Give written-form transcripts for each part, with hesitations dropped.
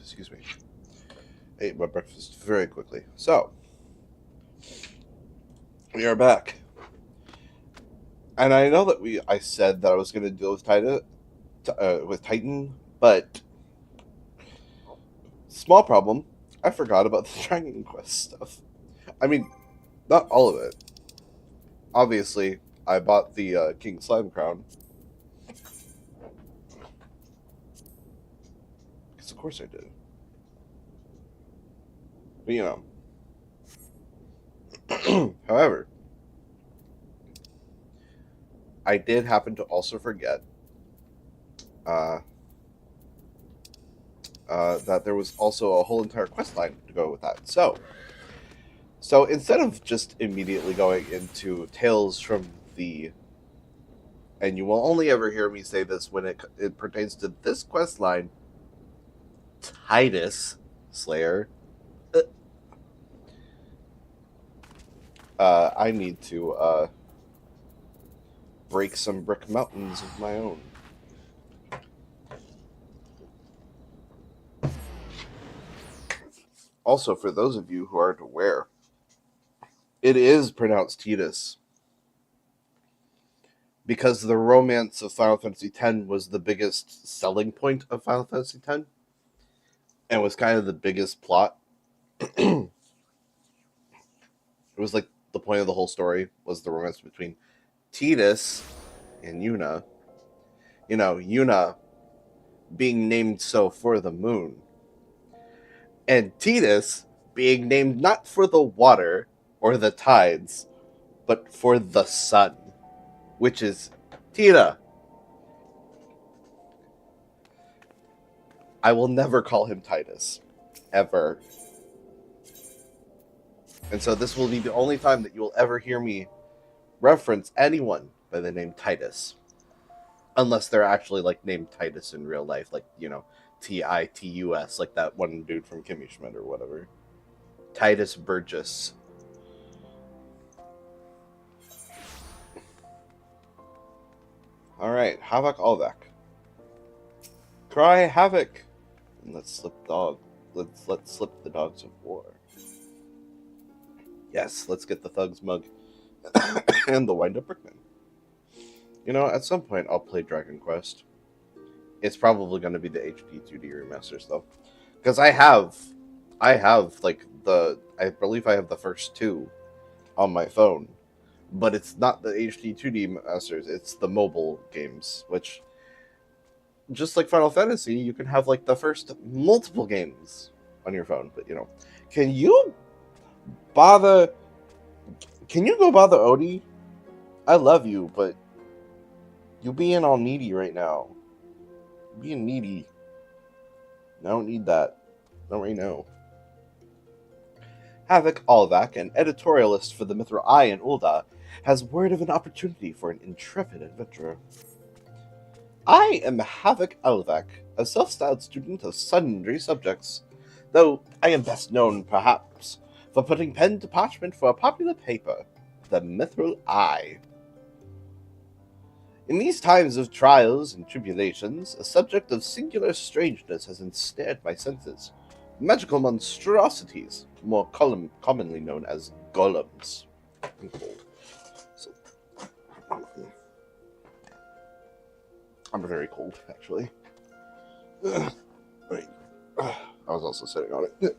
Excuse me. I ate my breakfast very quickly. So, we are back. And I know that I said that I was going to deal with Titan, but small problem. I forgot about the Dragon Quest stuff. I mean, not all of it. Obviously, I bought the King Slime Crown. Because of course I did. But however, I did happen to also forget uh, that there was also a whole entire quest line to go with that. So instead of just immediately going into Tales from the, and you will only ever hear me say this when it pertains to this quest line, Titus Slayer. I need to break some brick mountains of my own. Also, for those of you who aren't aware, it is pronounced Titus because the romance of Final Fantasy X was the biggest selling point of Final Fantasy X and was kind of the biggest plot. It was like the point of the whole story was the romance between Titus and Yuna. Yuna being named so for the moon, and Titus being named not for the water or the tides, but for the sun, which is Tita. I will never call him Titus, ever. And so this will be the only time that you will ever hear me reference anyone by the name Titus. Unless they're actually like named Titus in real life, like, Titus, like that one dude from Kimmy Schmidt or whatever. Titus Burgess. Alright, Havoc Alvac. Cry Havoc! And let's slip the dogs of war. Yes, let's get the Thug's Mug and the Wind Up Brickman. At some point I'll play Dragon Quest. It's probably going to be the HD 2D remasters though, because I believe I have the first two on my phone, but it's not the HD 2D masters. It's the mobile games, which, just like Final Fantasy, you can have like the first multiple games on your phone. But can you bother? Can you go bother Odie? I love you, but you being all needy right now. Being needy. I don't need that. Not right now. Havoc Alvac, an editorialist for the Mithril Eye in Ul'dah, has word of an opportunity for an intrepid adventurer. I am Havoc Alvac, a self-styled student of sundry subjects, though I am best known, perhaps, for putting pen to parchment for a popular paper, the Mithril Eye. In these times of trials and tribulations, a subject of singular strangeness has ensnared my senses. Magical monstrosities, more commonly known as golems. I'm cold. I'm very cold, actually. Wait. I was also sitting on it.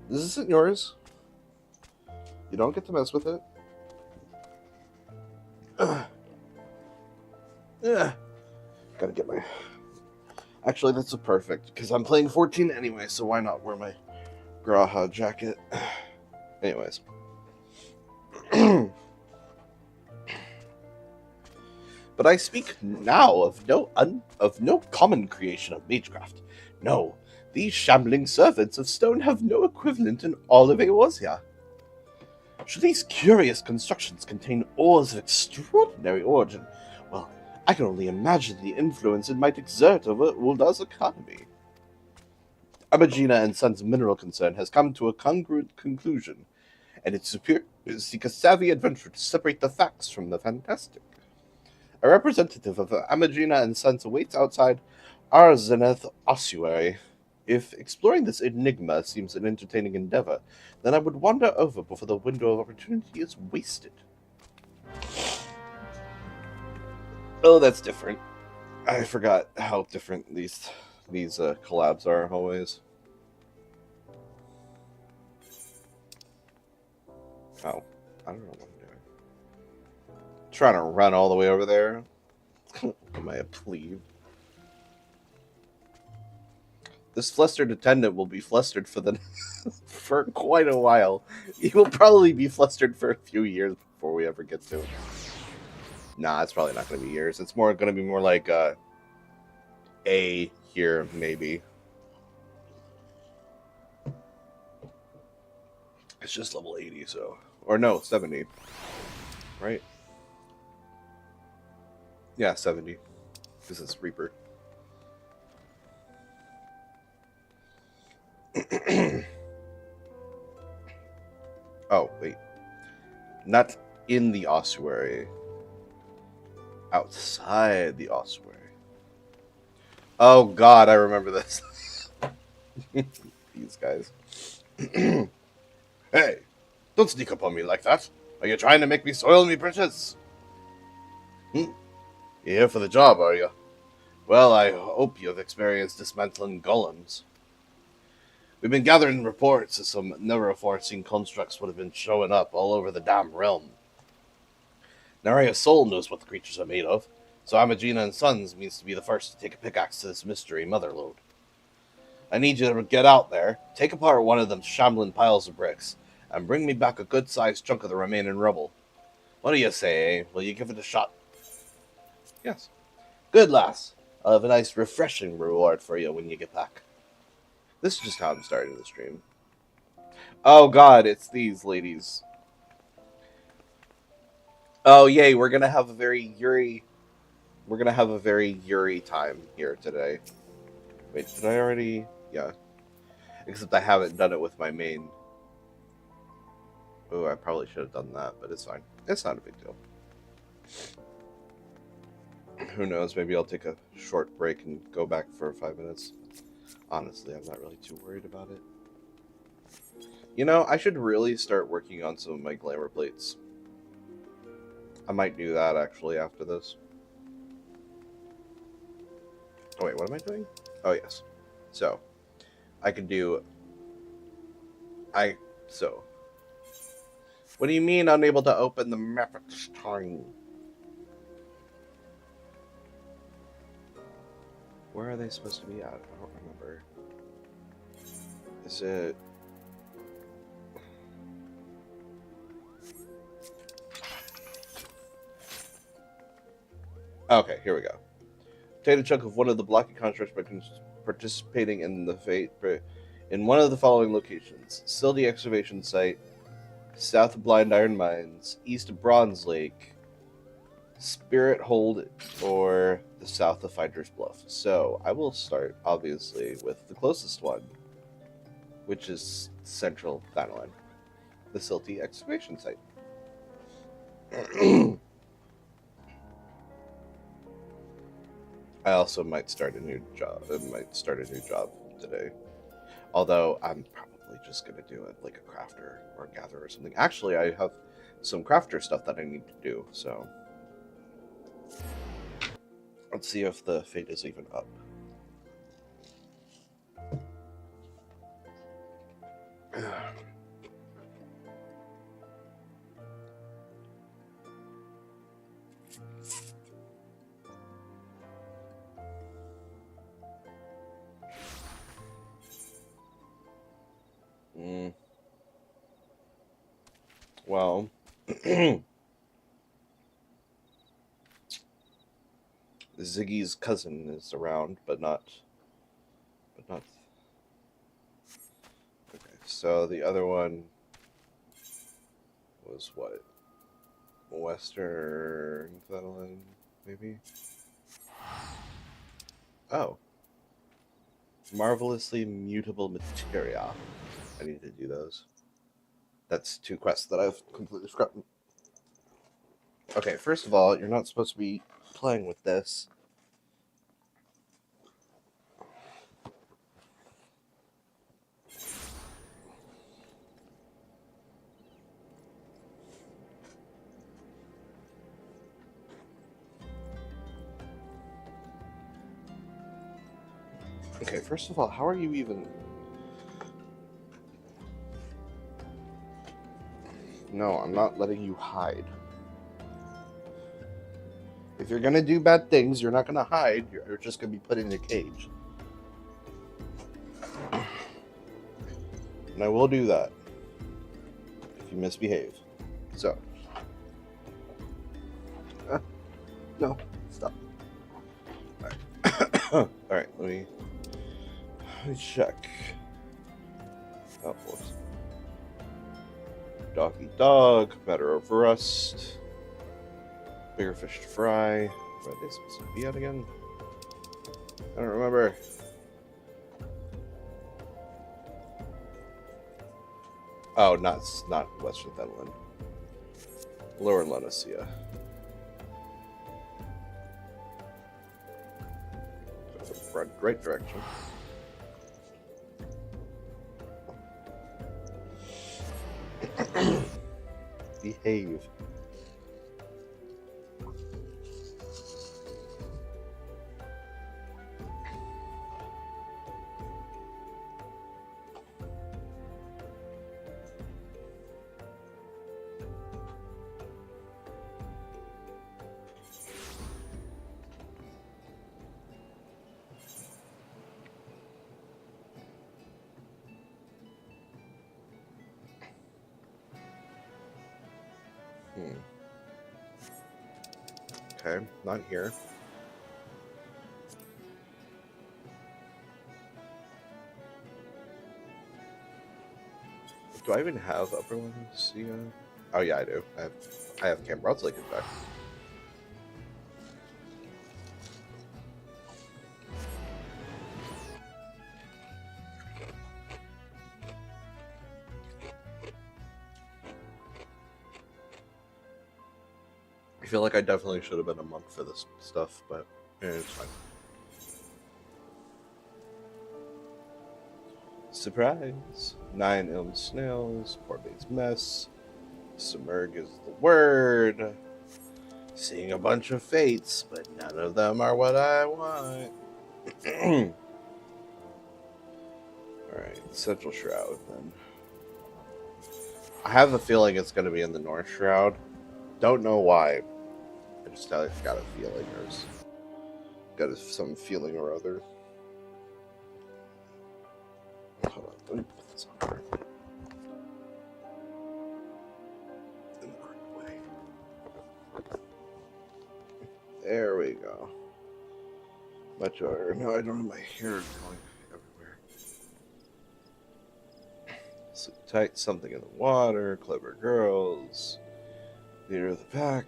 This isn't yours. You don't get to mess with it. Gotta get my... Actually, that's a perfect, because I'm playing 14 anyway, so why not wear my Graha jacket? Anyways. But I speak now of no common creation of magecraft. No, these shambling servants of stone have no equivalent in all of Eorzea. Should these curious constructions contain ores of extraordinary origin, well, I can only imagine the influence it might exert over Uldah's economy. Amagina and Sons' mineral concern has come to a congruent conclusion, and its superiors seek a savvy adventurer to separate the facts from the fantastic. A representative of Amagina and Sons awaits outside Our Zenith ossuary. If exploring this enigma seems an entertaining endeavor, then I would wander over before the window of opportunity is wasted. Oh, that's different. I forgot how different these collabs are always. Oh, I don't know what I'm doing. Trying to run all the way over there. Am I a plebe? This flustered attendant will be flustered for the for quite a while. He will probably be flustered for a few years before we ever get to him. Nah, it's probably not going to be years. It's going to be more like a year, maybe. It's just level 80, so... Or no, 70. Right? Yeah, 70. Because it's Reaper. Oh, wait. Not in the ossuary. Outside the ossuary. Oh god, I remember this. These guys. Hey, don't sneak up on me like that. Are you trying to make me soil me britches? You here for the job, are you? Well, I hope you've experienced dismantling golems. We've been gathering reports that some never-before-seen constructs would have been showing up all over the damn realm. Naria's soul knows what the creatures are made of, so Amagina and Sons means to be the first to take a pickaxe to this mystery motherlode. I need you to get out there, take apart one of them shambling piles of bricks, and bring me back a good-sized chunk of the remaining rubble. What do you say, eh? Will you give it a shot? Yes. Good, lass. I'll have a nice, refreshing reward for you when you get back. This is just how I'm starting the stream. Oh god, it's these ladies. Oh yay, we're gonna have a very Yuri... We're gonna have a very Yuri time here today. Wait, did I already... Yeah. Except I haven't done it with my main. Oh, I probably should have done that, but it's fine. It's not a big deal. Who knows, maybe I'll take a short break and go back for 5 minutes. Honestly, I'm not really too worried about it. You know, I should really start working on some of my glamour plates. I might do that, actually, after this. Oh, wait, what am I doing? Oh, yes. So, I could do... So... What do you mean unable to open the map at this time? Where are they supposed to be at? I don't remember. Is it... Okay, here we go. Obtain a chunk of one of the blocky constructs by participating in the fate in one of the following locations: Sildy Excavation Site, south of Blind Iron Mines, east of Bronze Lake, Spirit Hold, or the south of Finder's Bluff. So I will start, obviously, with the closest one, which is Central Thanalan, the Silty Excavation Site. I also might start a new job. I might start a new job today. Although I'm probably just gonna do it like a crafter or a gatherer or something. Actually, I have some crafter stuff that I need to do, so let's see if the fate is even up. Well, Ziggy's cousin is around, but not. Okay, so the other one was what? Western Thanalan, maybe? Oh. Marvelously mutable materia. I need to do those. That's 2 quests that I've completely forgotten. Okay, first of all, you're not supposed to be playing with this. Okay, first of all, how are you even... No, I'm not letting you hide. If you're gonna do bad things, you're not gonna hide. You're just gonna be put in a cage. And I will do that if you misbehave. So. No, stop. Alright, let me check. Oh, whoops. Dog eat dog, matter of rust. Bigger fish to fry. Where are they supposed to be at again? I don't remember. Oh, not Western Thunderland. Lower Lenasia. Right direction. Behave. Okay, not here. Do I even have Upper Lenasia? Oh yeah, I do. I have Camp Broad's Lake in fact. I feel like I definitely should have been a monk for this stuff, but it's fine. Surprise! 9 ilm snails, poor bait's mess. Submerge is the word. Seeing a bunch of fates, but none of them are what I want. Alright, Central Shroud then. I have a feeling it's going to be in the North Shroud. Don't know why. I just got a feeling, or some feeling or other. Hold on, let me put this on correctly. In the correct way. There we go. Much better. No, I don't have my hair going everywhere. Sleep tight, something in the water, clever girls, leader of the pack.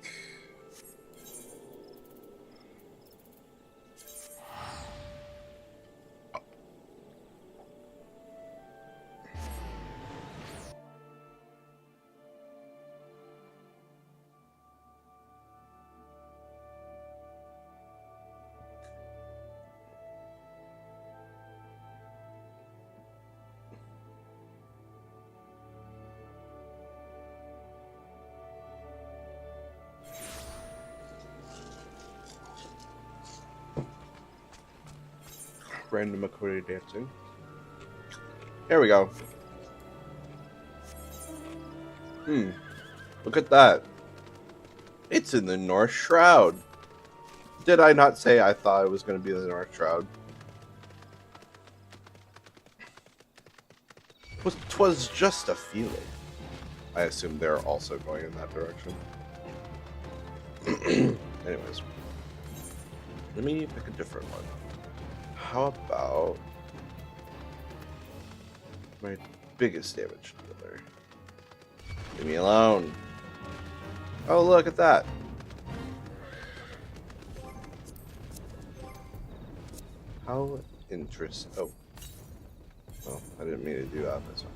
Random Makori dancing. There we go. Look at that. It's in the North Shroud. Did I not say I thought it was going to be in the North Shroud? Twas just a feeling. I assume they're also going in that direction. Anyways. Let me pick a different one. How about my biggest damage dealer? Leave me alone. Oh, look at that. How interesting. Oh. Oh, I didn't mean to do that this one.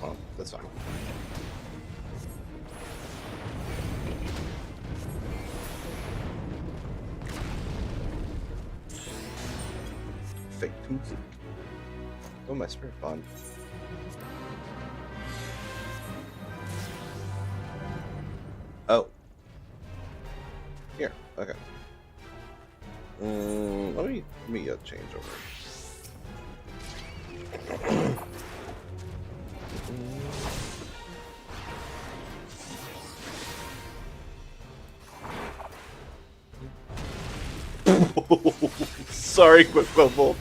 Well, that's fine. Fake music. Oh, my spirit bond. Oh. Here. Okay. Let me change over. Sorry, quick bubble.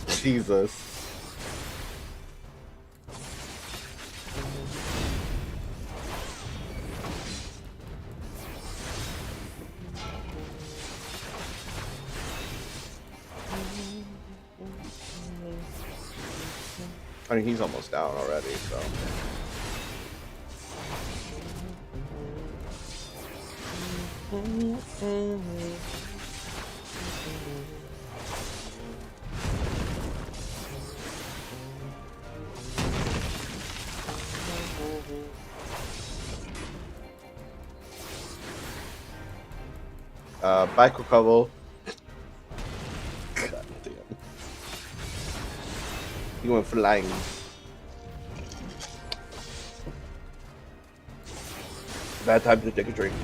Jesus. I mean, he's almost down already, so. Bye, Kokobo. God damn. He went flying. Bad time to take a drink.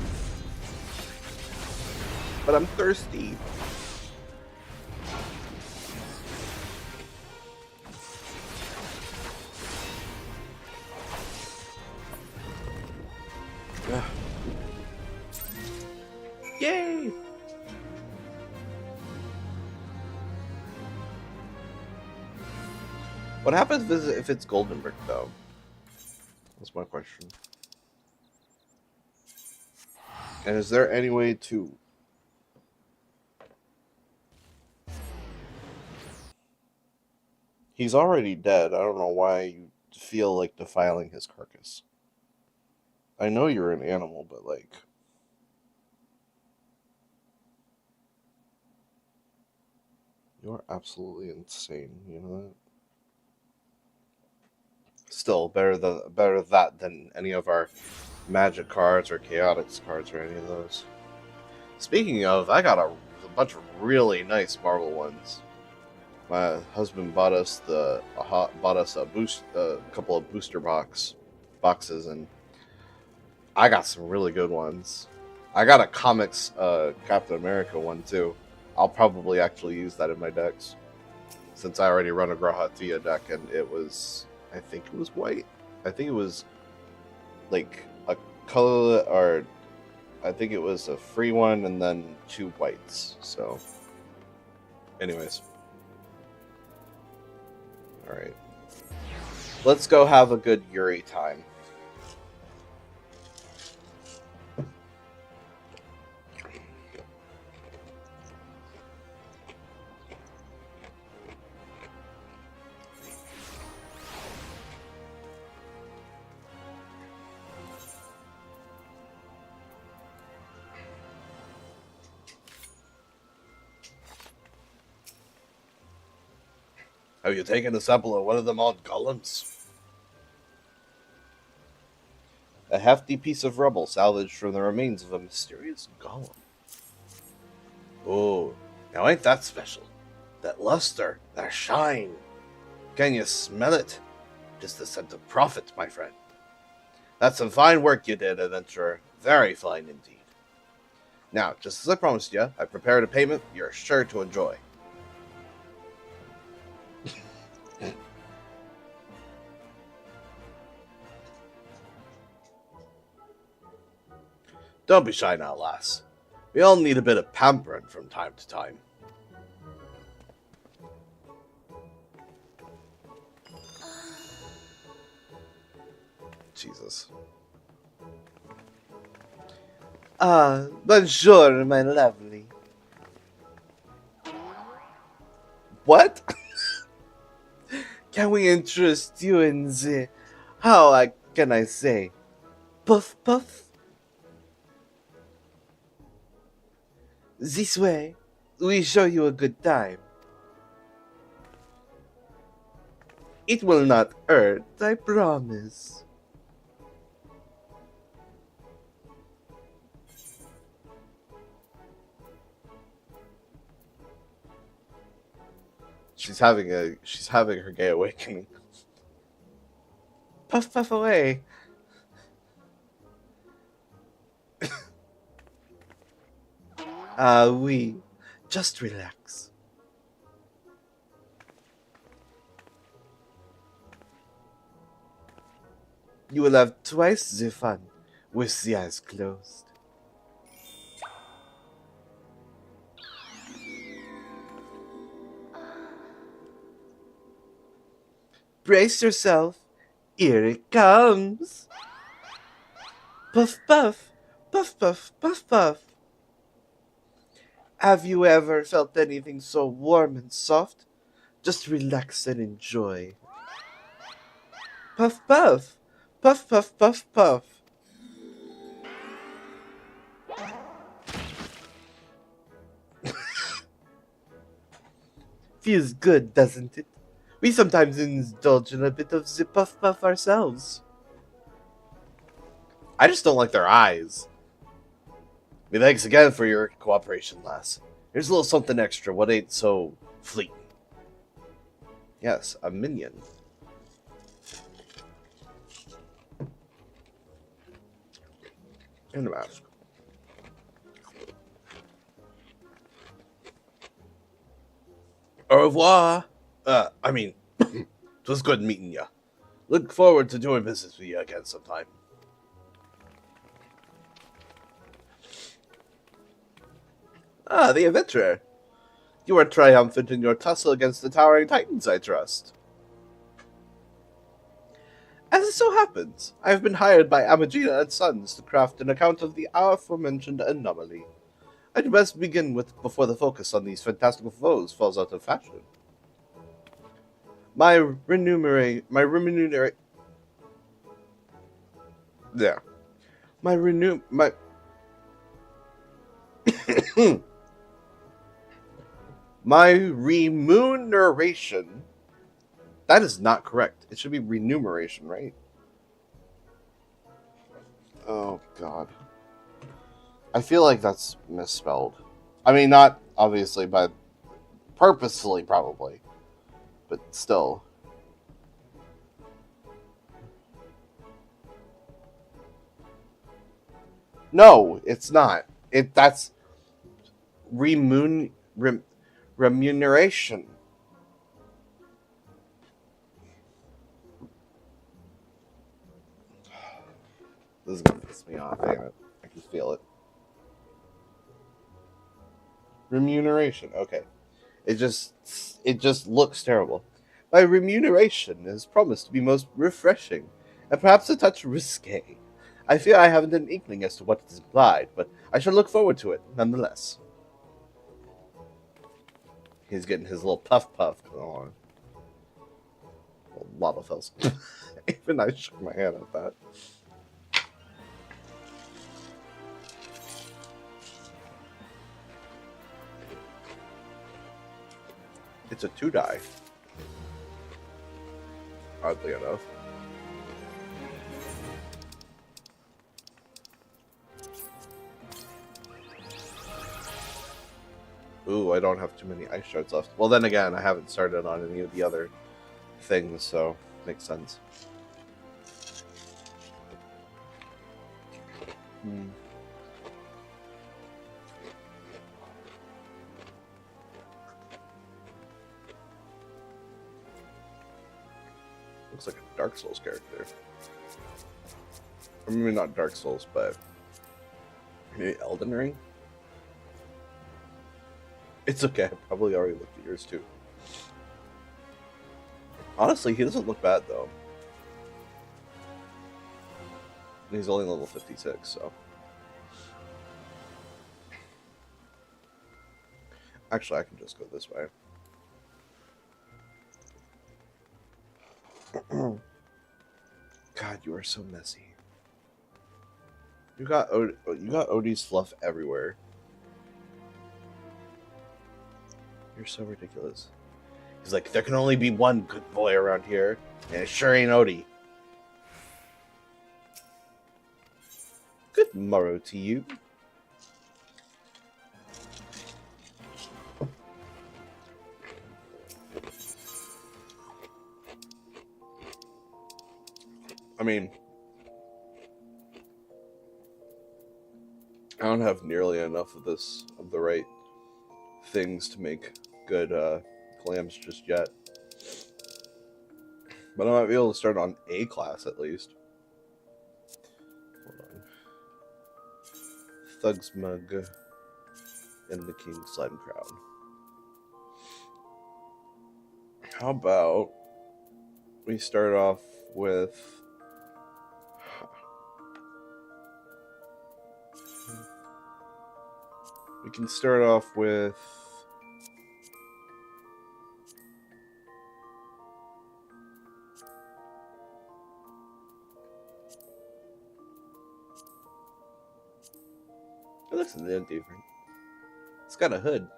But I'm thirsty. Yay! What happens if it's golden brick, though? That's my question. And is there any way to... He's already dead. I don't know why you feel like defiling his carcass. I know you're an animal, but like... You're absolutely insane, you know that? Still, better that than any of our magic cards or chaotics cards or any of those. Speaking of, I got a bunch of really nice Marvel ones. My husband bought us a couple of booster boxes, and I got some really good ones. I got a comics Captain America one too. I'll probably actually use that in my decks, since I already run a Grahatia deck, and it was, I think it was white. I think it was like a color, or I think it was a free one and then 2 whites. So, anyways. Alright. Let's go have a good Yuri time. Have you taken a sample of one of them odd golems? A hefty piece of rubble salvaged from the remains of a mysterious golem. Oh, now ain't that special? That luster, that shine. Can you smell it? Just the scent of profit, my friend. That's some fine work you did, adventurer. Very fine indeed. Now, just as I promised you, I prepared a payment you're sure to enjoy. Don't be shy now, lass. We all need a bit of pampering from time to time. Jesus. Ah, bonjour, my lovely. What? Can we interest you in the... can I say? Puff puff? This way, we show you a good time. It will not hurt, I promise. She's having her gay awakening. Puff puff away. Ah, oui. Just relax. You will have twice the fun with the eyes closed. Brace yourself. Here it comes. Puff puff. Puff puff. Puff puff. Have you ever felt anything so warm and soft? Just relax and enjoy. Puff puff. Puff puff puff puff. Feels good, doesn't it? We sometimes indulge in a bit of the puff puff ourselves. I just don't like their eyes. Me thanks again for your cooperation, lass. Here's a little something extra, what ain't so fleeting. Yes, a minion. And a mask. Au revoir. It was good meeting ya. Look forward to doing business with you again sometime. Ah, the adventurer. You are triumphant in your tussle against the towering titans, I trust. As it so happens, I have been hired by Amagina and Sons to craft an account of the aforementioned anomaly. I'd best begin with before the focus on these fantastical foes falls out of fashion. My remuneration. That is not correct. It should be remuneration, right? Oh, God. I feel like that's misspelled. I mean, not obviously, but purposefully, probably. But still. No, it's not. That's remuneration. This is gonna piss me off. Hang on. I can feel it. Remuneration. Okay. It just looks terrible. My remuneration is promised to be most refreshing, and perhaps a touch risque. I fear I haven't an inkling as to what is implied, but I shall look forward to it, nonetheless. He's getting his little puff going on. A lot of fells. Even I shook my hand at that. It's a 2-die. oddly enough. Ooh, I don't have too many ice shards left. Well, then again, I haven't started on any of the other things, so makes sense. Looks like a Dark Souls character. Or maybe not Dark Souls, but maybe Elden Ring? It's okay, I probably already looked at yours too. Honestly, he doesn't look bad though. He's only level 56, so. Actually, I can just go this way. God, you are so messy. You got Odie's fluff everywhere. You're so ridiculous. He's like, there can only be one good boy around here, and it sure ain't Odie. Good morrow to you. I mean, I don't have nearly enough of this, of the right things to make good clams just yet. But I might be able to start on A class at least. Hold on. Thug's Mug and the King's Slime Crown. How about we start off with... We can start off with... It looks a little different. It's got a hood.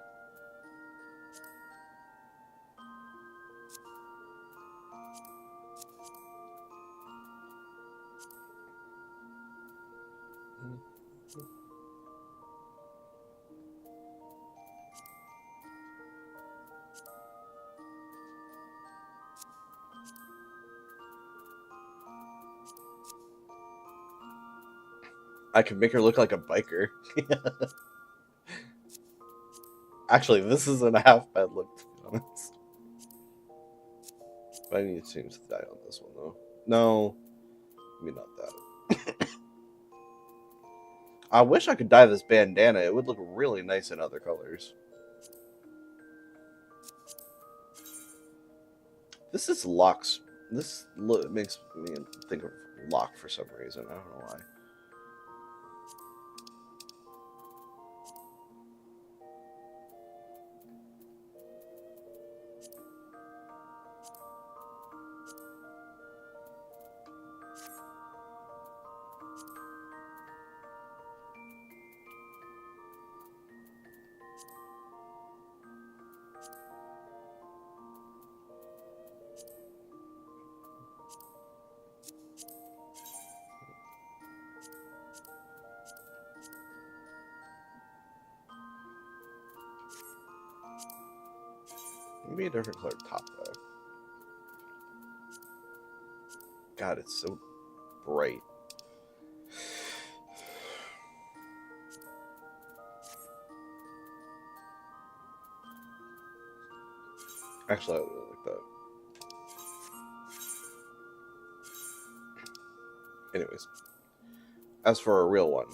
I can make her look like a biker. Actually, this isn't a half bad look, to be honest. But I need to change the dye on this one, though. No. I mean, not that. I wish I could dye this bandana. It would look really nice in other colors. This is Locke's. This makes me think of Locke for some reason. I don't know why. Maybe a different color top, though. God, it's so bright. Actually, I really like that. Anyways, as for a real one,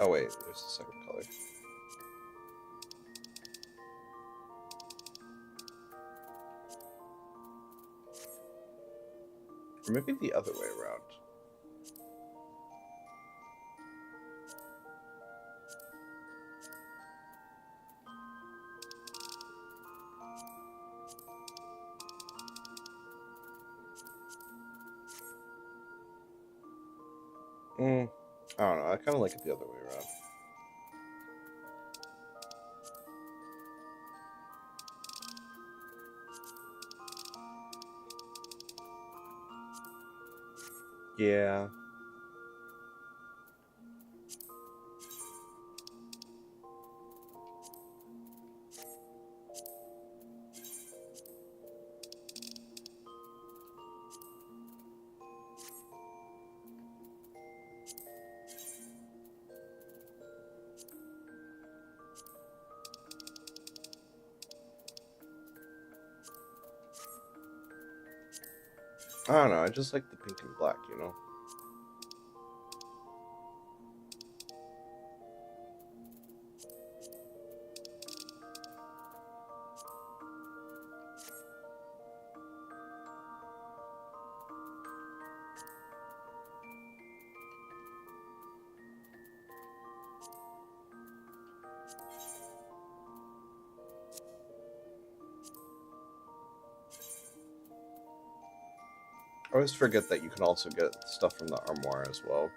Oh wait, there's a second color. Or maybe the other way around. I don't know. I kind of like it the other way around. Yeah. I don't know. I just like the pink and black, you know? I always forget that you can also get stuff from the armoire as well.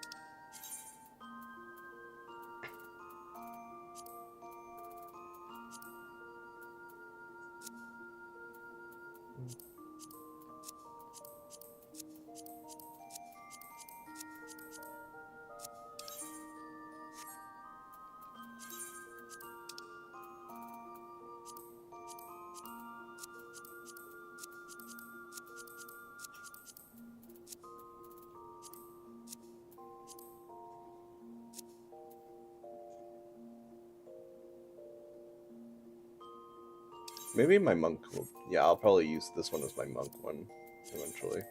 Maybe my monk will... Yeah, I'll probably use this one as my monk one eventually.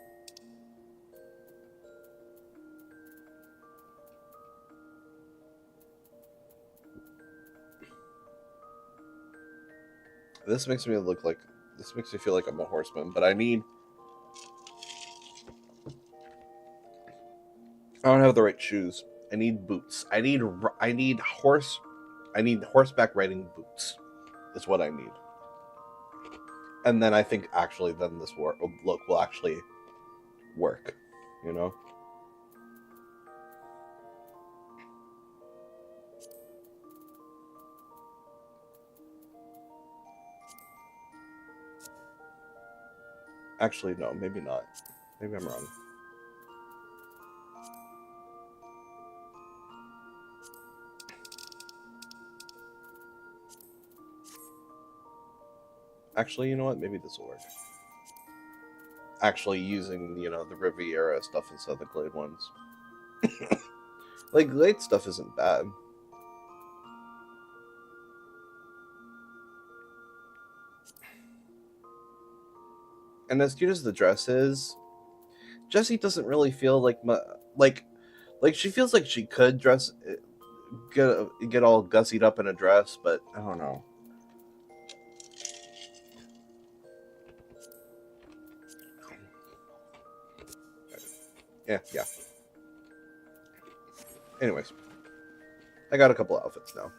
This makes me look like... This makes me feel like I'm a horseman, but I need... I don't have the right shoes. I need boots. I need horseback riding boots. Is what I need. And then I think actually then this look will actually work, you know? Actually, no, maybe not. Maybe I'm wrong. Actually, you know what? Maybe this will work. Actually using, you know, the Riviera stuff instead of the Glade ones. Like, Glade stuff isn't bad. And as cute as the dress is, Jessie doesn't really feel like she feels like she could get all gussied up in a dress, but I don't know. Yeah. Anyways, I got a couple outfits now.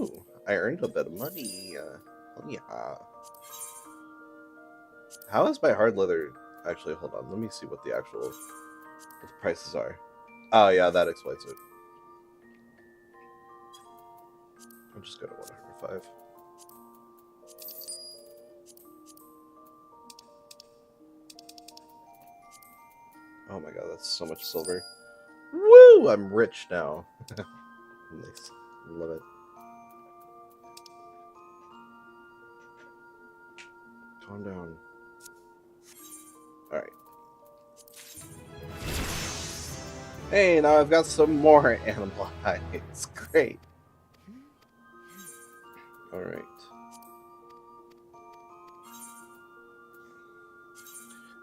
Ooh, I earned a bit of money. Yeah. How is my hard leather? Actually, hold on. Let me see what the prices are. Oh yeah, that explains it. I'll just go to 105. Oh my god, that's so much silver. Woo! I'm rich now. Nice. Love it. Calm down. Alright. Hey, now I've got some more animal hides. Great. Alright.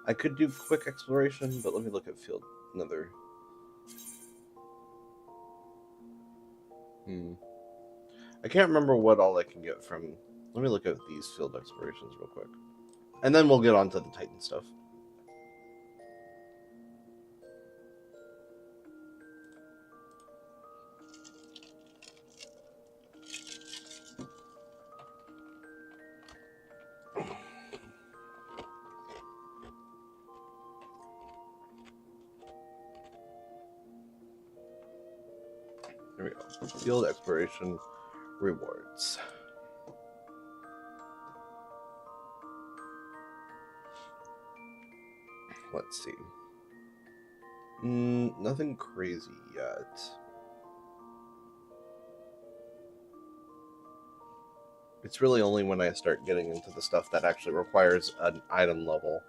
I could do quick exploration, but let me look at field. Another. I can't remember what all I can get from. Let me look at these field explorations real quick. And then we'll get on to the Titan stuff. Here we go. Field exploration rewards. Let's see. Nothing crazy yet. It's really only when I start getting into the stuff that actually requires an item level.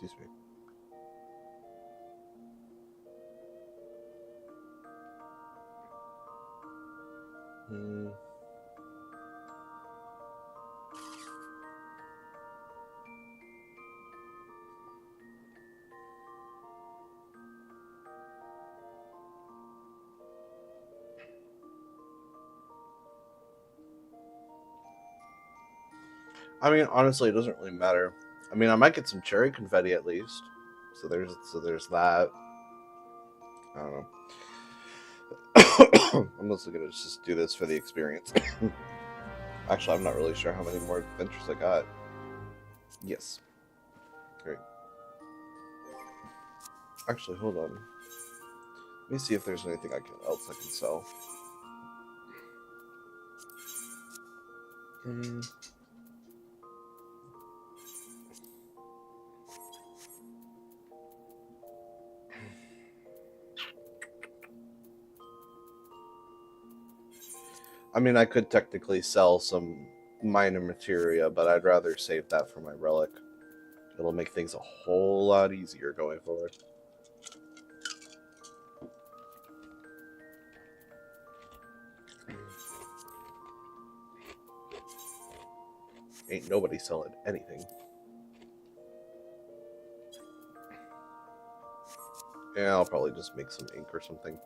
Excuse me. I mean, honestly, it doesn't really matter. I mean, I might get some cherry confetti at least. So there's that. I don't know. I'm mostly gonna just do this for the experience. Actually, I'm not really sure how many more adventures I got. Yes. Great. Actually, hold on. Let me see if there's anything else I can sell. I mean, I could technically sell some minor materia, but I'd rather save that for my relic. It'll make things a whole lot easier going forward. Ain't nobody selling anything. Yeah, I'll probably just make some ink or something.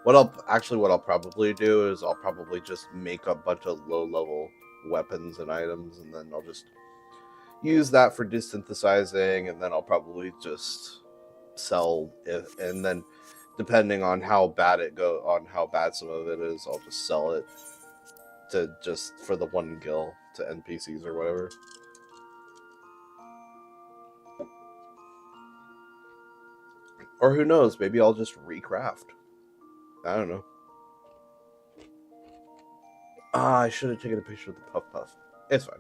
What I'll probably do is I'll probably just make a bunch of low-level weapons and items, and then I'll just use that for desynthesizing, and then I'll probably just sell it, and then depending on how bad some of it is, I'll just sell it to just for the one gil to NPCs or whatever. Or who knows, maybe I'll just recraft. I don't know. I should have taken a picture of the Puff Puff. It's fine.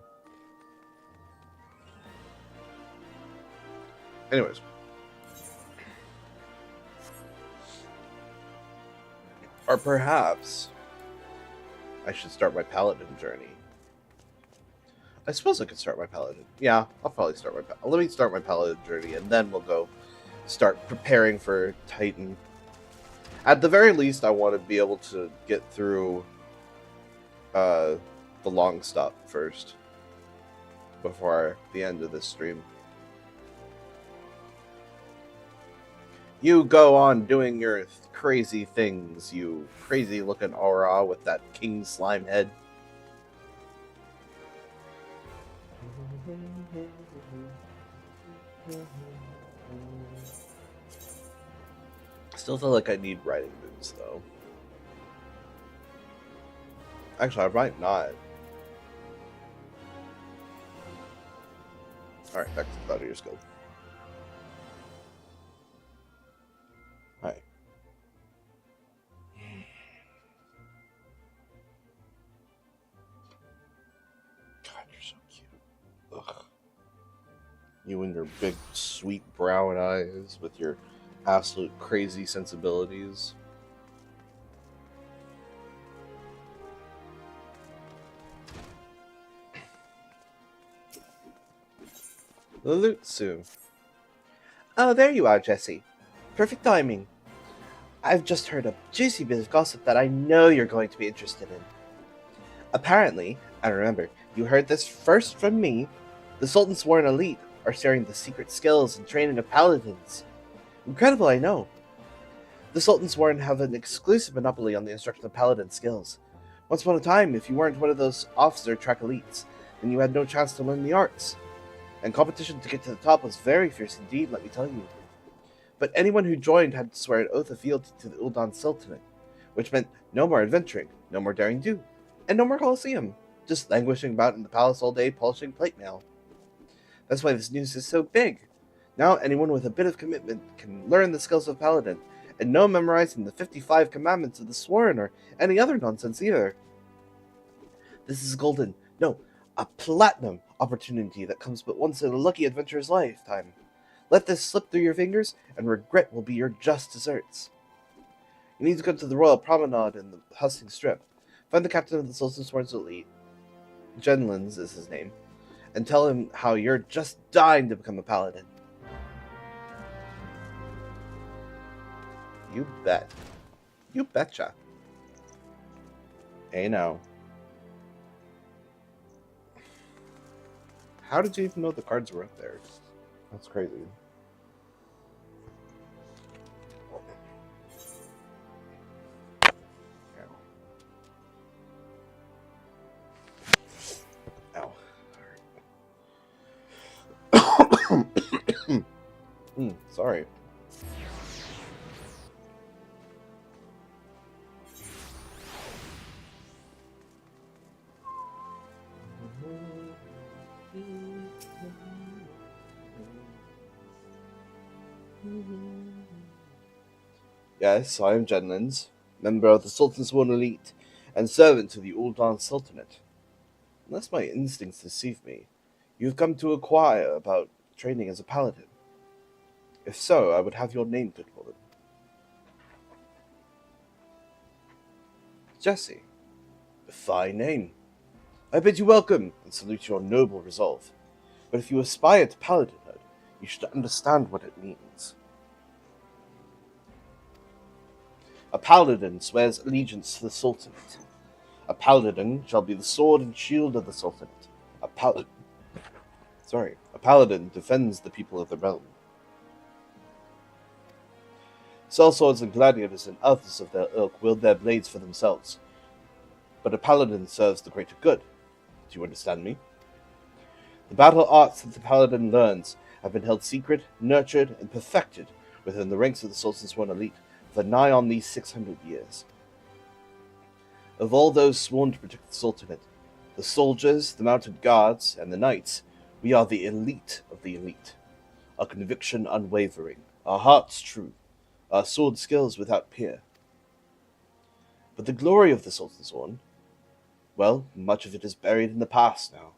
Anyways. Or perhaps I should start my Paladin journey. I suppose I could start my Paladin. Yeah, I'll probably start my Paladin. Let me start my Paladin journey, and then we'll go start preparing for Titan. At the very least, I want to be able to get through the long stop first before the end of this stream. You go on doing your crazy things, you crazy looking aura with that king slime head. Still feel like I need riding boots, though. Actually, I might not. Alright, back to the Gladiator's Guild. Alright. God, you're so cute. Ugh. You and your big, sweet brown eyes with your absolute crazy sensibilities. The loot soon. Oh, there you are, Jesse. Perfect timing. I've just heard a juicy bit of gossip that I know you're going to be interested in. Apparently, and remember, you heard this first from me, the Sultan's sworn elite are sharing the secret skills and training of paladins. Incredible, I know. The Sultan's sworn have an exclusive monopoly on the instruction of paladin skills. Once upon a time, if you weren't one of those officer track elites, then you had no chance to learn the arts. And competition to get to the top was very fierce indeed, let me tell you. But anyone who joined had to swear an oath of fealty to the Uldan Sultanate, which meant no more adventuring, no more daring do, and no more Colosseum, just languishing about in the palace all day polishing plate mail. That's why this news is so big. Now anyone with a bit of commitment can learn the skills of Paladin, and no memorizing the 55 commandments of the Sworn or any other nonsense either. This is golden, no, a platinum opportunity that comes but once in a lucky adventurer's lifetime. Let this slip through your fingers, and regret will be your just deserts. You need to go to the Royal Promenade in the Hustling Strip, find the captain of the Sultan's Sworn's elite, Jenlins is his name, and tell him how you're just dying to become a paladin. You bet. You betcha. Hey now. How did you even know the cards were up there? That's crazy. Ow. Sorry. Yes, I am Jenlins, member of the Sultan's Sworn Elite, and servant to the Uldan Sultanate. Unless my instincts deceive me, you have come to inquire about training as a paladin. If so, I would have your name, good woman. Jesse. A fine name. I bid you welcome, and salute your noble resolve. But if you aspire to paladinhood, you should understand what it means. A paladin swears allegiance to the Sultanate. A paladin shall be the sword and shield of the Sultanate. A paladin defends the people of the realm. Sellswords and gladiators and others of their ilk wield their blades for themselves. But a paladin serves the greater good. Do you understand me? The battle arts that the paladin learns have been held secret, nurtured, and perfected within the ranks of the Sultan's Sworn Elite for nigh on these 600 years. Of all those sworn to protect the Sultanate, the soldiers, the mounted guards, and the knights, we are the elite of the elite. Our conviction unwavering, our hearts true, our sword skills without peer. But the glory of the Sultan's Sworn, well, much of it is buried in the past now.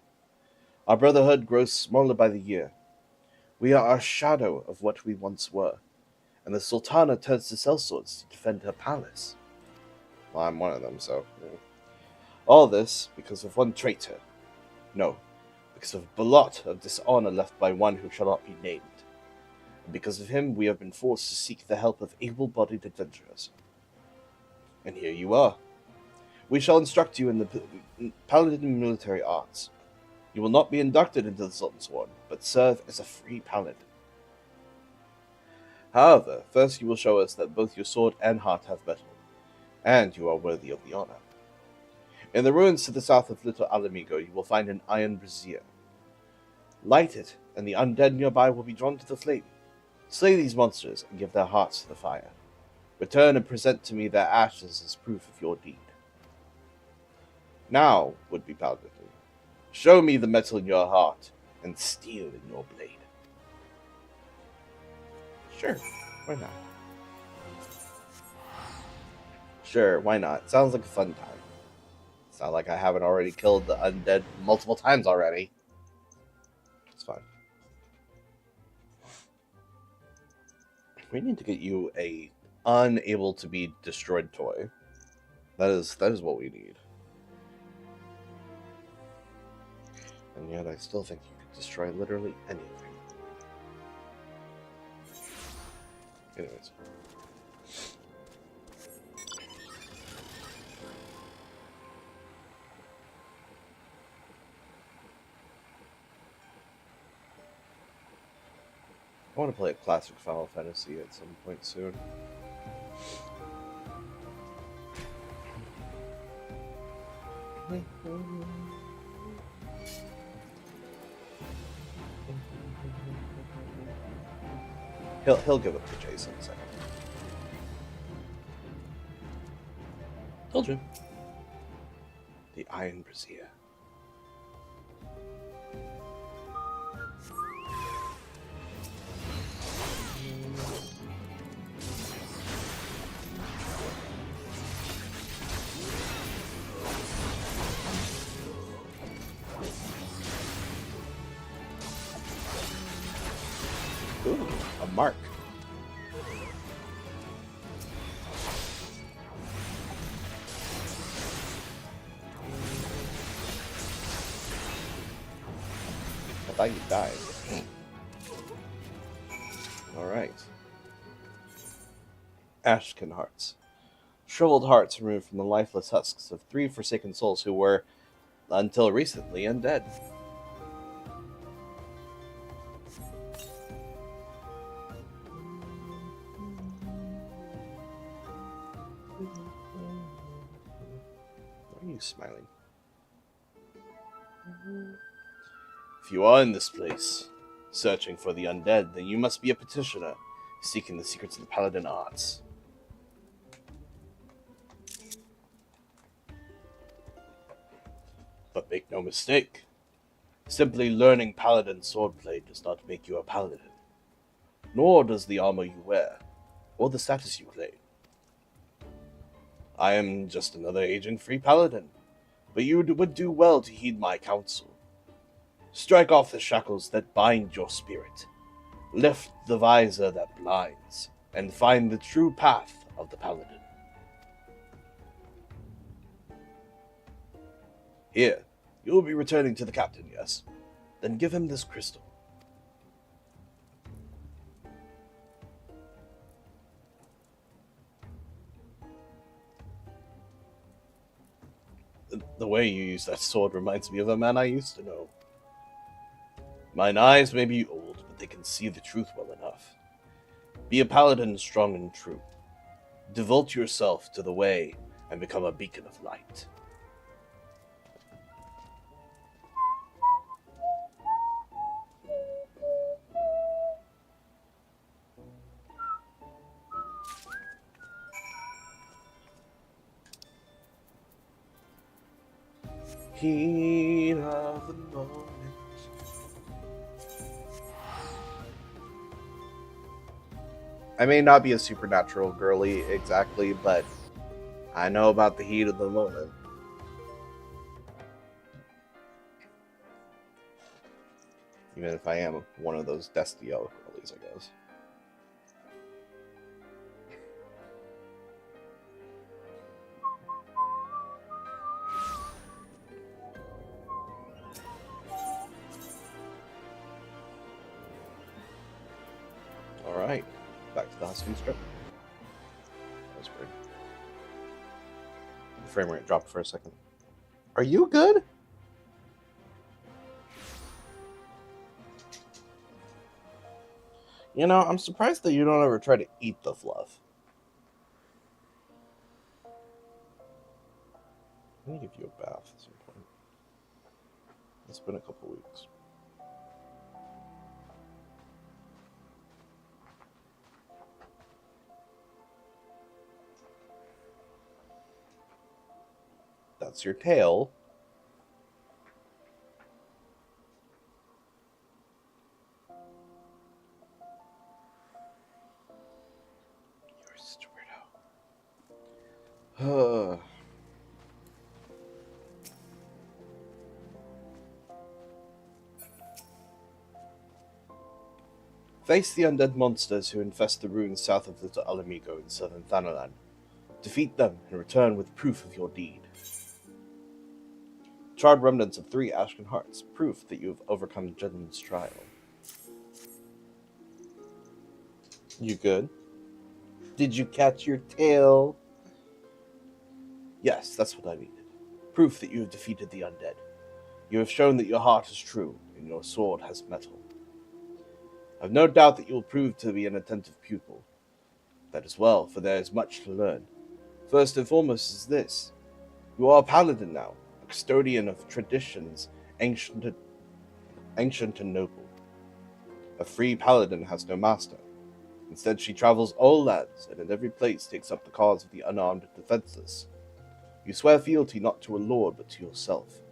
Our brotherhood grows smaller by the year. We are a shadow of what we once were, and the Sultana turns to sellswords to defend her palace. Well, I'm one of them, so... All this because of one traitor. No, because of a blot of dishonor left by one who shall not be named. And because of him, we have been forced to seek the help of able-bodied adventurers. And here you are. We shall instruct you in the paladin military arts. You will not be inducted into the Sultan's Sworn, but serve as a free paladin. However, first you will show us that both your sword and heart have metal, and you are worthy of the honor. In the ruins to the south of Little Alamigo, you will find an iron brazier. Light it, and the undead nearby will be drawn to the flame. Slay these monsters and give their hearts to the fire. Return and present to me their ashes as proof of your deed. Now, would-be paladin, show me the metal in your heart and steel in your blade. Sure, why not? Sure, why not? Sounds like a fun time. It's not like I haven't already killed the undead multiple times already. It's fine. We need to get you a unable to be destroyed toy. That is what we need. And yet I still think you could destroy literally anything. Anyways. I want to play a classic Final Fantasy at some point soon. He'll give it to Jason in a second. Told you. The Iron Brazier. Ooh, a mark. I thought you died. Alright. Ashken hearts. Shriveled hearts removed from the lifeless husks of 3 forsaken souls who were, until recently, undead. Why are you smiling? If you are in this place, searching for the undead, then you must be a petitioner, seeking the secrets of the paladin arts. But make no mistake, simply learning paladin swordplay does not make you a paladin, nor does the armor you wear, or the status you claim. I am just another aging-free paladin, but you would do well to heed my counsel. Strike off the shackles that bind your spirit, lift the visor that blinds, and find the true path of the paladin. Here, you will be returning to the captain, yes? Then give him this crystal. The way you use that sword reminds me of a man I used to know. Mine eyes may be old, but they can see the truth well enough. Be a paladin strong and true. Devote yourself to the way and become a beacon of light. Heat of the moment. I may not be a supernatural girly exactly, but I know about the heat of the moment. Even if I am one of those Destiel girlies, I guess. Alright, back to the Husky strip. That was weird. The frame rate dropped for a second. Are you good? You know, I'm surprised that you don't ever try to eat the fluff. I'm gonna give you a bath at some point. It's been a couple weeks. That's your tail. You're such a weirdo. Face the undead monsters who infest the ruins south of Little Alamigo in southern Thanalan. Defeat them and return with proof of your deed. Charred remnants of 3 ashen hearts, proof that you have overcome Jedin's trial. You good? Did you catch your tail? Yes, that's what I needed. Proof that you have defeated the undead. You have shown that your heart is true, and your sword has metal. I have no doubt that you will prove to be an attentive pupil. That is well, for there is much to learn. First and foremost is this. You are a paladin now, a custodian of traditions, ancient and noble. A free paladin has no master. Instead, she travels all lands, and in every place takes up the cause of the unarmed and defenseless. You swear fealty not to a lord, but to yourself.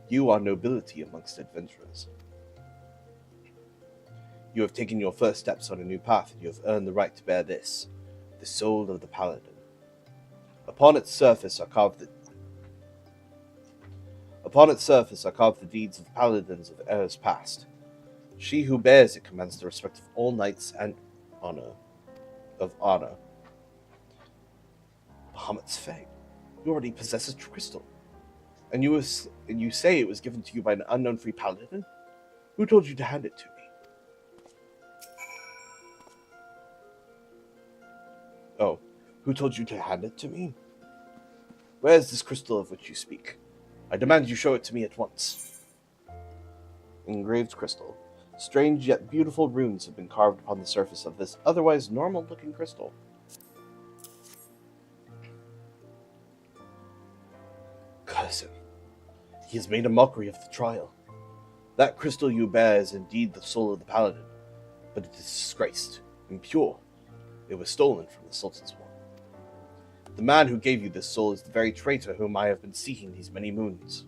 You are nobility amongst adventurers. You have taken your first steps on a new path, and you have earned the right to bear this, the soul of the paladin. Upon its surface are carved the deeds of paladins of eras past. She who bears it commands the respect of all knights and honor. Bahamut's Fang, you already possess a crystal, and you say it was given to you by an unknown free paladin? Who told you to hand it to me? Oh, who told you to hand it to me? Where is this crystal of which you speak? I demand you show it to me at once. Engraved crystal. Strange yet beautiful runes have been carved upon the surface of this otherwise normal-looking crystal. Curse him. He has made a mockery of the trial. That crystal you bear is indeed the soul of the paladin, but it is disgraced, impure. It was stolen from the Sultan's One. The man who gave you this soul is the very traitor whom I have been seeking these many moons.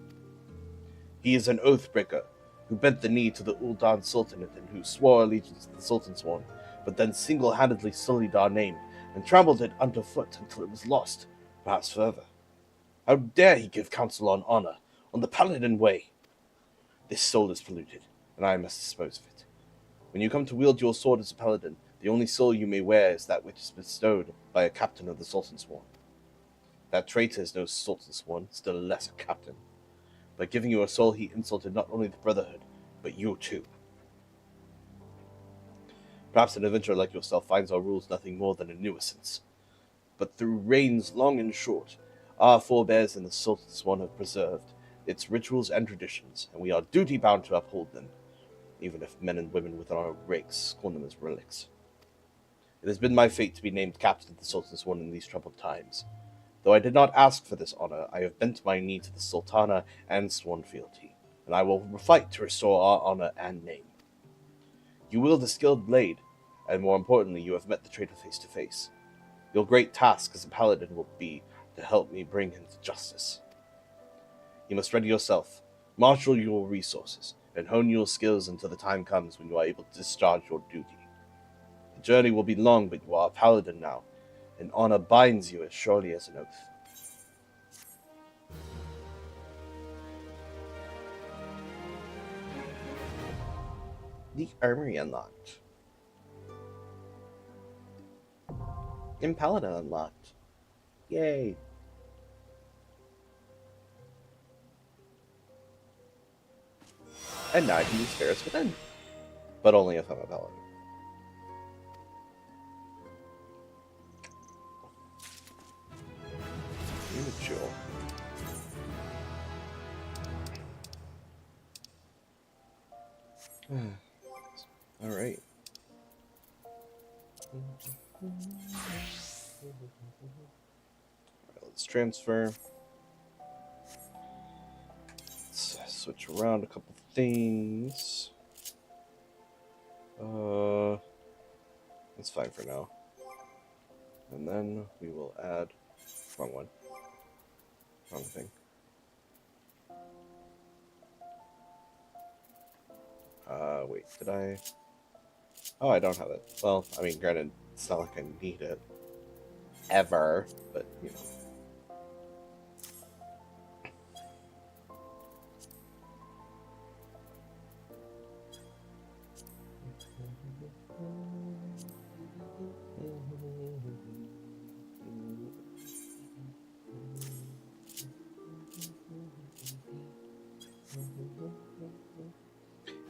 He is an oath-breaker, who bent the knee to the Ul'dan Sultanate and who swore allegiance to the Sultan's One, but then single-handedly sullied our name and trampled it underfoot until it was lost, perhaps forever. How dare he give counsel on honor, on the paladin way? This soul is polluted, and I must dispose of it. When you come to wield your sword as a paladin, the only soul you may wear is that which is bestowed by a captain of the Sultan's Sworn. That traitor is no Sultan's Sworn, still less a captain. By giving you a soul, he insulted not only the Brotherhood, but you too. Perhaps an adventurer like yourself finds our rules nothing more than a nuisance. But through reigns long and short, our forebears in the Sultan's Sworn have preserved its rituals and traditions, and we are duty-bound to uphold them, even if men and women within our ranks scorn them as relics. It has been my fate to be named captain of the Sultan's Sworn in these troubled times. Though I did not ask for this honor, I have bent my knee to the Sultana and sworn fealty, and I will fight to restore our honor and name. You wield a skilled blade, and more importantly, you have met the traitor face to face. Your great task as a paladin will be to help me bring him to justice. You must ready yourself, marshal your resources, and hone your skills until the time comes when you are able to discharge your duty. The journey will be long, but you are a paladin now, and honor binds you as surely as an oath. The armory unlocked. And paladin unlocked. Yay! And now I can use Ferris Within. But only if I'm a paladin. Chill. Alright. Let's transfer. Let's switch around a couple things. That's fine for now. And then we will add wrong one. Wrong thing. Wait, did I? Oh, I don't have it. Well, I mean, granted, it's not like I need it. Ever, but, you know.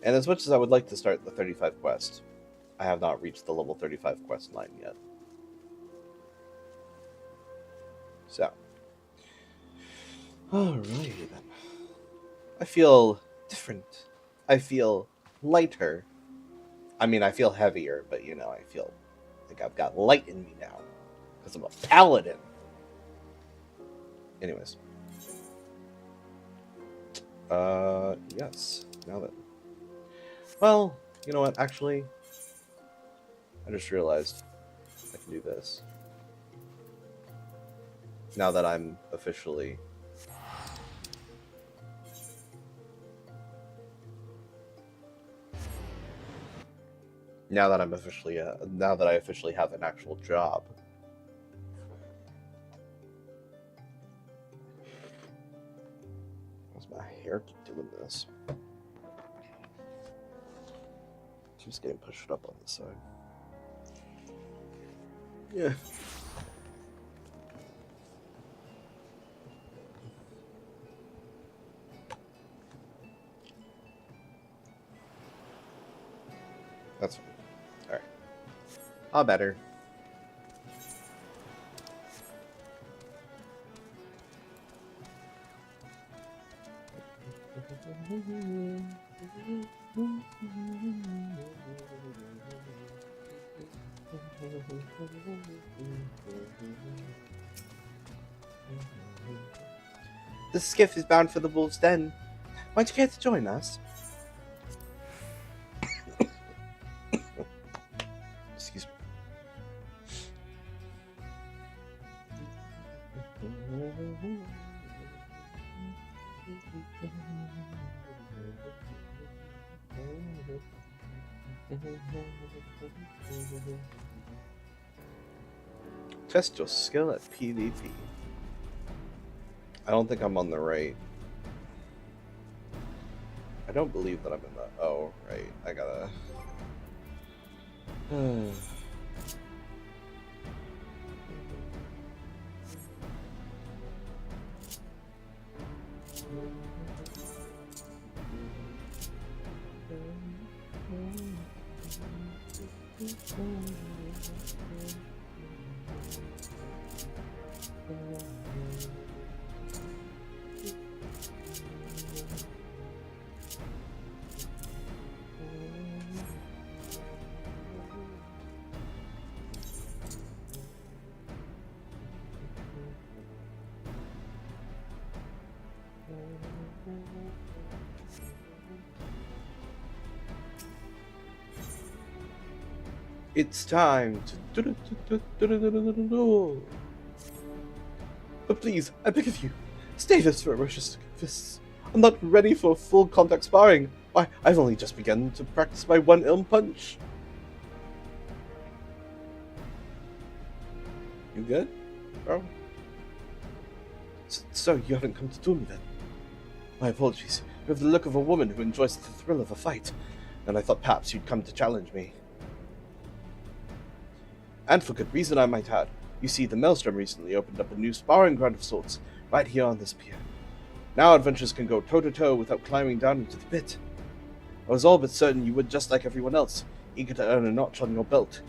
And as much as I would like to start the 35 quest, I have not reached the level 35 quest line yet. So. Alrighty then. I feel different. I feel lighter. I mean, I feel heavier, but you know, I feel like I've got light in me now. Because I'm a paladin. Anyways. Yes. Now that... Well, you know what, actually, I just realized I can do this. Now that I'm officially... Now that I officially have an actual job. Why's my hair keep doing this? Keeps getting pushed up on the side. Yeah. That's fine. Alright. All better. The skiff is bound for the Wolf's Den. Might you care to join us? Excuse me. Test your skill at PvP. I don't think I'm on the right. I don't believe that I'm in the... Oh, right. I gotta... It's time to... But please, I beg of you, stay this ferocious fists. I'm not ready for full contact sparring. Why, I've only just begun to practice my one ilm punch. You good, bro? So you haven't come to duel me then? My apologies. You have the look of a woman who enjoys the thrill of a fight, and I thought perhaps you'd come to challenge me. And for good reason, I might add. You see, the Maelstrom recently opened up a new sparring ground of sorts, right here on this pier. Now adventurers can go toe-to-toe without climbing down into the pit. I was all but certain you would just like everyone else, eager to earn a notch on your belt.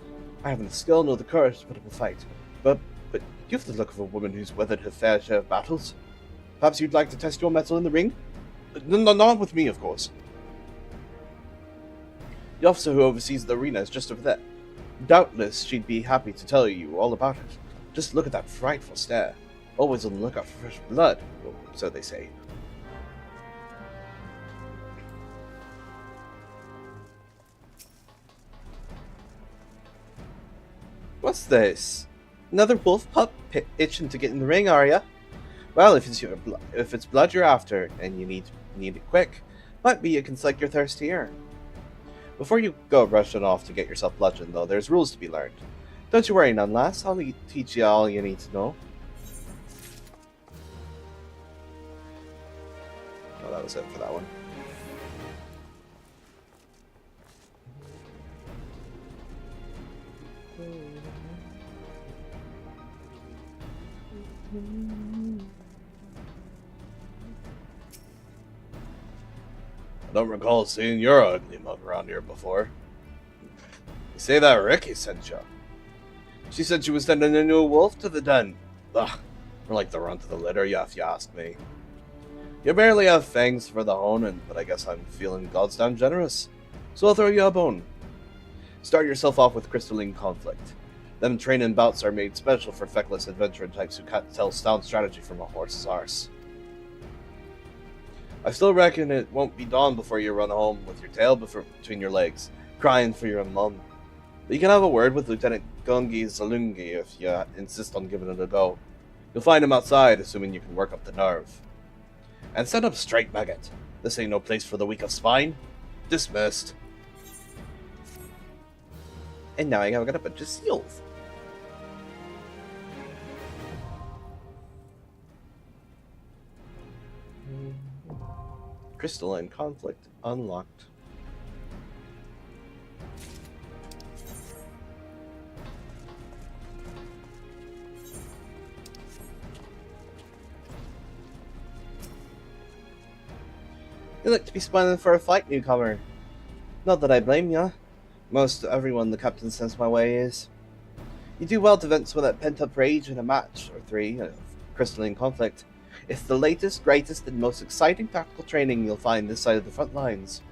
I haven't the skill nor the courage to put up a fight, but you have the look of a woman who's weathered her fair share of battles. Perhaps you'd like to test your mettle in the ring? No, not with me, of course. The officer who oversees the arena is just over there. Doubtless she'd be happy to tell you all about it. Just look at that frightful stare. Always on the lookout for fresh blood, or so they say. What's this? Another wolf pup itching to get in the ring, are ya? Well, if it's blood you're after, and you need it quick, might be you can slake your thirst here. Before you go rushing off to get yourself bludgeoned, though, there's rules to be learned. Don't you worry none, lass. I'll teach you all you need to know. Oh, that was it for that one. I don't recall seeing your ugly mug around here before. You say that Ricky sent you. She said she was sending a new wolf to the den. Ugh, more like the runt of the litter, if you ask me. You barely have fangs for the honing, but I guess I'm feeling gods damn generous. So I'll throw you a bone. Start yourself off with crystalline conflict. Them training bouts are made special for feckless adventuring types who can't tell sound strategy from a horse's arse. I still reckon it won't be dawn before you run home with your tail between your legs, crying for your mum. But you can have a word with Lieutenant Gungi Zalungi if you insist on giving it a go. You'll find him outside, assuming you can work up the nerve. And set up straight, maggot. This ain't no place for the weak of spine. Dismissed. And now I got a bunch of seals. Crystalline conflict unlocked. You look to be smiling for a fight, newcomer. Not that I blame ya. Most everyone the captain sends my way is. You do well to vent some of that pent-up rage in a match or three of crystalline conflict. It's the latest, greatest, and most exciting tactical training you'll find this side of the front lines.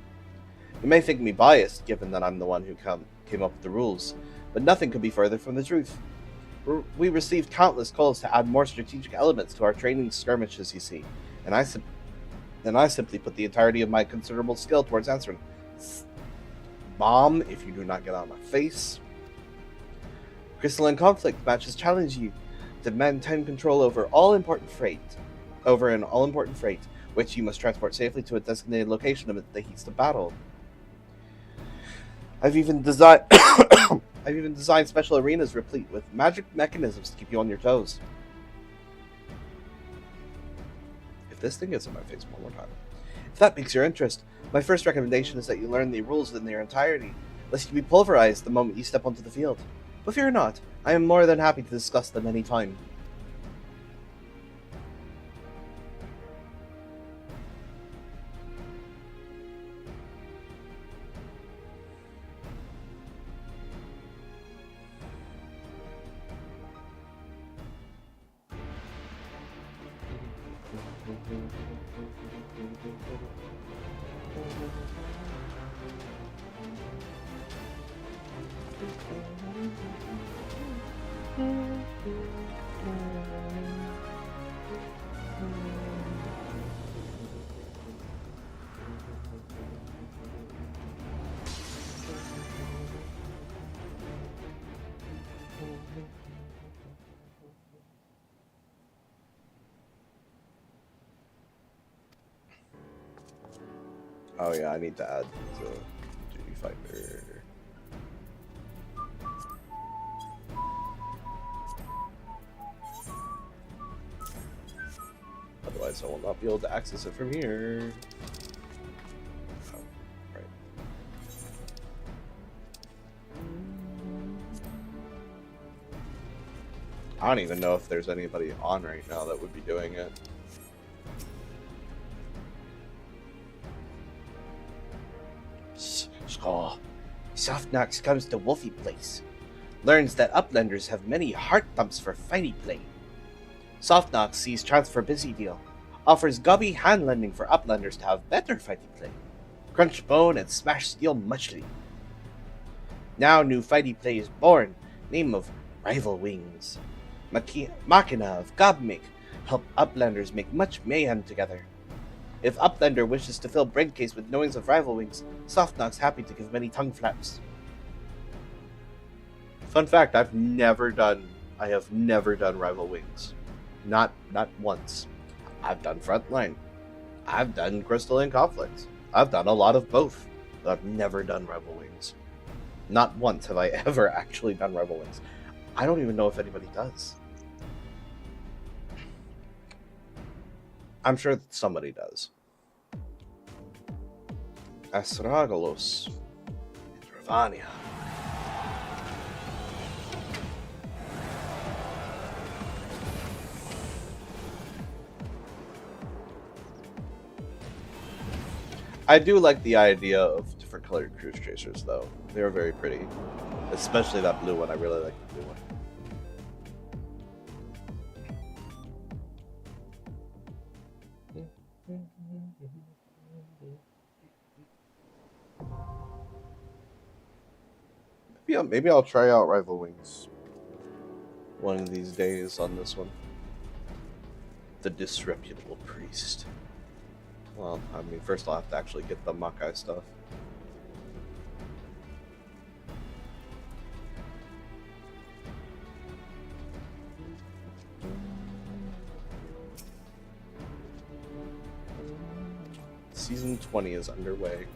You may think me biased, given that I'm the one who came up with the rules, but nothing could be further from the truth. We received countless calls to add more strategic elements to our training skirmishes, you see, and I simply put the entirety of my considerable skill towards answering. Bomb, if you do not get out of my face. Crystalline conflict matches challenge you to maintain control over an all-important freight, which you must transport safely to a designated location amid the heat of battle. I've even designed special arenas replete with magic mechanisms to keep you on your toes. If this thing gets in my face one more time. If that piques your interest, my first recommendation is that you learn the rules in their entirety, lest you be pulverized the moment you step onto the field. But fear not, I am more than happy to discuss them any time. Oh yeah, I need to add the duty fighter. Otherwise I will not be able to access it from here. Oh, right. I don't even know if there's anybody on right now that would be doing it. Oh, Softnox comes to Wolfie Place. Learns that Uplanders have many heart thumps for fighty play. Softnox sees chance for busy deal. Offers gobby hand lending for Uplanders to have better fighty play. Crunch bone and smash steel muchly. Now new fighty play is born. Name of Rival Wings. Machina of Gobmake help Uplanders make much mayhem together. If Uplander wishes to fill Breadcase with knowings of Rival Wings, Softnox happy to give many tongue flaps. Fun fact, I have never done Rival Wings. Not once. I've done Frontline. I've done Crystalline Conflict. I've done a lot of both. I've never done Rebel Wings. Not once have I ever actually done Rebel Wings. I don't even know if anybody does. I'm sure that somebody does. Astragolos. Dravania. I do like the idea of different colored cruise chasers, though. They are very pretty. Especially that blue one. I really like the blue one. Maybe I'll try out Rival Wings one of these days on this one. The disreputable priest. Well, I mean, first I'll have to actually get the Makai stuff. Season 20 is underway.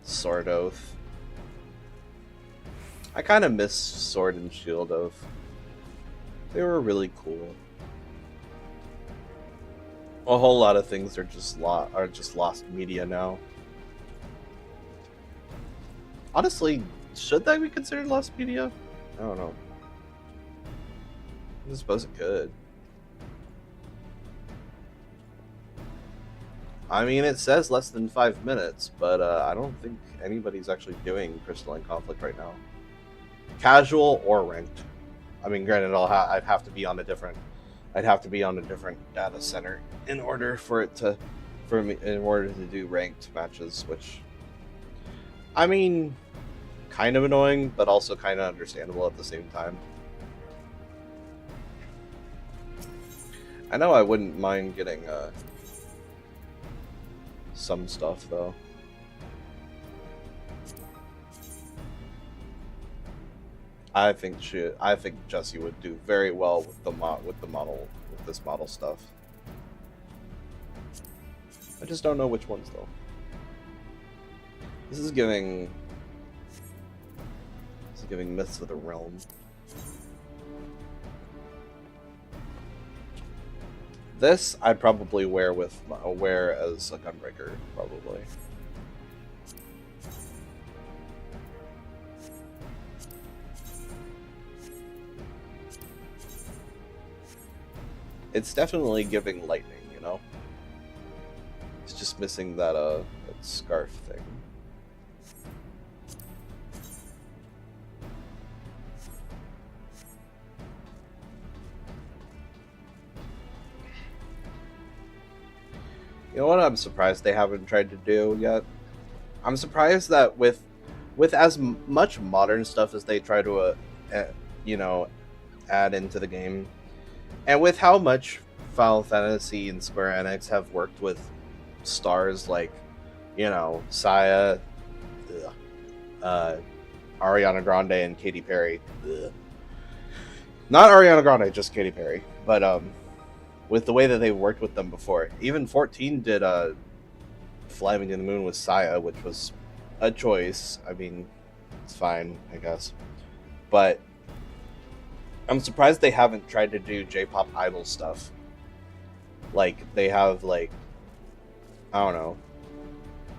Sword Oath. I kind of miss Sword and Shield Oath. They were really cool. A whole lot of things are just lost media now. Honestly, should that be considered lost media? I don't know. I suppose it could. I mean, it says less than 5 minutes, but I don't think anybody's actually doing Crystalline Conflict right now. Casual or ranked. I mean, granted, I'd have to be on a different data center in order to do ranked matches, which, I mean, kind of annoying, but also kind of understandable at the same time. I know I wouldn't mind getting some stuff though. I think Jesse would do very well with this model stuff. I just don't know which ones though. This is giving Myths of the Realm. This I'd probably wear as a Gunbreaker, probably. It's definitely giving lightning, you know? It's just missing that scarf thing. You know what I'm surprised they haven't tried to do yet? I'm surprised that with as much modern stuff as they try to, add into the game, and with how much Final Fantasy and Square Enix have worked with stars like, Saya, Ariana Grande, and Katy Perry. Not Ariana Grande, just Katy Perry. But with the way that they've worked with them before, even 14 did Fly Me to the Moon with Saya, which was a choice. I mean, it's fine, I guess. But I'm surprised they haven't tried to do J-pop idol stuff. Like, they have, I don't know,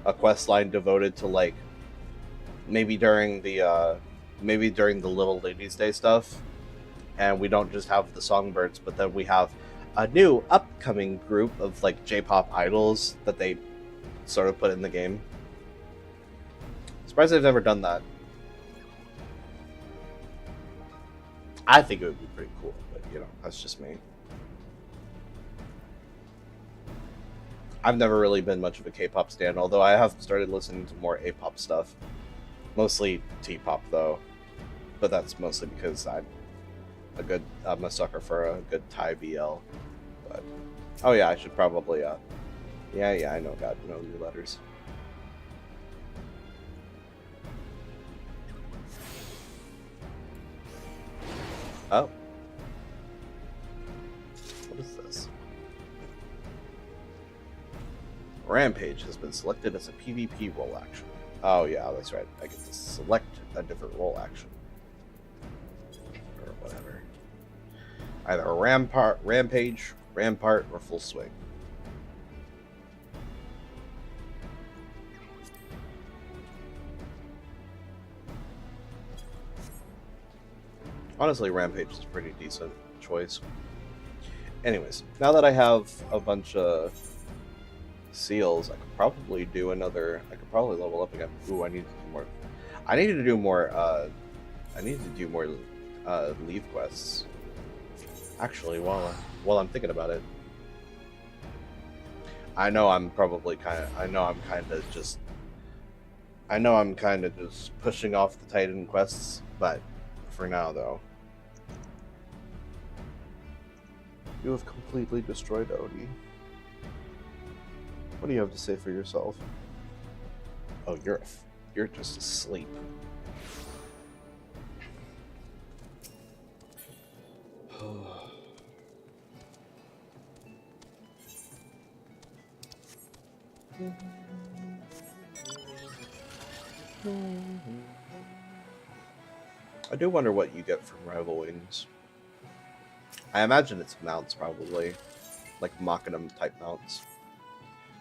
a quest line devoted to, maybe during the Little Ladies Day stuff, and we don't just have the Songbirds, but then we have a new upcoming group of, J-pop idols that they sort of put in the game. Surprised they've never done that. I think it would be pretty cool, but you know, that's just me. I've never really been much of a K-pop stan, although I have started listening to more A-pop stuff. Mostly T-pop, though. But that's mostly because I'm a sucker for a good Thai BL. But, oh yeah, I should probably, yeah, I know, got no new letters. Oh. What is this? Rampage has been selected as a PvP role action. Oh yeah, that's right. I get to select a different role action. Or whatever. Either Rampage, Rampart, or Full Swing. Honestly, Rampage is a pretty decent choice. Anyways, now that I have a bunch of seals, I could probably do another. I could probably level up again. Ooh, I need to do more. I need to do more. I need to do more leave quests. Actually, while I'm thinking about it, I know I'm kind of just pushing off the Titan quests, but for now, though. You have completely destroyed Odie. What do you have to say for yourself? Oh, you're just asleep. I do wonder what you get from Rival Wings. I imagine it's mounts, probably. Like Machinum type mounts.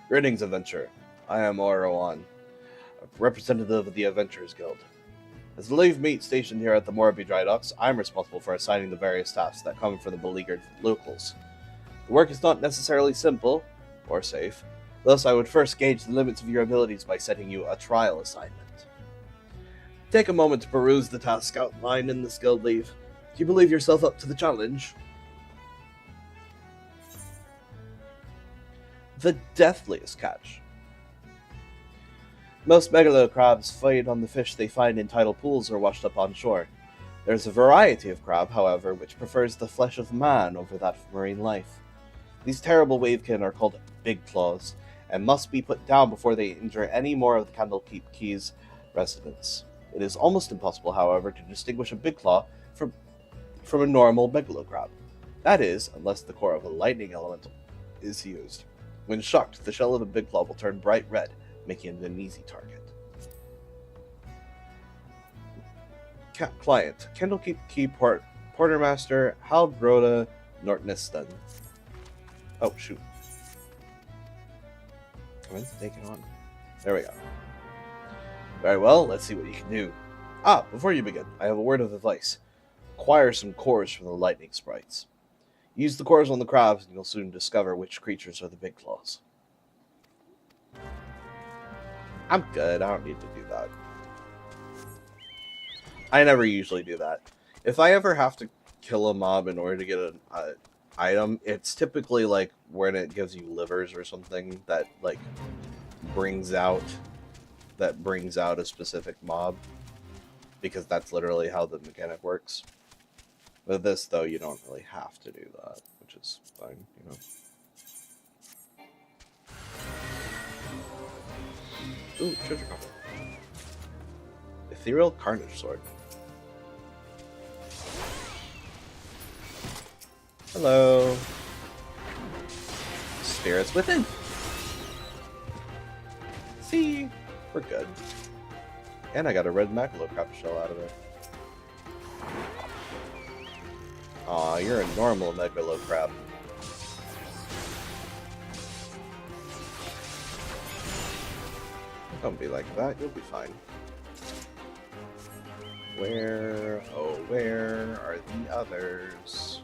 Greetings, adventurer. I am Orowan, a representative of the Adventurers Guild. As the Leave Meat stationed here at the Moraby Dry Docks, I am responsible for assigning the various tasks that come from the beleaguered locals. The work is not necessarily simple, or safe, thus I would first gauge the limits of your abilities by setting you a trial assignment. Take a moment to peruse the task outlined in the Guild Leave. Do you believe yourself up to the challenge? The deathliest catch. Most megalocrabs feed on the fish they find in tidal pools or washed up on shore. There's a variety of crab, however, which prefers the flesh of man over that of marine life. These terrible wavekin are called big claws, and must be put down before they injure any more of the Candlekeep Key's residents. It is almost impossible, however, to distinguish a big claw from a normal megalocrab. That is, unless the core of a lightning elemental is used. When shocked, the shell of a big claw will turn bright red, making it an easy target. Client: Candlekeep Key Portermaster Haldroda Nortniston. Oh, shoot. I meant to take it on. There we go. Very well, let's see what you can do. Before you begin, I have a word of advice. Acquire some cores from the lightning sprites. Use the cores on the crabs and you'll soon discover which creatures are the big claws. I'm good, I don't need to do that. I never usually do that. If I ever have to kill a mob in order to get an item, it's typically like when it gives you livers or something that like brings out a specific mob, because that's literally how the mechanic works. With this, though, you don't really have to do that, which is fine, you know. Ooh, treasure coffer. Ethereal Carnage Sword. Hello. Spirits Within. See, we're good. And I got a red Macalocrop shell out of it. Aw, you're a normal Megalocrab. Don't be like that, you'll be fine. Where are the others?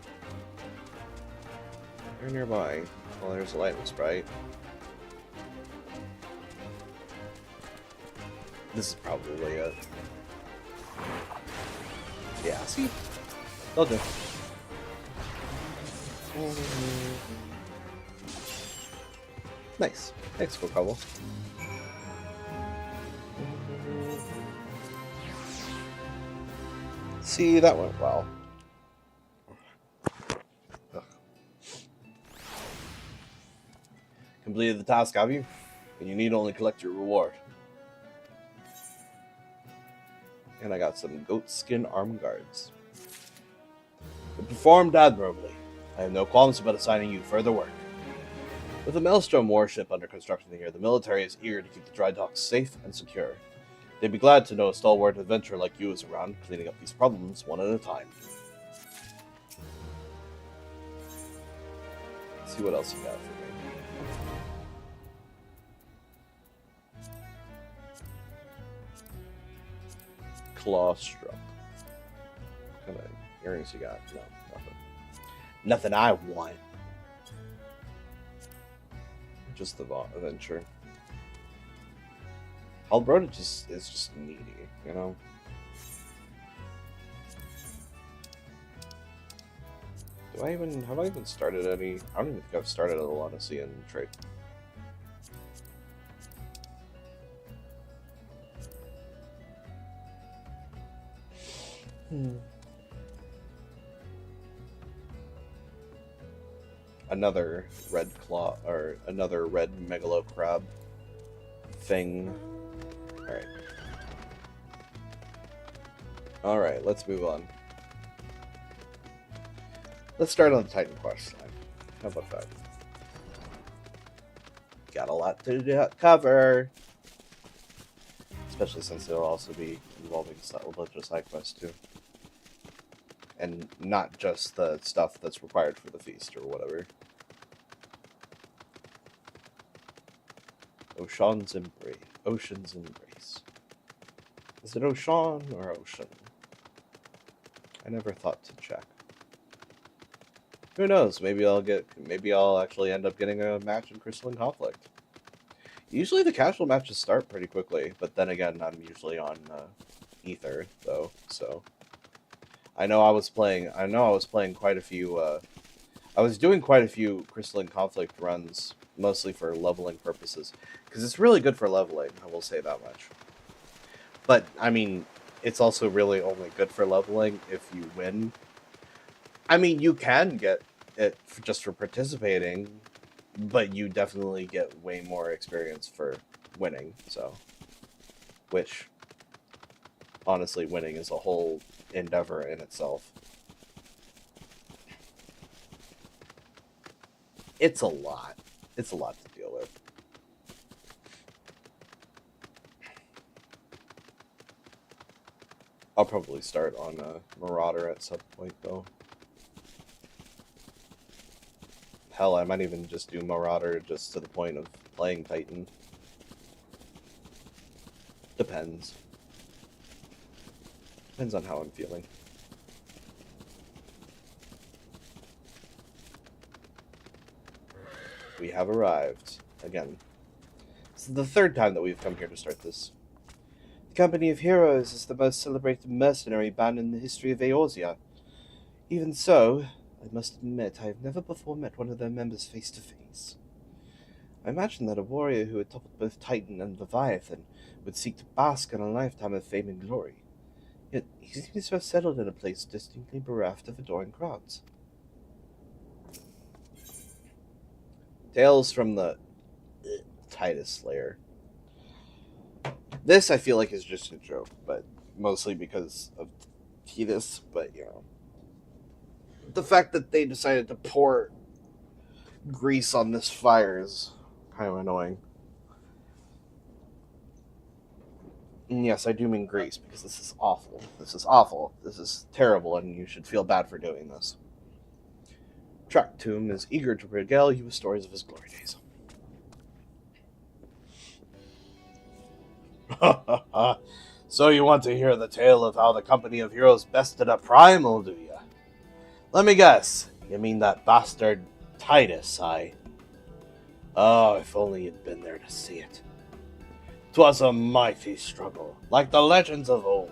They're nearby. Well, there's a lightning sprite. This is probably it. Yeah, see? Told you. Nice. Thanks for couple. See, that went well. Ugh. Completed the task, have you? And you need only collect your reward. And I got some goat skin arm guards. You performed admirably. I have no qualms about assigning you further work. With the Maelstrom warship under construction here, the military is eager to keep the dry docks safe and secure. They'd be glad to know a stalwart adventurer like you is around, cleaning up these problems one at a time. Let's see what else you got for me. Claw struck. What kind of earrings you got? No, nothing. Nothing I want. Just the adventure. Halbrod is just needy, you know? Have I even started any? I don't even think I've started a Lanacian trade. Another red claw, or another red megalo crab thing. Alright, let's move on. Let's start on the Titan quest line. How about that? Got a lot to cover. Especially since it'll also be involving a bunch of side quests too. And not just the stuff that's required for the feast or whatever. Ocean's Embrace. Is it Ocean or Ocean? I never thought to check. Who knows? Maybe I'll actually end up getting a match in Crystalline Conflict. Usually the casual matches start pretty quickly, but then again, I'm usually on Ether though, so I know I was playing quite a few I was doing quite a few Crystalline Conflict runs, mostly for leveling purposes, because it's really good for leveling, I will say that much. But, I mean, it's also really only good for leveling if you win. I mean, you can get it just for participating, but you definitely get way more experience for winning, so. Which, honestly, winning is a whole endeavor in itself. It's a lot. It's a lot to deal with. I'll probably start on Marauder at some point, though. Hell, I might even just do Marauder just to the point of playing Titan. Depends. Depends on how I'm feeling. We have arrived. Again. This is the third time that we've come here to start this. The Company of Heroes is the most celebrated mercenary band in the history of Eorzea. Even so, I must admit I have never before met one of their members face to face. I imagine that a warrior who had toppled both Titan and Leviathan would seek to bask in a lifetime of fame and glory. Yet he seems to have settled in a place distinctly bereft of adoring crowds. Tales from the Titus Slayer. This, I feel like, is just a joke, but mostly because of Titus, but, you know. The fact that they decided to pour grease on this fire is kind of annoying. And yes, I do mean grease, because this is awful. This is awful. This is terrible, and you should feel bad for doing this. Tractum is eager to regale you with stories of his glory days. So you want to hear the tale of how the Company of Heroes bested a primal, do you? Let me guess. You mean that bastard Titus, Oh, if only you'd been there to see it. 'Twas a mighty struggle, like the legends of old.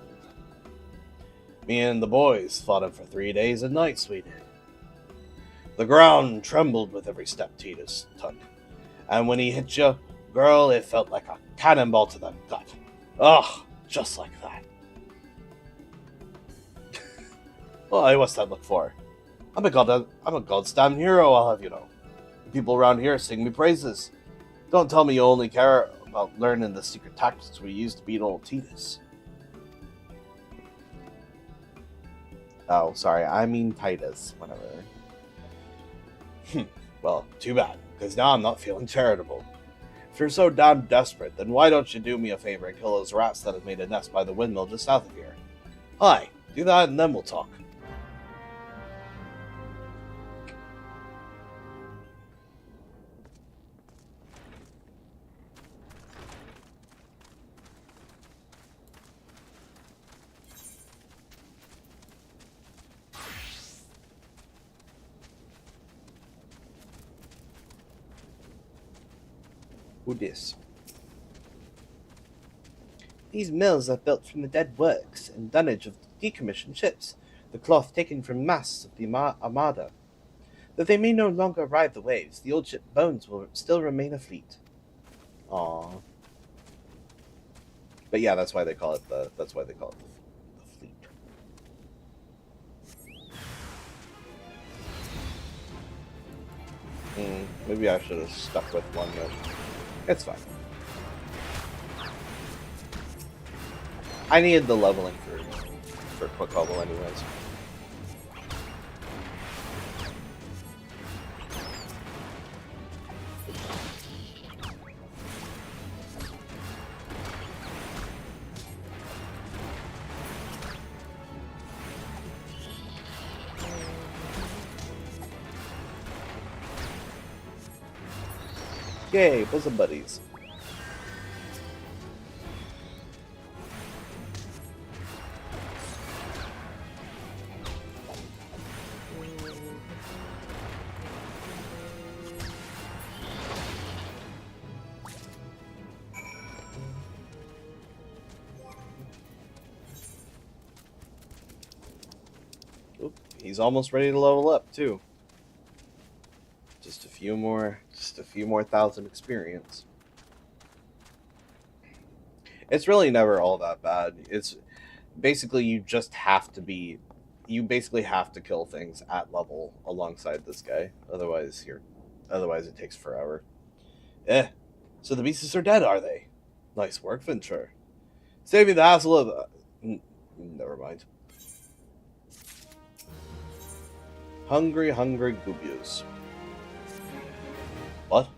Me and the boys fought him for 3 days and nights, we did. The ground trembled with every step Titus took, and when he hit you, girl, it felt like a cannonball to the gut. Ugh, just like that. Well, what's that look for? I'm a god's damn hero, I'll have you know. The people around here sing me praises. Don't tell me you only care about learning the secret tactics we used to beat old Titus. Oh, sorry, I mean Titus, whatever. Well, too bad, because now I'm not feeling charitable. If you're so damn desperate, then why don't you do me a favor and kill those rats that have made a nest by the windmill just south of here? Hi, do that and then we'll talk. Who dis? These mills are built from the dead works and dunnage of decommissioned ships, the cloth taken from masts of the Armada. Though they may no longer ride the waves, the old ship bones will still remain afleet. Aww. But yeah, that's why they call it the fleet. Maybe I should have stuck with one. It's fine. I needed the leveling for quick level anyways. Yay, bosom buddies. Oop, he's almost ready to level up too. Just a few more thousand experience. It's really never all that bad. It's basically you basically have to kill things at level alongside this guy. Otherwise it takes forever. So the beasts are dead, are they? Nice work, Venture. Save me the hassle of never mind. Hungry Gubius. What?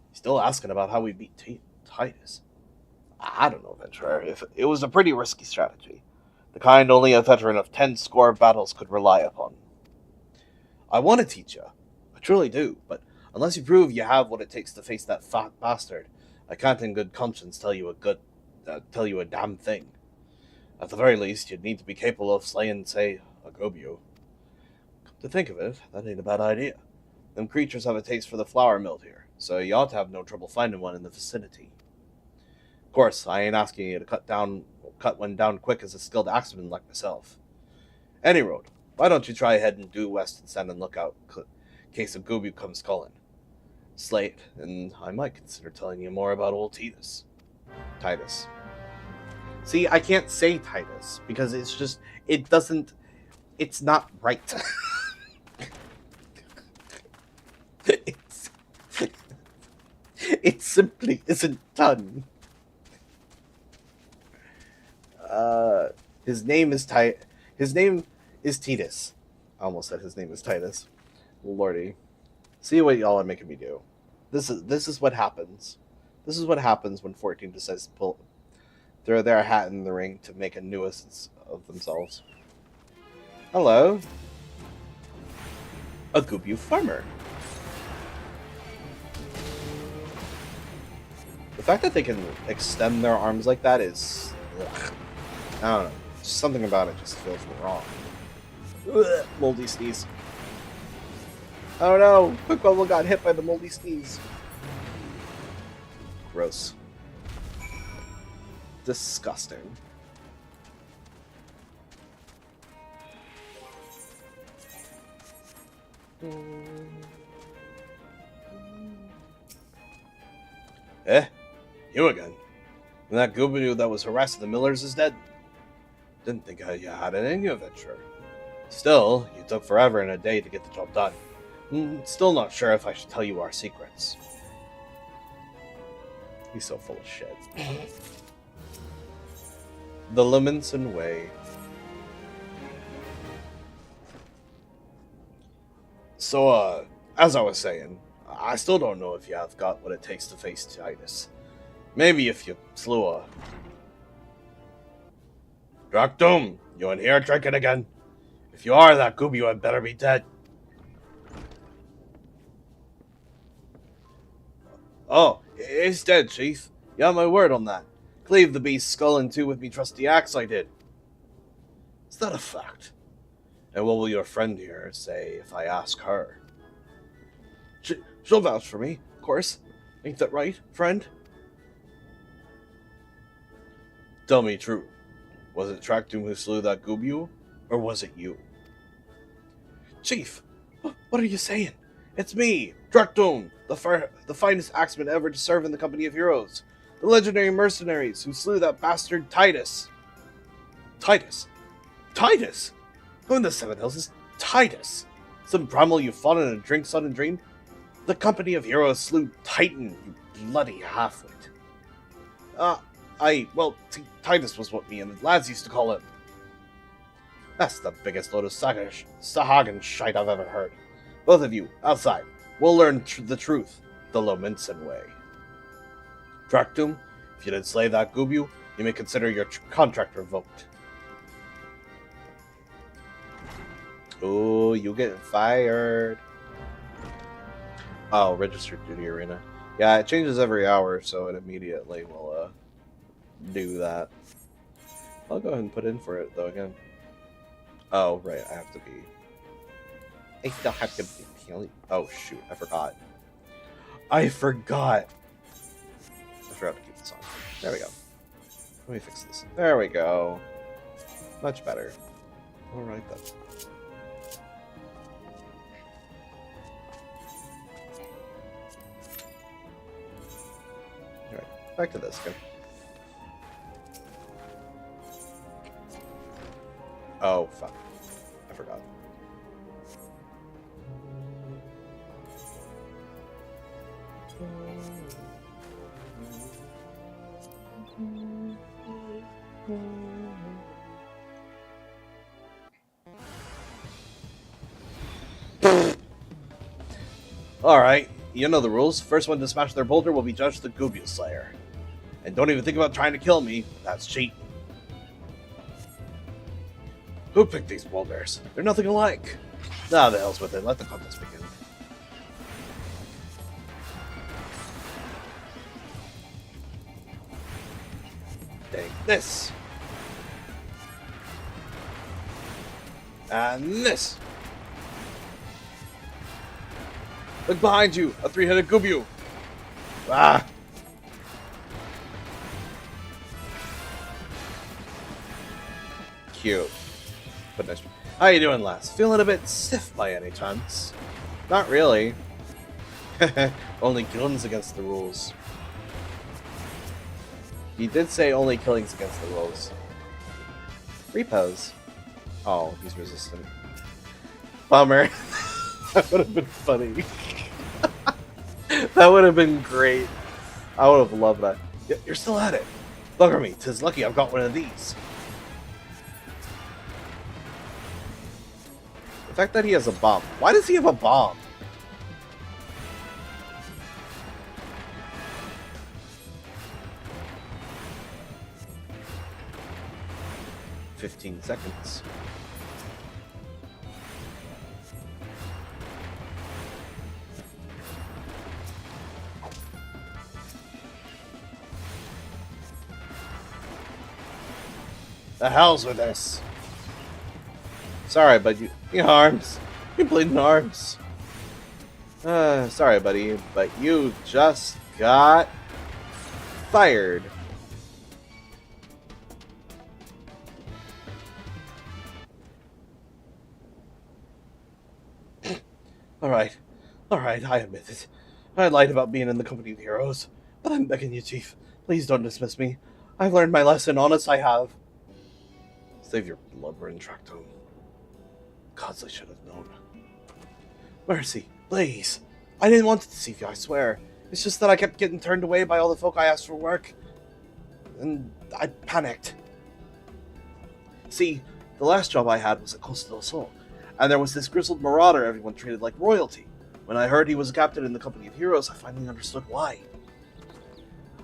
He's still asking about how we beat Titus. I don't know, Venturer. If it was a pretty risky strategy. The kind only a veteran of 10 score battles could rely upon. I want to teach you. I truly do. But unless you prove you have what it takes to face that fat bastard, I can't in good conscience tell you a damn thing. At the very least, you'd need to be capable of slaying, say, a Gobio. Come to think of it, that ain't a bad idea. Them creatures have a taste for the flour mill here, so you ought to have no trouble finding one in the vicinity. Of course, I ain't asking you to cut one down quick as a skilled axeman like myself. Any road, why don't you try heading due west and stand on lookout in case a Gobu comes calling? Slay it, and I might consider telling you more about old Titus. See, I can't say Titus, because it's not right. It simply isn't done. His name is Titus. I almost said his name is Titus. Lordy. See what y'all are making me do. This is what happens. This is what happens when 14 decides to throw their hat in the ring to make a nuisance of themselves. Hello. A Gubu farmer. The fact that they can extend their arms like that is... Ugh. I don't know. Something about it just feels wrong. Ugh, moldy sneeze. Oh no! Quick Bubble got hit by the moldy sneeze. Gross. Disgusting. Eh? You again? And that Gooby that was harassing the Millers is dead? Didn't think you had it in you, adventurer. Still, you took forever and a day to get the job done. Still not sure if I should tell you our secrets. He's so full of shit. The Lemonson Way. So, as I was saying, I still don't know if you have got what it takes to face Titus. Maybe if you slew a... Drakdoom, you in here drinking again? If you are, that goob you had better be dead. Oh, it's dead, Chief. You have my word on that. Cleave the beast's skull in two with me trusty axe I did. Is that a fact? And what will your friend here say if I ask her? She'll vouch for me, of course. Ain't that right, friend? Tell me true. Was it Trakdoom who slew that Goobu, or was it you? Chief, what are you saying? It's me, Trakdoom, the finest axeman ever to serve in the company of heroes. The legendary mercenaries who slew that bastard Titus. Titus? Titus? Who in the Seven Hills is Titus? Some bramble you fought in a drink, sun, and dream? The company of heroes slew Titan, you bloody halfwit. Titus was what me and the lads used to call him. That's the biggest load of Sahagan shite I've ever heard. Both of you, outside. We'll learn the truth, the Lominson way. Trakdoom, if you did slay that Goobu, you may consider your contract revoked. Ooh, you getting fired. Oh, registered duty arena. Yeah, it changes every hour, so it immediately will do that. I'll go ahead and put in for it, though, again. Oh, right, I have to be... I still have to be... Oh, shoot, I forgot. I forgot to keep this on. There we go. Let me fix this. There we go. Much better. Alright, then. Alright, back to this again. Oh, fuck. I forgot. Alright, you know the rules. First one to smash their boulder will be judged the Goobu Slayer. And don't even think about trying to kill me. That's cheating. Who picked these boulders? They're nothing alike. Nah, the hell's with it. Let the contest begin. Take this. And this. Look behind you. A three-headed Goobu. Ah. Cute. But nice. How you doing, lass? Feeling a bit stiff by any chance? Not really. Only killings against the rules. He did say only killings against the rules. Repose. Oh, he's resistant. Bummer. That would have been funny. That would have been great. I would have loved that. You're still at it. Bugger me, 'tis lucky I've got one of these. The fact that he has a bomb. Why does he have a bomb? "15 seconds. The hell's with this? Sorry, but your arms. You're bleeding arms. Sorry, buddy, but you just got fired. Alright, I admit it. I lied about being in the company of heroes. But I'm begging you, Chief, please don't dismiss me. I've learned my lesson, honest I have. Save your blubbering tractome. Gods, I should have known. Mercy, please. I didn't want to deceive you, I swear. It's just that I kept getting turned away by all the folk I asked for work. And I panicked. See, the last job I had was at Costa del Sol, and there was this grizzled marauder everyone treated like royalty. When I heard he was a captain in the company of heroes, I finally understood why.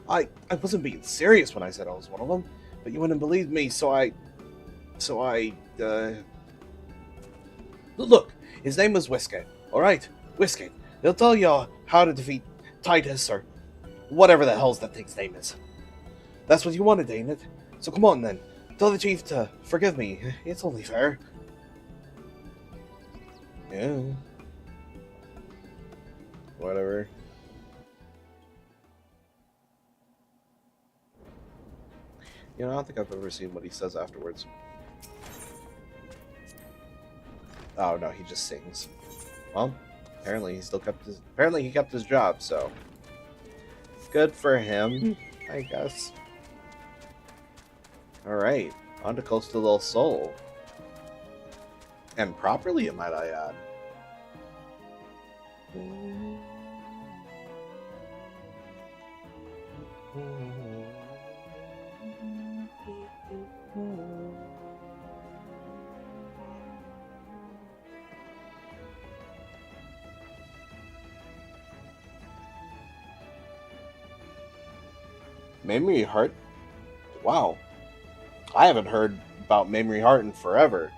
I wasn't being serious when I said I was one of them, but you wouldn't believe me, so I... Look, his name was Whiskey, alright? Whiskey. He'll tell you how to defeat Titus, or whatever the hell's that thing's name is. That's what you wanted, ain't it? So come on then. Tell the chief to forgive me. It's only fair. Yeah. Whatever. You know, I don't think I've ever seen what he says afterwards. Oh no, he just sings. Well, apparently he still kept his. Apparently he kept his job, so good for him, I guess. All right, on to Costa del Sol, and properly, might I add. Memory Heart? Wow. I haven't heard about Memory Heart in forever.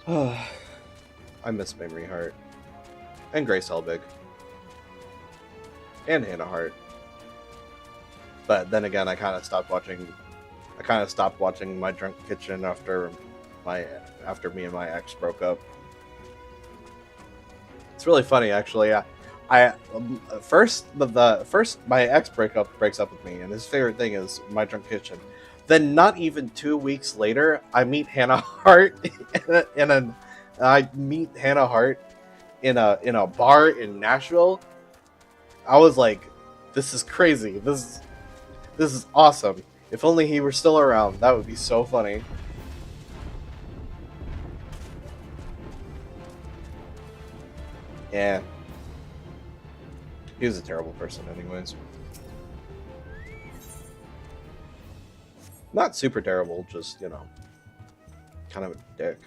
I miss Memory Heart. And Grace Helbig. And Hannah Hart. But then again, I kind of stopped watching My Drunk Kitchen after me and my ex broke up. It's really funny, actually. First my ex breaks up with me, and his favorite thing is My Drunk Kitchen. Then, not even 2 weeks later, I meet Hannah Hart in a bar in Nashville. I was like, "This is crazy. This is awesome. If only he were still around, that would be so funny." Yeah. He was a terrible person anyways. Not super terrible, just, you know, kind of a dick.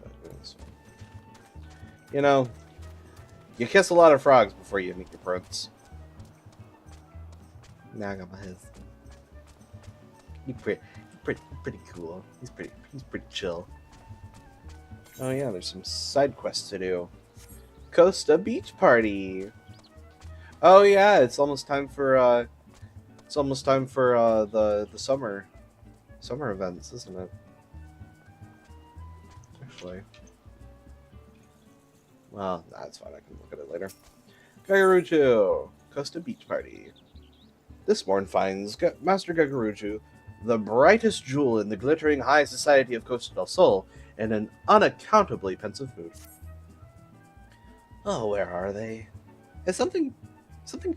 But you know, you kiss a lot of frogs before you meet your prince. Now I got my husband. He's pretty cool. He's pretty chill. Oh yeah, there's some side quests to do. Costa Beach Party. Oh yeah, it's almost time for the summer events, isn't it? Actually, well, that's fine. I can look at it later. Gagaruchu, Costa Beach Party. This morn finds Master Gagaruchu, the brightest jewel in the glittering high society of Costa del Sol, in an unaccountably pensive mood. Oh, where are they? Is something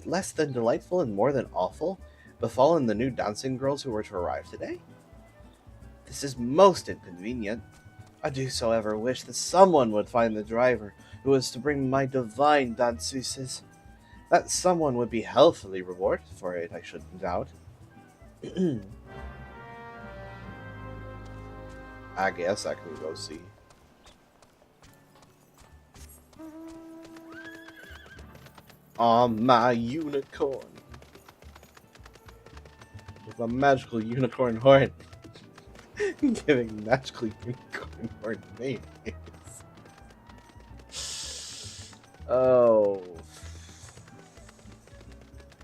less than delightful and more than awful befallen the new dancing girls who were to arrive today? This is most inconvenient. I do so ever wish that someone would find the driver who is to bring my divine danseuses. That someone would be healthily rewarded for it, I shouldn't doubt. I guess I can go see. On my unicorn. With a magical unicorn horn. Giving magical unicorn horn names. Oh.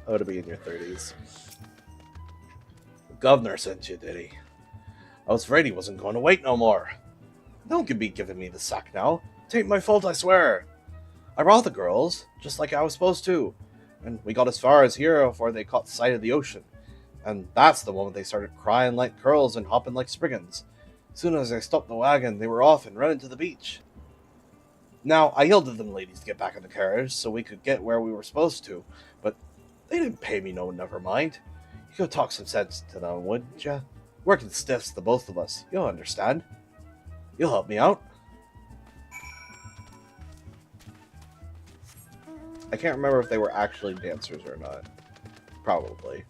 Oh, to be in your 30s. The governor sent you, did he? I was afraid he wasn't going to wait no more. Don't be giving me the sack now. Tain't my fault, I swear. I brought the girls, just like I was supposed to, and we got as far as here before they caught sight of the ocean. And that's the moment they started crying like curls and hopping like spriggans. As soon as I stopped the wagon, they were off and running to the beach. Now, I yelled at them ladies to get back in the carriage so we could get where we were supposed to, but they didn't pay me no never mind. You could talk some sense to them, wouldn't ya? Working stiffs, the both of us. You'll understand. You'll help me out. I can't remember if they were actually dancers or not. Probably.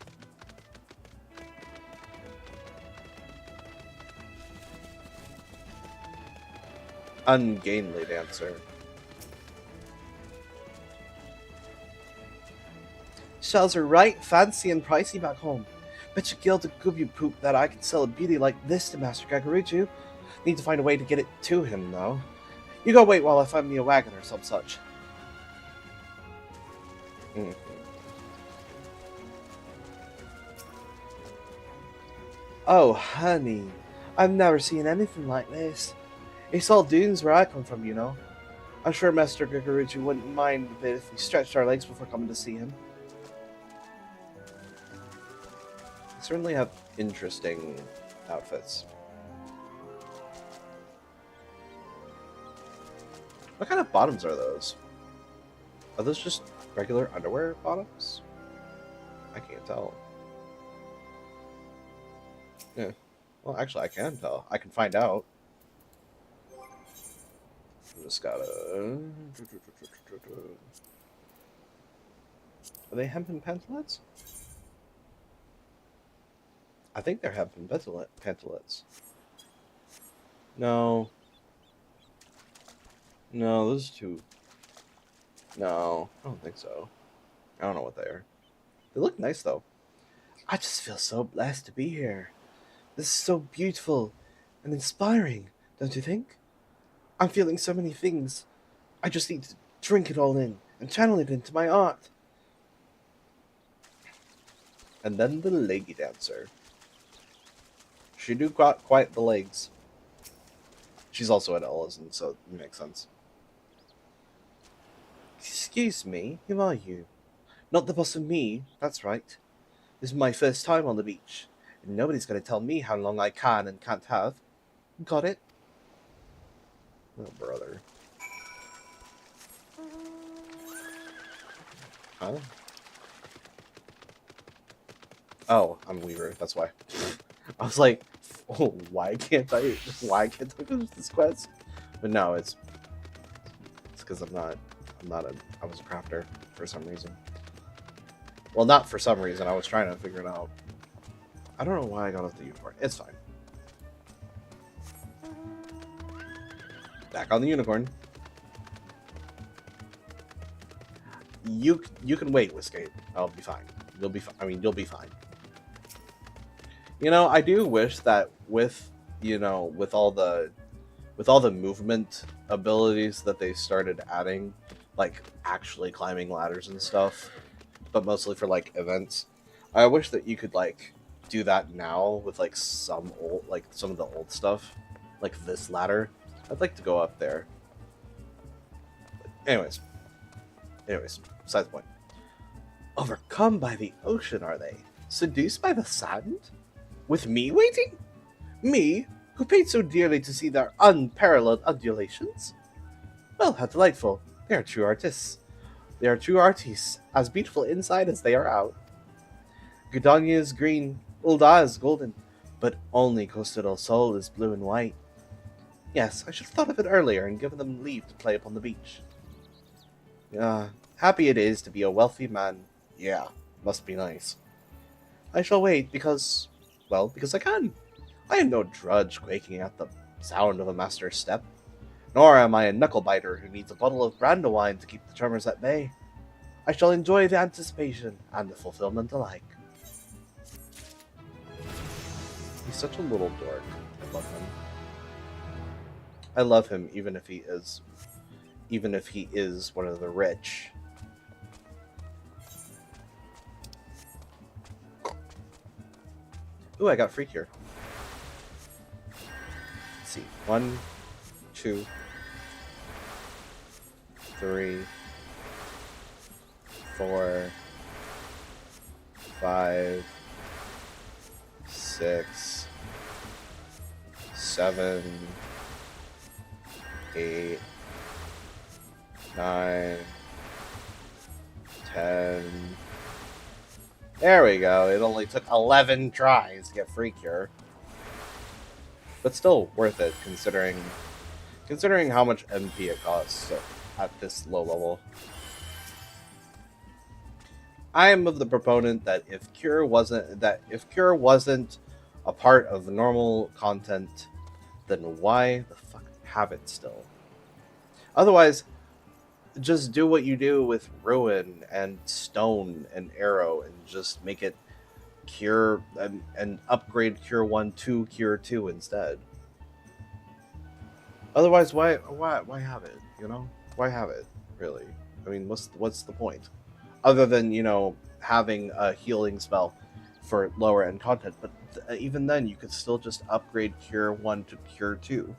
Ungainly dancer. Shells are right fancy and pricey back home. Bet you Gil to gooby poop that I can sell a beauty like this to Master Gagaruju. Need to find a way to get it to him, though. You go wait while I find me a wagon or some such. Oh, honey. I've never seen anything like this. It's all dunes where I come from, you know. I'm sure Master Gagaruju wouldn't mind a bit if we stretched our legs before coming to see him. They certainly have interesting outfits. What kind of bottoms are those? Are those just regular underwear bottoms? I can't tell. Yeah. Well, actually, I can tell. I can find out. I just gotta... Are they hempen pantalettes? I think they're hempen pantalettes. No. No, those two... No, I don't think so. I don't know what they are. They look nice, though. I just feel so blessed to be here. This is so beautiful and inspiring, don't you think? I'm feeling so many things. I just need to drink it all in and channel it into my art. And then the lady dancer. She do quite the legs. She's also at Ellison, so it makes sense. Excuse me, who are you? Not the boss of me, that's right. This is my first time on the beach, and nobody's going to tell me how long I can and can't have. Got it? Oh, brother. Huh? Oh, I'm Weaver, that's why. I was like, oh, why can't I finish this quest? But no, it's because I was a crafter for some reason. Well, not for some reason, I was trying to figure it out. I don't know why I got off the unicorn. It's fine. Back on the unicorn. You can wait, Whiskey. I'll be fine. You'll be fine. I mean, you'll be fine. You know, I do wish that with all the movement abilities that they started adding, like actually climbing ladders and stuff, but mostly for like events. I wish that you could like do that now with like some of the old stuff, like this ladder. I'd like to go up there. But anyways, besides the point. Overcome by the ocean, are they? Seduced by the sand? With me waiting? Me, who paid so dearly to see their unparalleled undulations? Well, how delightful. They are true artists. They are true artists, as beautiful inside as they are out. Gudania is green, Ulda is golden, but only Costa del Sol is blue and white. Yes, I should have thought of it earlier and given them leave to play upon the beach. Happy it is to be a wealthy man. Yeah, must be nice. I shall wait because I can. I am no drudge quaking at the sound of a master's step, nor am I a knuckle-biter who needs a bottle of brandewine to keep the tremors at bay. I shall enjoy the anticipation and the fulfillment alike. He's such a little dork. I love him. I love him even if he is one of the rich. Ooh, I got free here. Let's see. 1, 2, 3, 4, 5, 6, 7, 8, 9, 10. There we go. It only took 11 tries to get free cure. But still worth it considering how much MP it costs at this low level. I am of the proponent that if cure wasn't a part of the normal content, then why the fuck have it still? Otherwise, just do what you do with Ruin and Stone and Arrow and just make it Cure and upgrade Cure 1 to Cure 2 instead. Otherwise, why have it? You know, why have it? Really? I mean, what's the point? Other than having a healing spell for lower end content, but even then, you could still just upgrade Cure 1 to Cure 2.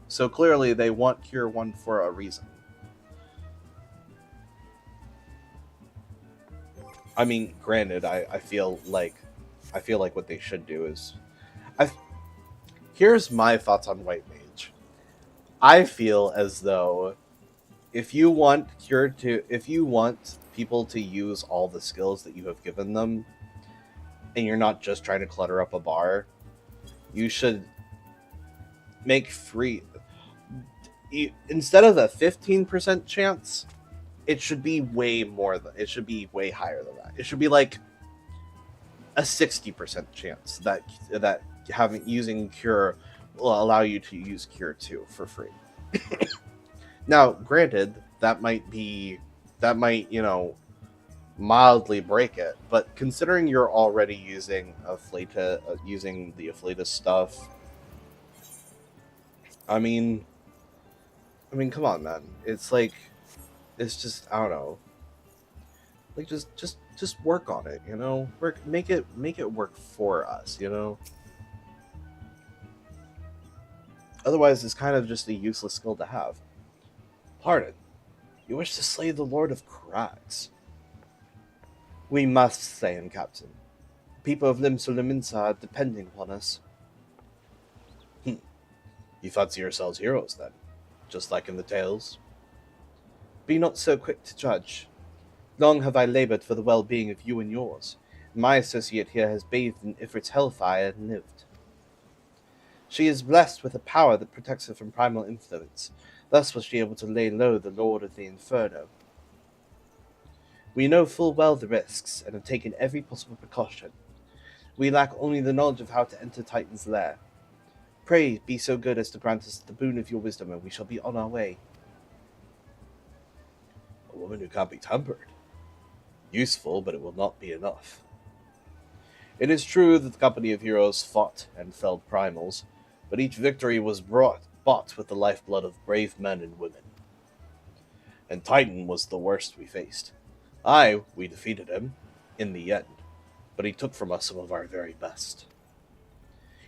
So clearly, they want Cure 1 for a reason. I mean, granted, I feel like what they should do is, here's my thoughts on White Mage. I feel as though if you want people to use all the skills that you have given them, and you're not just trying to clutter up a bar, you should make free. Instead of a 15% chance, it should be way more. It should be way higher than that. It should be like a 60% chance that using Cure will allow you to use Cure 2 for free. Now, granted, that might mildly break it, but considering you're already using using the Afflata stuff, I mean, come on, man. It's like, it's just, I don't know. Like, just work on it, make it work for us, Otherwise, it's kind of just a useless skill to have. Pardon, you wish to slay the Lord of Crags? We must slay him, Captain. The people of Limsa are depending upon us. You fancy yourselves heroes, then? Just like in the tales? Be not so quick to judge. Long have I labored for the well-being of you and yours. My associate here has bathed in Ifrit's hellfire and lived. She is blessed with a power that protects her from primal influence. Thus was she able to lay low the Lord of the Inferno. We know full well the risks, and have taken every possible precaution. We lack only the knowledge of how to enter Titan's lair. Pray be so good as to grant us the boon of your wisdom, and we shall be on our way. A woman who can't be tampered. Useful, but it will not be enough. It is true that the company of heroes fought and felled primals, but each victory was bought with the lifeblood of brave men and women. And Titan was the worst we faced. We defeated him, in the end, but he took from us some of our very best.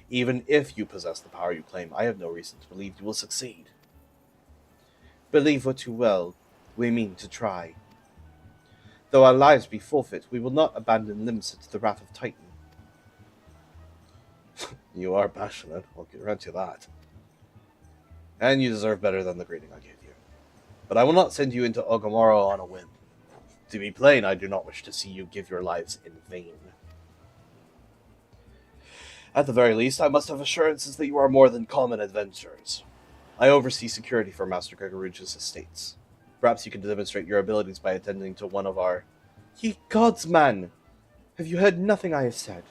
Even if you possess the power you claim, I have no reason to believe you will succeed. Believe what you will, we mean to try. Though our lives be forfeit, we will not abandon Limsa to the wrath of Titan. You are passionate, I'll grant you that. And you deserve better than the greeting I gave you. But I will not send you into Ogamoro on a whim. To be plain, I do not wish to see you give your lives in vain. At the very least, I must have assurances that you are more than common adventurers. I oversee security for Master Gregoruch's estates. Perhaps you can demonstrate your abilities by attending to one of our... Ye gods, man! Have you heard nothing I have said?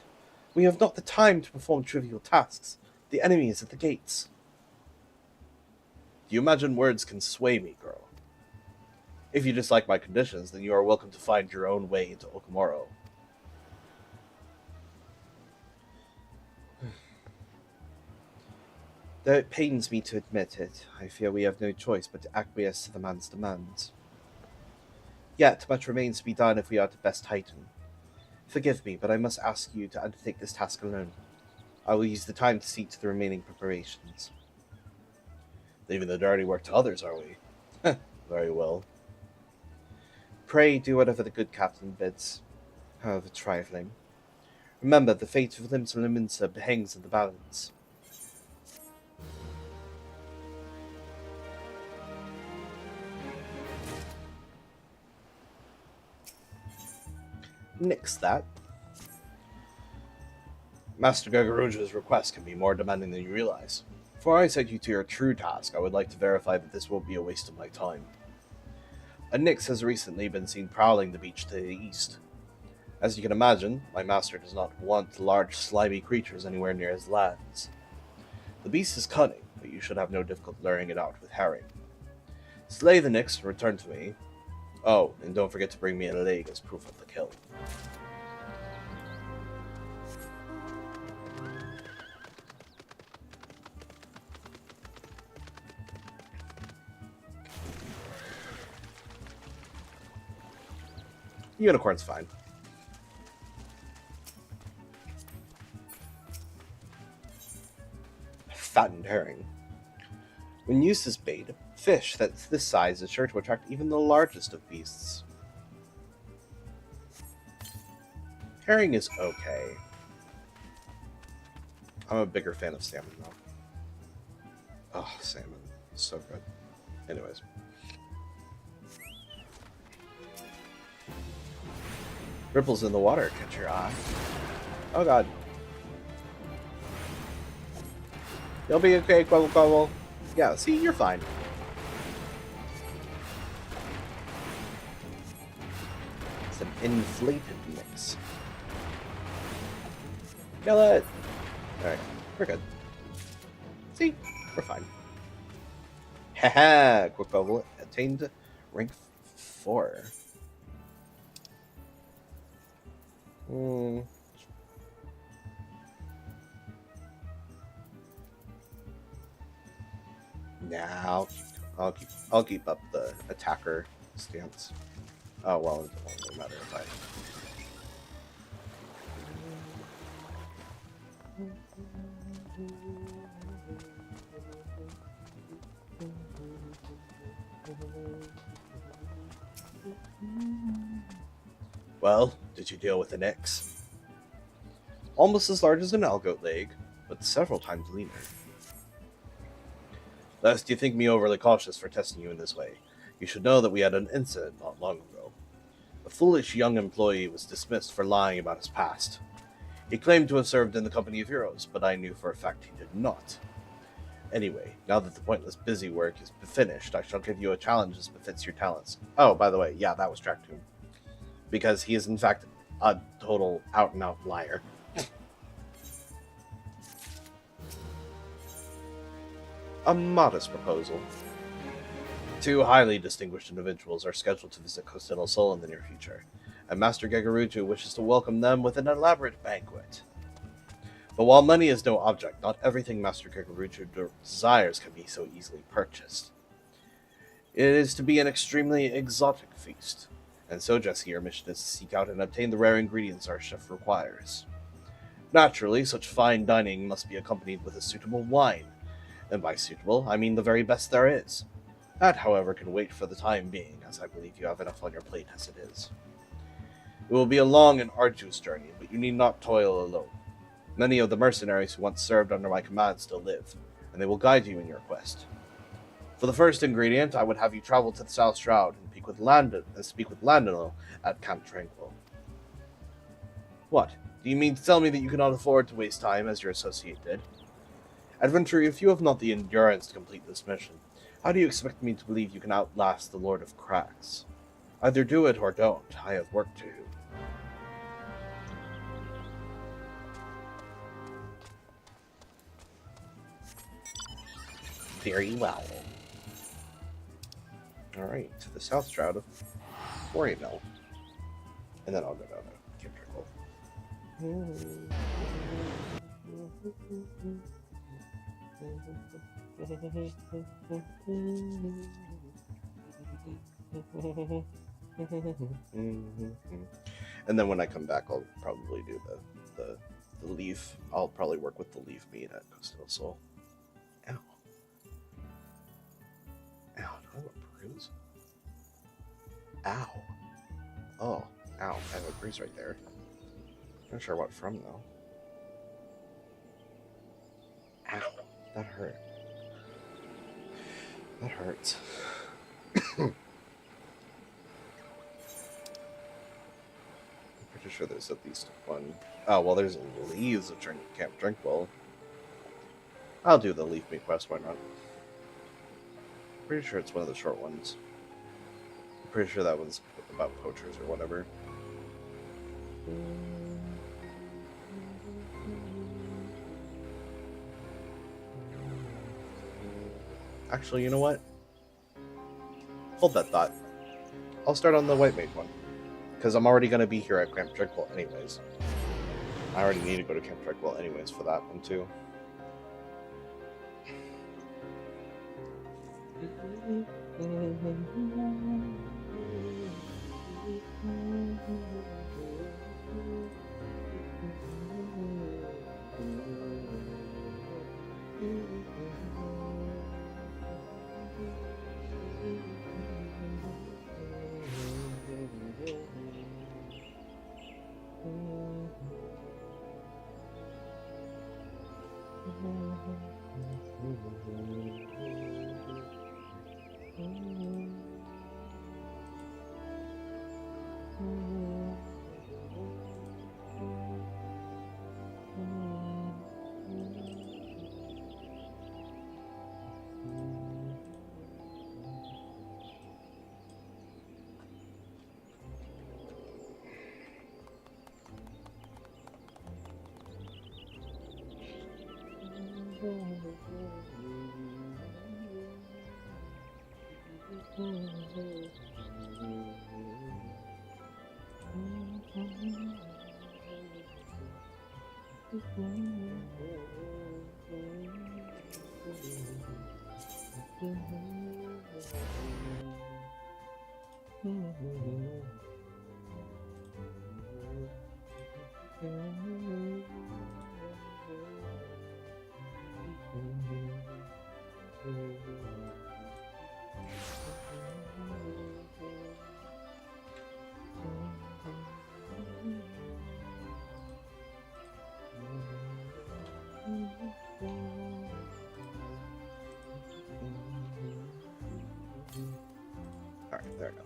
We have not the time to perform trivial tasks. The enemy is at the gates. Do you imagine words can sway me, girl? If you dislike my conditions, then you are welcome to find your own way into Okamoro. Though it pains me to admit it, I fear we have no choice but to acquiesce to the man's demands. Yet, much remains to be done if we are to best Titan. Forgive me, but I must ask you to undertake this task alone. I will use the time to see to the remaining preparations. Leaving the dirty work to others, are we? Very well. Pray do whatever the good captain bids, however trifling. Remember, the fate of Limsa hangs in the balance. Nix that. Master Gagaruja's request can be more demanding than you realize. Before I set you to your true task, I would like to verify that this won't be a waste of my time. A Nix has recently been seen prowling the beach to the east. As you can imagine, my master does not want large, slimy creatures anywhere near his lands. The beast is cunning, but you should have no difficulty luring it out with herring. Slay the Nix and return to me. Oh, and don't forget to bring me a leg as proof of the kill. Unicorn's fine. Fattened herring. When used as bait, fish that's this size is sure to attract even the largest of beasts. Herring is okay. I'm a bigger fan of salmon though. Oh, salmon. So good. Anyways. Ripples in the water catch your eye. Oh god. You'll be okay, Quibble Quibble. Yeah, see, you're fine. It's an inflated mix. Kill it! Alright, we're good. See, we're fine. Haha! Quick Bubble attained rank 4. Now I'll keep up the attacker stance. Oh well, it won't really matter if I. Well, did you deal with an X? Almost as large as an algoat leg, but several times leaner. Lest you think me overly cautious for testing you in this way, you should know that we had an incident not long ago. A foolish young employee was dismissed for lying about his past. He claimed to have served in the company of heroes, but I knew for a fact he did not. Anyway, now that the pointless busy work is finished, I shall give you a challenge as befits your talents. Oh, by the way, yeah, that was tracked to him. Because he is in fact a total out-and-out liar. A modest proposal. 2 highly distinguished individuals are scheduled to visit Costa del Sol in the near future, and Master Gagaruju wishes to welcome them with an elaborate banquet. But while money is no object, not everything Master Gagaruju desires can be so easily purchased. It is to be an extremely exotic feast, and so Jesse, your mission is to seek out and obtain the rare ingredients our chef requires. Naturally, such fine dining must be accompanied with a suitable wine, and by suitable, I mean the very best there is. That, however, can wait for the time being, as I believe you have enough on your plate as it is. It will be a long and arduous journey, but you need not toil alone. Many of the mercenaries who once served under my command still live, and they will guide you in your quest. For the first ingredient, I would have you travel to the South Shroud and speak with Landino at Camp Tranquil. What? Do you mean to tell me that you cannot afford to waste time as your associate did? Adventurer, if you have not the endurance to complete this mission, how do you expect me to believe you can outlast the Lord of Cracks? Either do it or don't. I have work to do. Very well. Alright, to the South Shroud of Oriental. And then I'll go down to Camp Tranquil. And then when I come back, I'll probably do the leaf. I'll probably work with the leaf meat at Costa del Sol. Ow. Ow, do I have a bruise? Ow. Oh, ow, I have a bruise right there. Not sure what from, though. Ow, that hurt. That hurts. pretty sure there's at least one. Oh, well, there's Lee's of Camp Drinkwell. I'll do the Leaf Meat quest, why not? Pretty sure it's one of the short ones. I'm pretty sure that one's about poachers or whatever. Actually, you know what? Hold that thought. I'll start on the White Mage one. Because I'm already going to be here at Camp Drinkwell anyways. I already need to go to Camp Drinkwell anyways for that one too. Alright, there we go.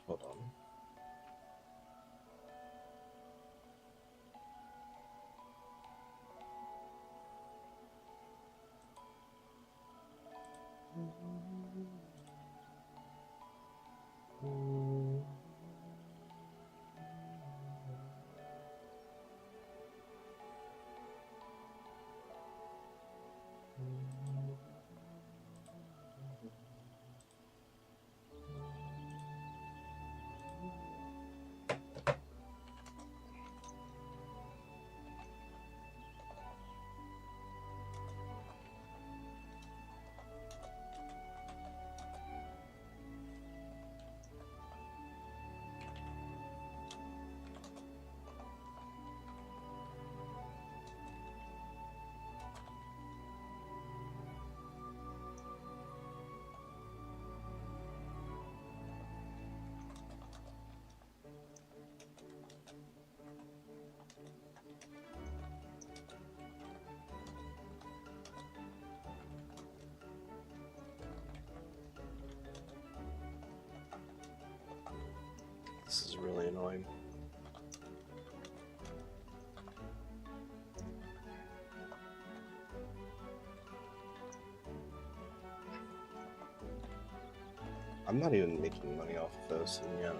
Hold on. This is really annoying. I'm not even making money off of this, and yet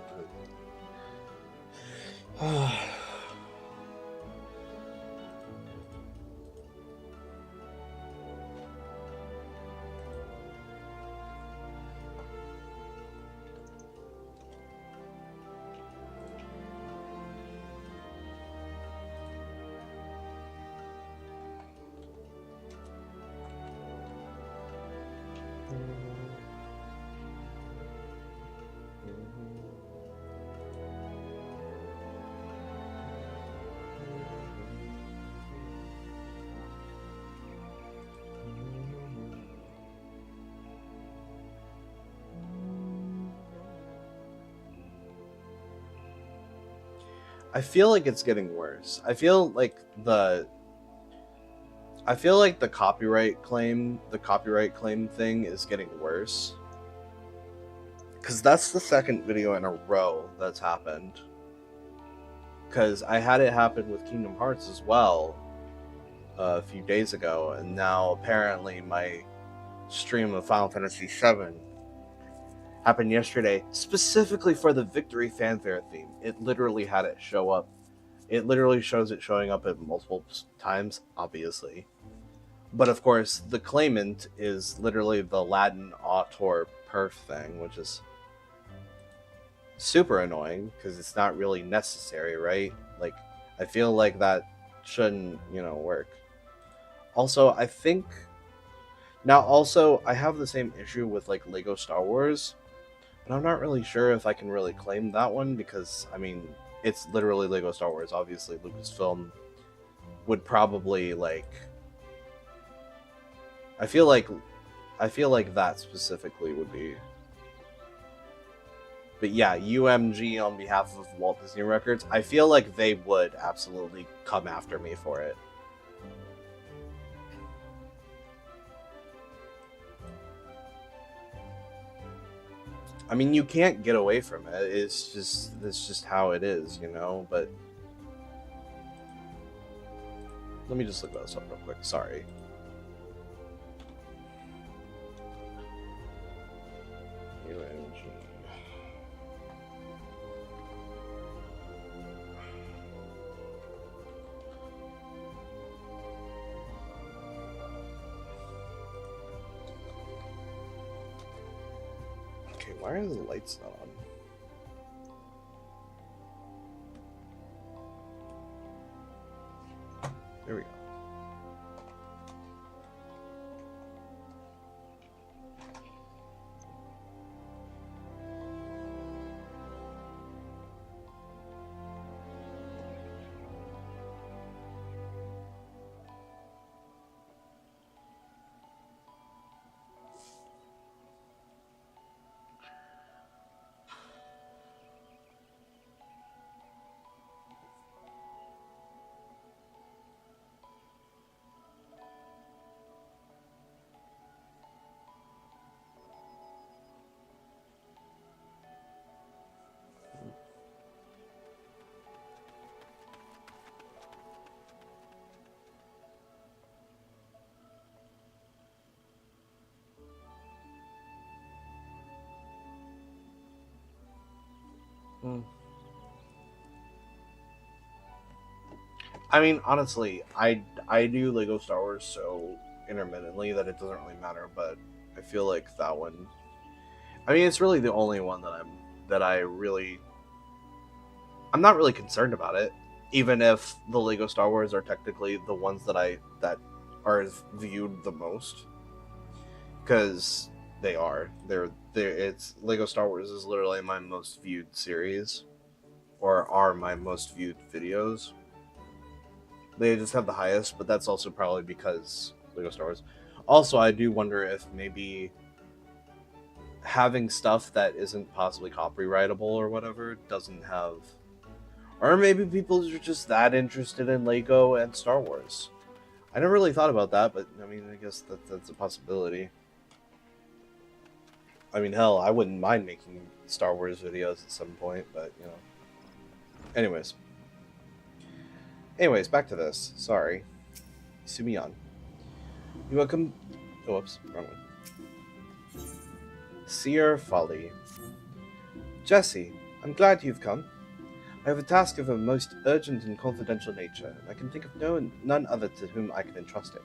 I feel like it's getting worse. I feel like the copyright claim thing is getting worse. Cuz that's the second video in a row that's happened. Cuz I had it happen with Kingdom Hearts as well a few days ago, and now apparently my stream of Final Fantasy VII happened yesterday specifically for the Victory Fanfare theme. It literally had it show up. It literally shows it showing up at multiple times, obviously. But of course, the claimant is literally the Latin autor perf thing, which is super annoying because it's not really necessary, right? Like, I feel like that shouldn't, work. Also, I think I have the same issue with like Lego Star Wars, but I'm not really sure if I can really claim that one because it's literally Lego Star Wars. Obviously, Lucasfilm would probably like. I feel like that specifically would be. But yeah, UMG on behalf of Walt Disney Records, I feel like they would absolutely come after me for it. I mean, you can't get away from it. It's just how it is, but let me just look this up real quick. Sorry. UMG. Okay, why are the lights not on? There we go. I mean, honestly, I do Lego Star Wars so intermittently that it doesn't really matter. But I feel like that one. I mean, it's really the only one that I'm not really concerned about it. Even if the Lego Star Wars are technically the ones that are viewed the most, because they are. It's Lego Star Wars is literally my most viewed series, or are my most viewed videos. They just have the highest, but that's also probably because Lego Star Wars. Also, I do wonder if maybe having stuff that isn't possibly copyrightable or whatever doesn't have, or maybe people are just that interested in Lego and Star Wars. I never really thought about that, but I mean, I guess that's a possibility. I mean, hell, I wouldn't mind making Star Wars videos at some point, but Anyways, back to this. Sorry. Sumiyan. You welcome. Oh, whoops, wrong one. Seer Folly. Jesse, I'm glad you've come. I have a task of a most urgent and confidential nature, and I can think of none other to whom I can entrust it.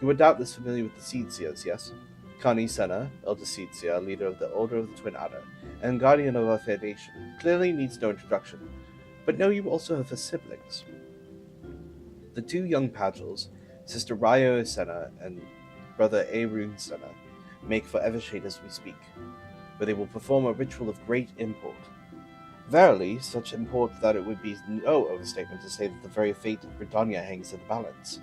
You are doubtless familiar with the Seed Seers, yes? Kani Senna, Elder Seed Seer, leader of the Order of the Twin Adder, and guardian of our Foundation, clearly needs no introduction. But know you also have her siblings. The two young Pagels, Sister Ryo Senna and Brother Arun Senna, make for Evershade as we speak, where they will perform a ritual of great import. Verily, such import that it would be no overstatement to say that the very fate of Britannia hangs in the balance.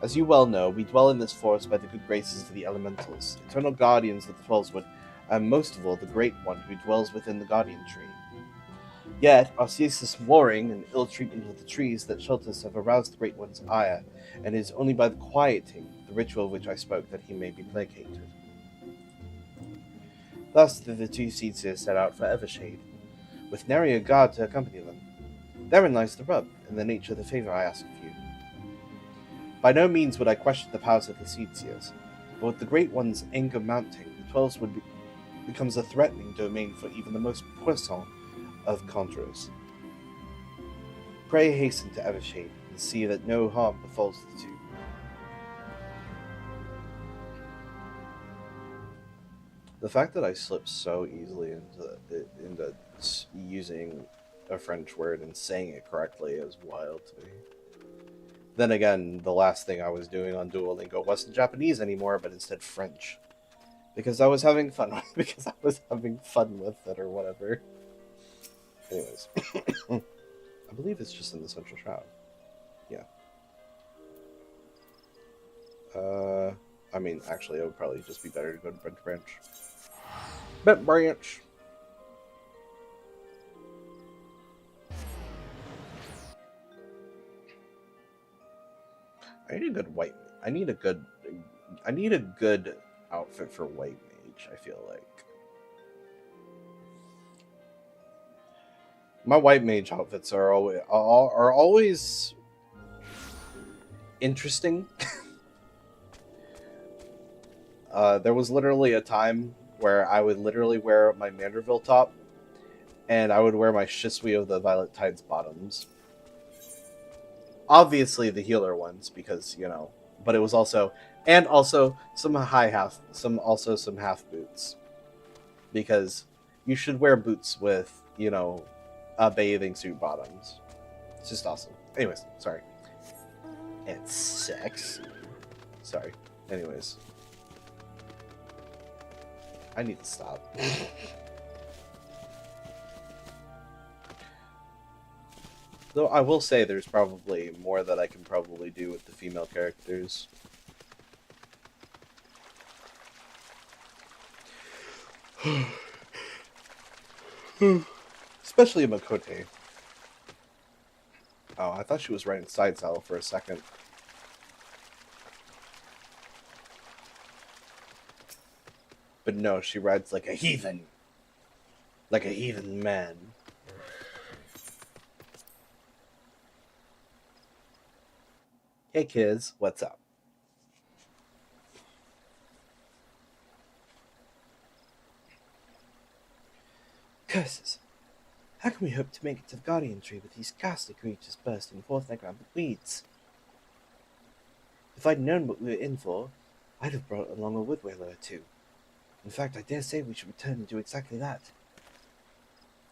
As you well know, we dwell in this forest by the good graces of the elementals, eternal guardians of the Twelveswood, and most of all the Great One who dwells within the Guardian Tree. Yet, our ceaseless warring and ill treatment of the trees that shelter us have aroused the Great One's ire, and it is only by the quieting, the ritual of which I spoke, that he may be placated. Thus did the two Seedseers set out for Evershade, with nary a guard to accompany them. Therein lies the rub, and the nature of the favour I ask of you. By no means would I question the powers of the Seedseers, but with the Great One's anger mounting, the Twelveswood becomes a threatening domain for even the most puissant of conjurers. Pray hasten to Evershade, and see that no harm befalls the two. The fact that I slipped so easily into using a French word and saying it correctly is wild to me. Then again, the last thing I was doing on Duolingo wasn't Japanese anymore, but instead French. Because I was having fun with it or whatever. Anyways. I believe it's just in the Central Shroud. Yeah. I mean, actually, it would probably just be better to go to Brent Branch. Brent Branch! I need a good outfit for White Mage, I feel like. My White Mage outfits are always interesting. There was literally a time where I would literally wear my Manderville top, and I would wear my Shisui of the Violet Tides bottoms. Obviously the healer ones, because, you know, but it was also some half boots. Because you should wear boots with, you know, bathing suit bottoms. It's just awesome. Anyways, sorry. It's sexy. Sorry. Anyways. I need to stop. Though I will say there's probably more that I can probably do with the female characters. Especially Makote. Oh, I thought she was riding side saddle for a second. But no, she rides like a heathen. Like a heathen man. Hey kids, what's up? Curses! How can we hope to make it to the Guardian Tree with these ghastly creatures bursting forth like rampant weeds? If I'd known what we were in for, I'd have brought along a wood whaler or two. In fact, I dare say we should return and do exactly that.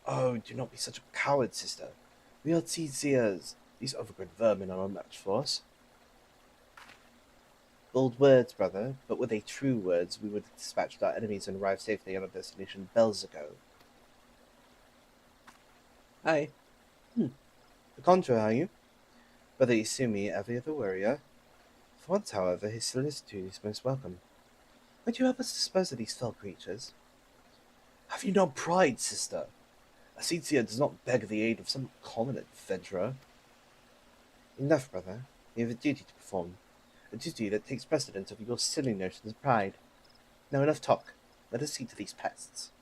Oh, do not be such a coward, sister. We are Seedseers. These overgrown vermin are a match for us. Bold words, brother, but were they true words, we would have dispatched our enemies and arrived safely at our destination bells ago. Hi. The Contra, are you? Brother Isumi, every other warrior. For once, however, his solicitude is most welcome. Might you help us dispose of these fell creatures? Have you no pride, sister? A Seedseer does not beg the aid of some common adventurer. Enough, brother. We have a duty to perform. A duty that takes precedence over your silly notions of pride. Now enough talk. Let us see to these pests.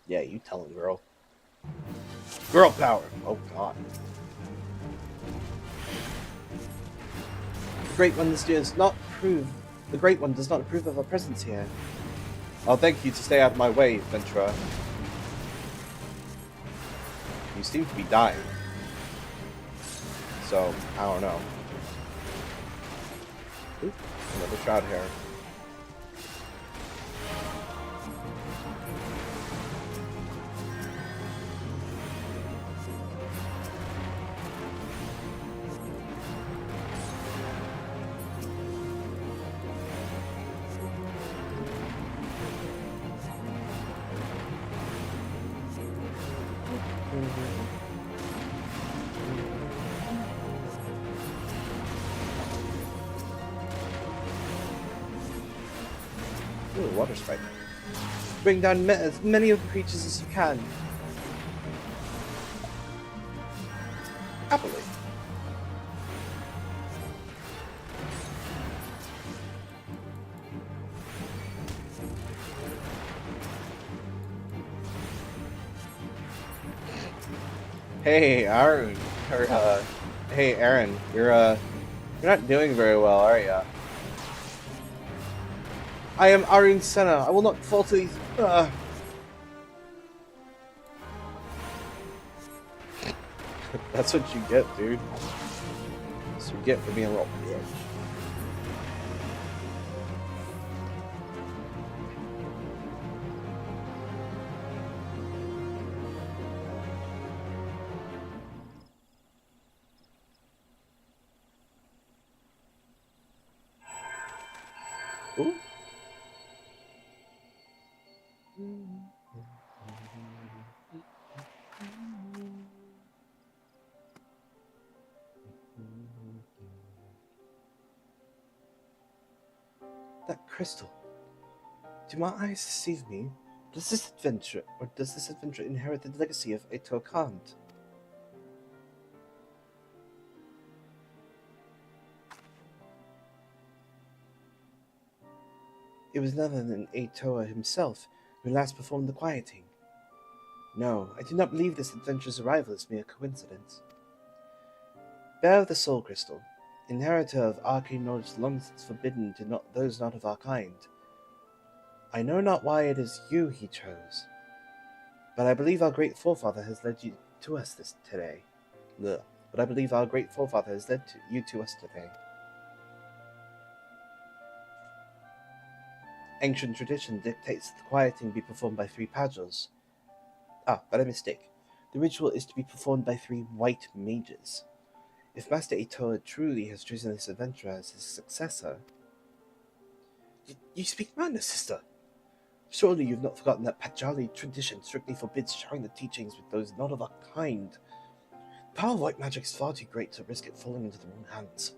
Yeah, you tell him, girl. Girl power! Oh god. The Great One does not approve. The Great One does not approve of our presence here. I'll thank you to stay out of my way, adventurer. You seem to be dying. So, I don't know. Oop, another shroud hair. water sprite. Bring down as many of the creatures as you can. Happily. Hey, Aaron. Hey, Aaron. You're not doing very well, are ya? I am Arun Senna. I will not fall to these. That's what you get, dude. That's what you get for being a little bitch. Ooh. That crystal. Do my eyes deceive me? Does this adventure inherit the legacy of Eto Kant? It was none other than Eitoa himself who last performed the quieting. No, I do not believe this adventure's arrival is mere coincidence. Bearer of the Soul Crystal, inheritor of arcane knowledge long since forbidden to those not of our kind. I know not why it is you he chose, but I believe our great forefather has led you to us today. But I believe our great forefather has led you to us today. Ancient tradition dictates that the quieting be performed by 3 paddlers. But a mistake. The ritual is to be performed by 3 white mages. If Master Eitoa truly has chosen this adventurer as his successor... You speak madness, sister! Surely you've not forgotten that Pajali tradition strictly forbids sharing the teachings with those not of our kind. The power of white magic is far too great to risk it falling into the wrong hands.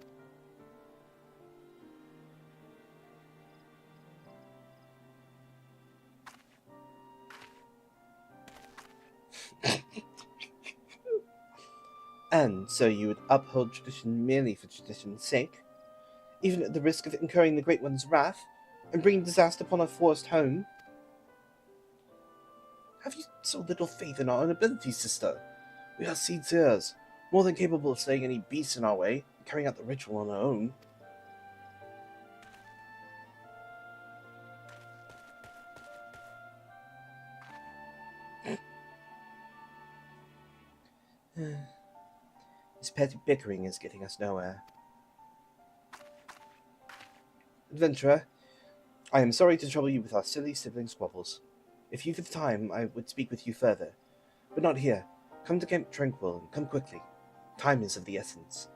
And so you would uphold tradition merely for tradition's sake, even at the risk of incurring the Great One's wrath, and bringing disaster upon our forest home? Have you so little faith in our own abilities, sister? We are seers, more than capable of slaying any beast in our way, and carrying out the ritual on our own. This petty bickering is getting us nowhere. Adventurer, I am sorry to trouble you with our silly sibling squabbles. If you have time, I would speak with you further. But not here. Come to Camp Tranquil, and come quickly. Time is of the essence.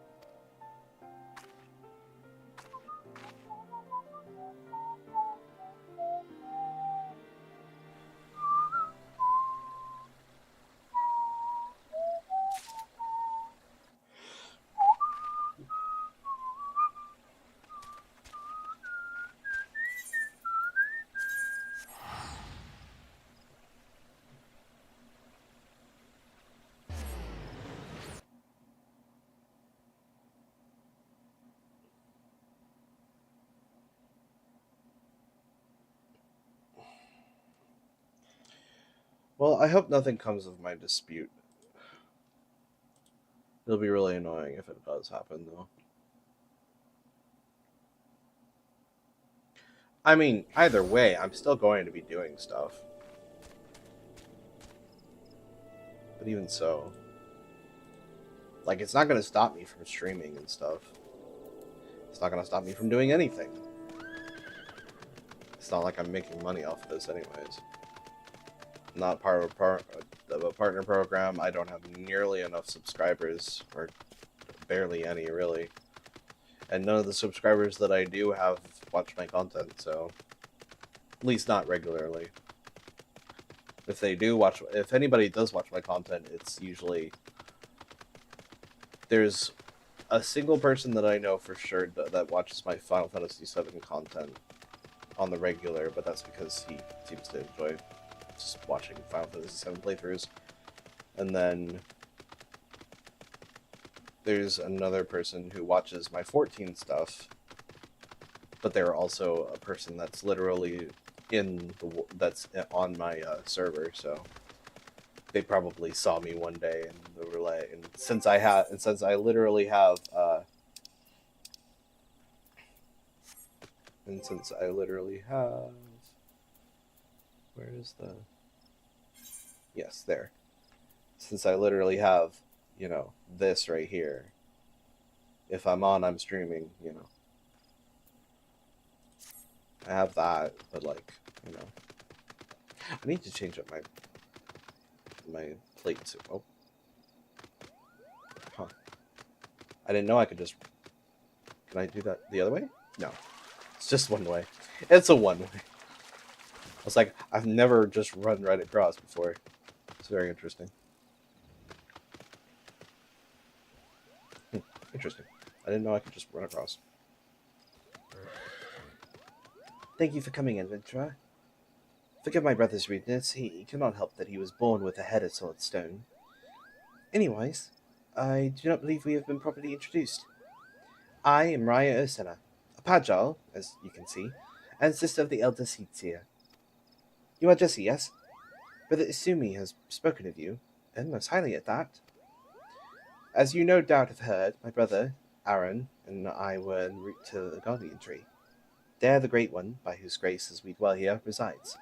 Well, I hope nothing comes of my dispute. It'll be really annoying if it does happen, though. I mean, either way, I'm still going to be doing stuff. But even so, like, it's not going to stop me from streaming and stuff. It's not going to stop me from doing anything. It's not like I'm making money off of this anyways. I'm not part of a partner program. I don't have nearly enough subscribers, or barely any, really. And none of the subscribers that I do have watch my content, so... At least not regularly. If anybody does watch my content, it's usually... There's a single person that I know for sure that watches my Final Fantasy VII content on the regular, but that's because he seems to enjoy just watching Final Fantasy VII playthroughs. And then there's another person who watches my 14 stuff, but they're also a person that's literally that's on my server, so they probably saw me one day and they were like, and since I literally have where is the yes there since I literally have, this right here. If I'm streaming, I have that, but like, I need to change up my plates. Oh, huh. I didn't know I could just. Can I do that the other way? No, it's just one way. It's a one way. I was like, I've never just run right across before. It's very interesting. Interesting. I didn't know I could just run across. Thank you for coming, adventurer. Forgive my brother's rudeness. He cannot help that he was born with a head of solid stone. Anyways, I do not believe we have been properly introduced. I am Raya Ursina, a Pagile, as you can see, and sister of the elder Seedseer. You are Jesse, yes? Brother Isumi has spoken of you, and most highly at that. As you no doubt have heard, my brother, Aaron, and I were en route to the Guardian Tree. There the Great One, by whose grace as we dwell here, resides.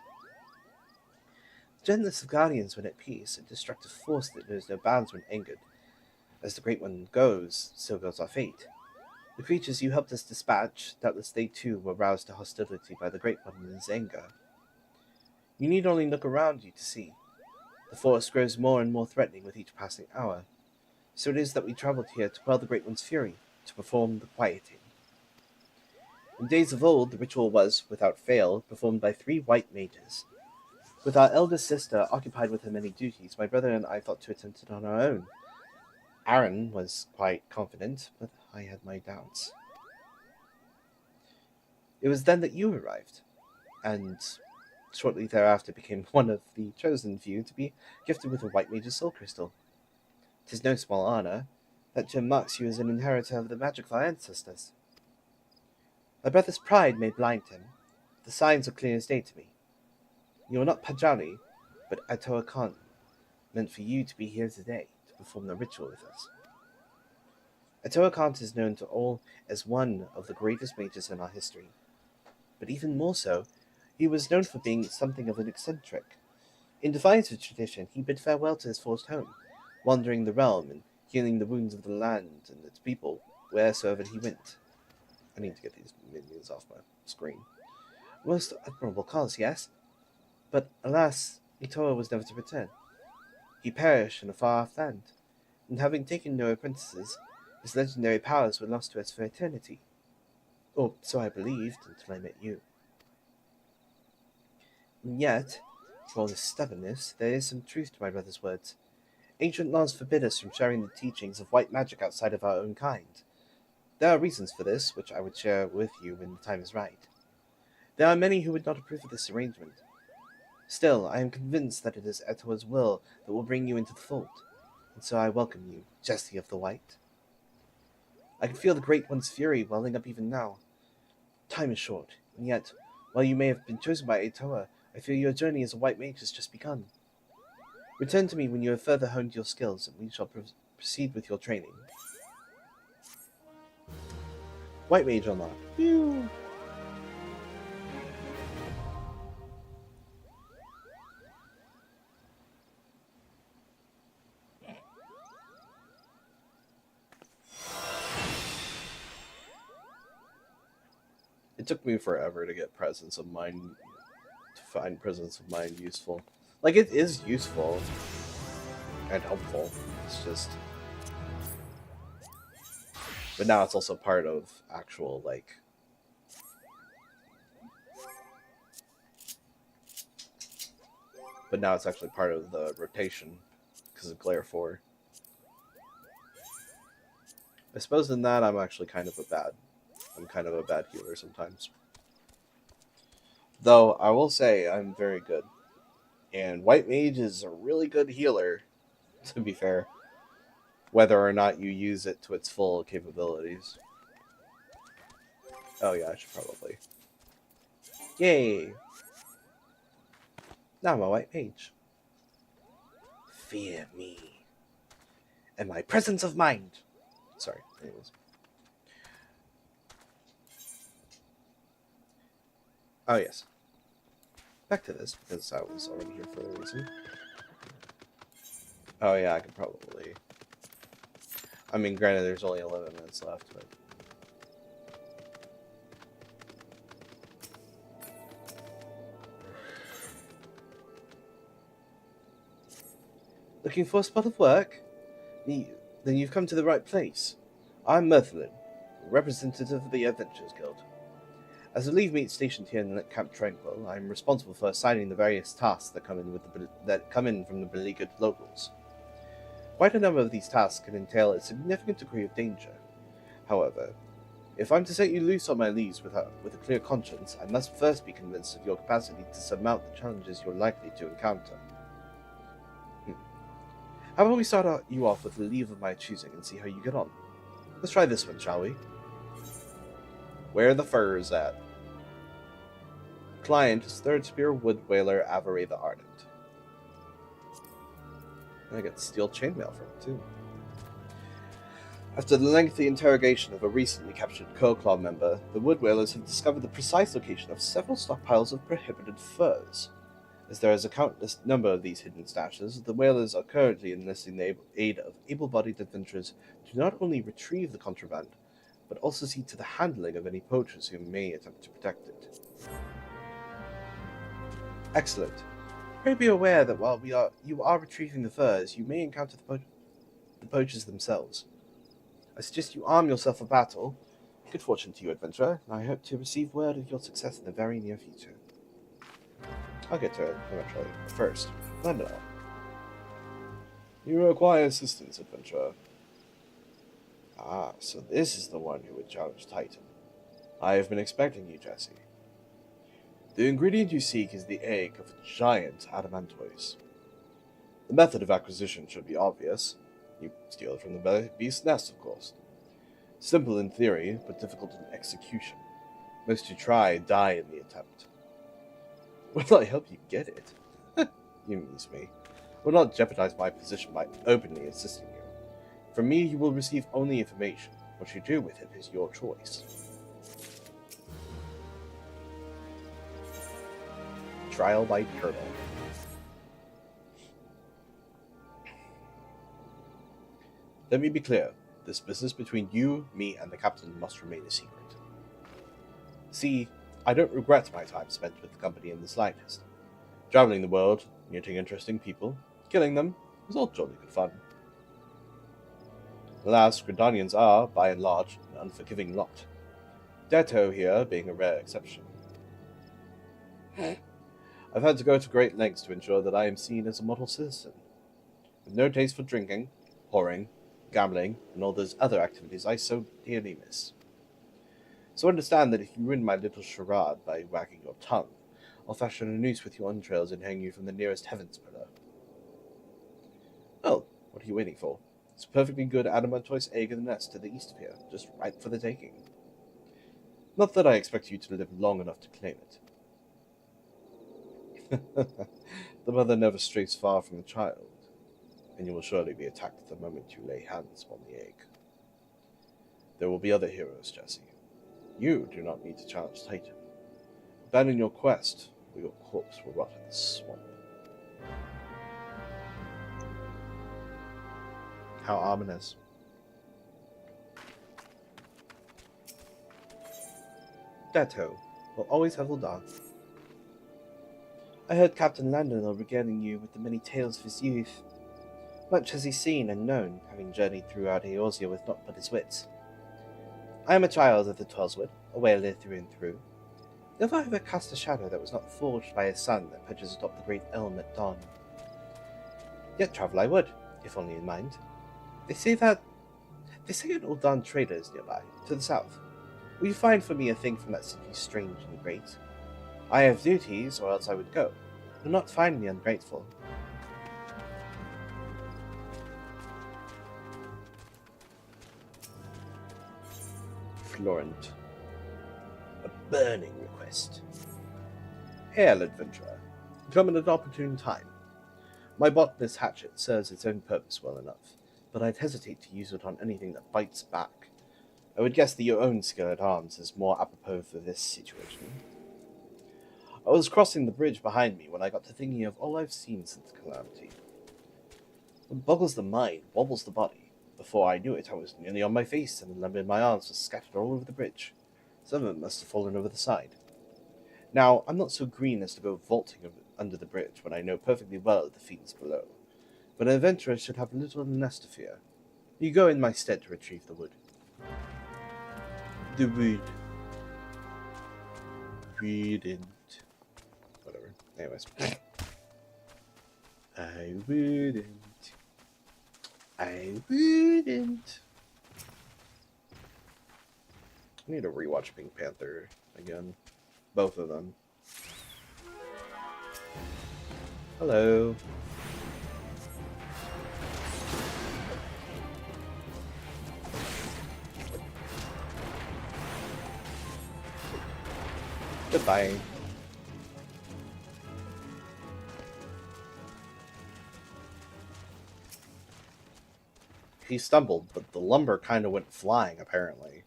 The gentlest of guardians when at peace, a destructive force that knows no bounds when angered. As the Great One goes, so goes our fate. The creatures you helped us dispatch, doubtless they too were roused to hostility by the Great One in his anger. You need only look around you to see. The force grows more and more threatening with each passing hour. So it is that we traveled here to quell the Great One's fury, to perform the quieting. In days of old, the ritual was, without fail, performed by 3 white mages. With our eldest sister occupied with her many duties, my brother and I thought to attempt it on our own. Aaron was quite confident, but I had my doubts. It was then that you arrived, and shortly thereafter became one of the chosen few to be gifted with a white mage's soul crystal. 'Tis no small honor. That gem marks you as an inheritor of the magic of our ancestors. My brother's pride may blind him. The signs are clear as day to me. You are not Pajali, but Atoa Khan, meant for you to be here today to perform the ritual with us. Atoa Khan is known to all as one of the greatest mages in our history. But even more so, he was known for being something of an eccentric. In defiance of tradition, he bid farewell to his forced home, wandering the realm and healing the wounds of the land and its people wheresoever he went. I need to get these minions off my screen. Most admirable cause, yes? But alas, Itoa was never to return. He perished in a far-off land, and having taken no apprentices, his legendary powers were lost to us for eternity. Or so I believed until I met you. And yet, for all his stubbornness, there is some truth to my brother's words. Ancient laws forbid us from sharing the teachings of white magic outside of our own kind. There are reasons for this, which I would share with you when the time is right. There are many who would not approve of this arrangement. Still, I am convinced that it is Etoa's will that will bring you into the fold, and so I welcome you, Jesse of the White. I can feel the Great One's fury welling up even now. Time is short, and yet, while you may have been chosen by Etoa, I feel your journey as a white mage has just begun. Return to me when you have further honed your skills, and we shall proceed with your training. White mage unlocked. Phew. It took me forever to get presence of mind, to find presence of mind useful. Like, it is useful and helpful. It's just... But now it's also part of actual, like... But now it's actually part of the rotation, because of Glare 4. I suppose in that I'm actually kind of a bad healer sometimes. Though I will say I'm very good. And White Mage is a really good healer, to be fair, whether or not you use it to its full capabilities. Oh yeah, I should probably. Yay! Now I'm a White Mage. Fear me. And my presence of mind. Sorry, anyways. Oh yes. Back to this, because I was already here for a reason. Oh yeah, I could probably... I mean, granted, there's only 11 minutes left, but... Looking for a spot of work? Then you've come to the right place. I'm Merthlin, representative of the Adventurers Guild. As a leave mate stationed here in Camp Tranquil, I am responsible for assigning the various tasks that come in from the beleaguered locals. Quite a number of these tasks can entail a significant degree of danger. However, if I'm to set you loose on my leaves with a clear conscience, I must first be convinced of your capacity to surmount the challenges you're likely to encounter. How about we start you off with a leave of my choosing and see how you get on? Let's try this one, shall we? Where are the furs at? Client is Third Spear Wood Whaler Avery the Ardent. I get steel chainmail from it, too. After the lengthy interrogation of a recently captured Curlclaw member, the Wood Whalers have discovered the precise location of several stockpiles of prohibited furs. As there is a countless number of these hidden stashes, the whalers are currently enlisting the aid of able-bodied adventurers to not only retrieve the contraband, but also see to the handling of any poachers who may attempt to protect it. Excellent. Pray be aware that while you are retrieving the furs, you may encounter the poachers themselves. I suggest you arm yourself for battle. Good fortune to you, adventurer, and I hope to receive word of your success in the very near future. I'll get to it eventually. First, London. You require assistance, adventurer. Ah, so this is the one who would challenge Titan. I have been expecting you, Jesse. The ingredient you seek is the egg of a giant adamantoise. The method of acquisition should be obvious. You steal it from the beast's nest, of course. Simple in theory, but difficult in execution. Most who try die in the attempt. Will I help you get it? You amuse me. Will not jeopardize my position by openly assisting you. From me, you will receive only information. What you do with it is your choice. Trial by Turtle. Let me be clear. This business between you, me, and the captain must remain a secret. See, I don't regret my time spent with the company in the slightest. Traveling the world, meeting interesting people, killing them, was all jolly good fun. Alas, Gridanians are, by and large, an unforgiving lot. Datto here being a rare exception. I've had to go to great lengths to ensure that I am seen as a model citizen. With no taste for drinking, whoring, gambling, and all those other activities I so dearly miss. So understand that if you ruin my little charade by wagging your tongue, I'll fashion a noose with your entrails and hang you from the nearest heavens pillar. Well, what are you waiting for? It's a perfectly good adamantoise egg in the nest to the east of here, just ripe for the taking. Not that I expect you to live long enough to claim it. The mother never strays far from the child, and you will surely be attacked the moment you lay hands upon the egg. There will be other heroes, Jesse. You do not need to challenge Titan. Abandon your quest, or your corpse will rot in the swamp. How ominous. Datto will always have Uldan. I heard Captain Landon regaling you with the many tales of his youth. Much has he seen and known, having journeyed throughout Eorzea with naught but his wits. I am a child of the Twelswood, a whaler through and through. Never have I cast a shadow that was not forged by a sun that pledges atop the great elm at dawn. Yet travel I would, if only in mind. They say an Uldan trader is nearby, to the south. Will you find for me a thing from that city strange and great? I have duties, or else I would go. Do not find me ungrateful. Florent. A burning request. Hail, adventurer. Come at an opportune time. My botanist hatchet serves its own purpose well enough, but I'd hesitate to use it on anything that bites back. I would guess that your own skill at arms is more apropos for this situation. I was crossing the bridge behind me when I got to thinking of all I've seen since Calamity. What boggles the mind wobbles the body. Before I knew it, I was nearly on my face, and my arms were scattered all over the bridge. Some of them must have fallen over the side. Now, I'm not so green as to go vaulting under the bridge when I know perfectly well the fiends below, but an adventurer should have little less to fear. You go in my stead to retrieve the wood. The wood. Wouldn't. Whatever. Anyways. I wouldn't. I wouldn't. I need to rewatch Pink Panther again. Both of them. Hello. Goodbye. He stumbled, but the lumber kind of went flying, apparently.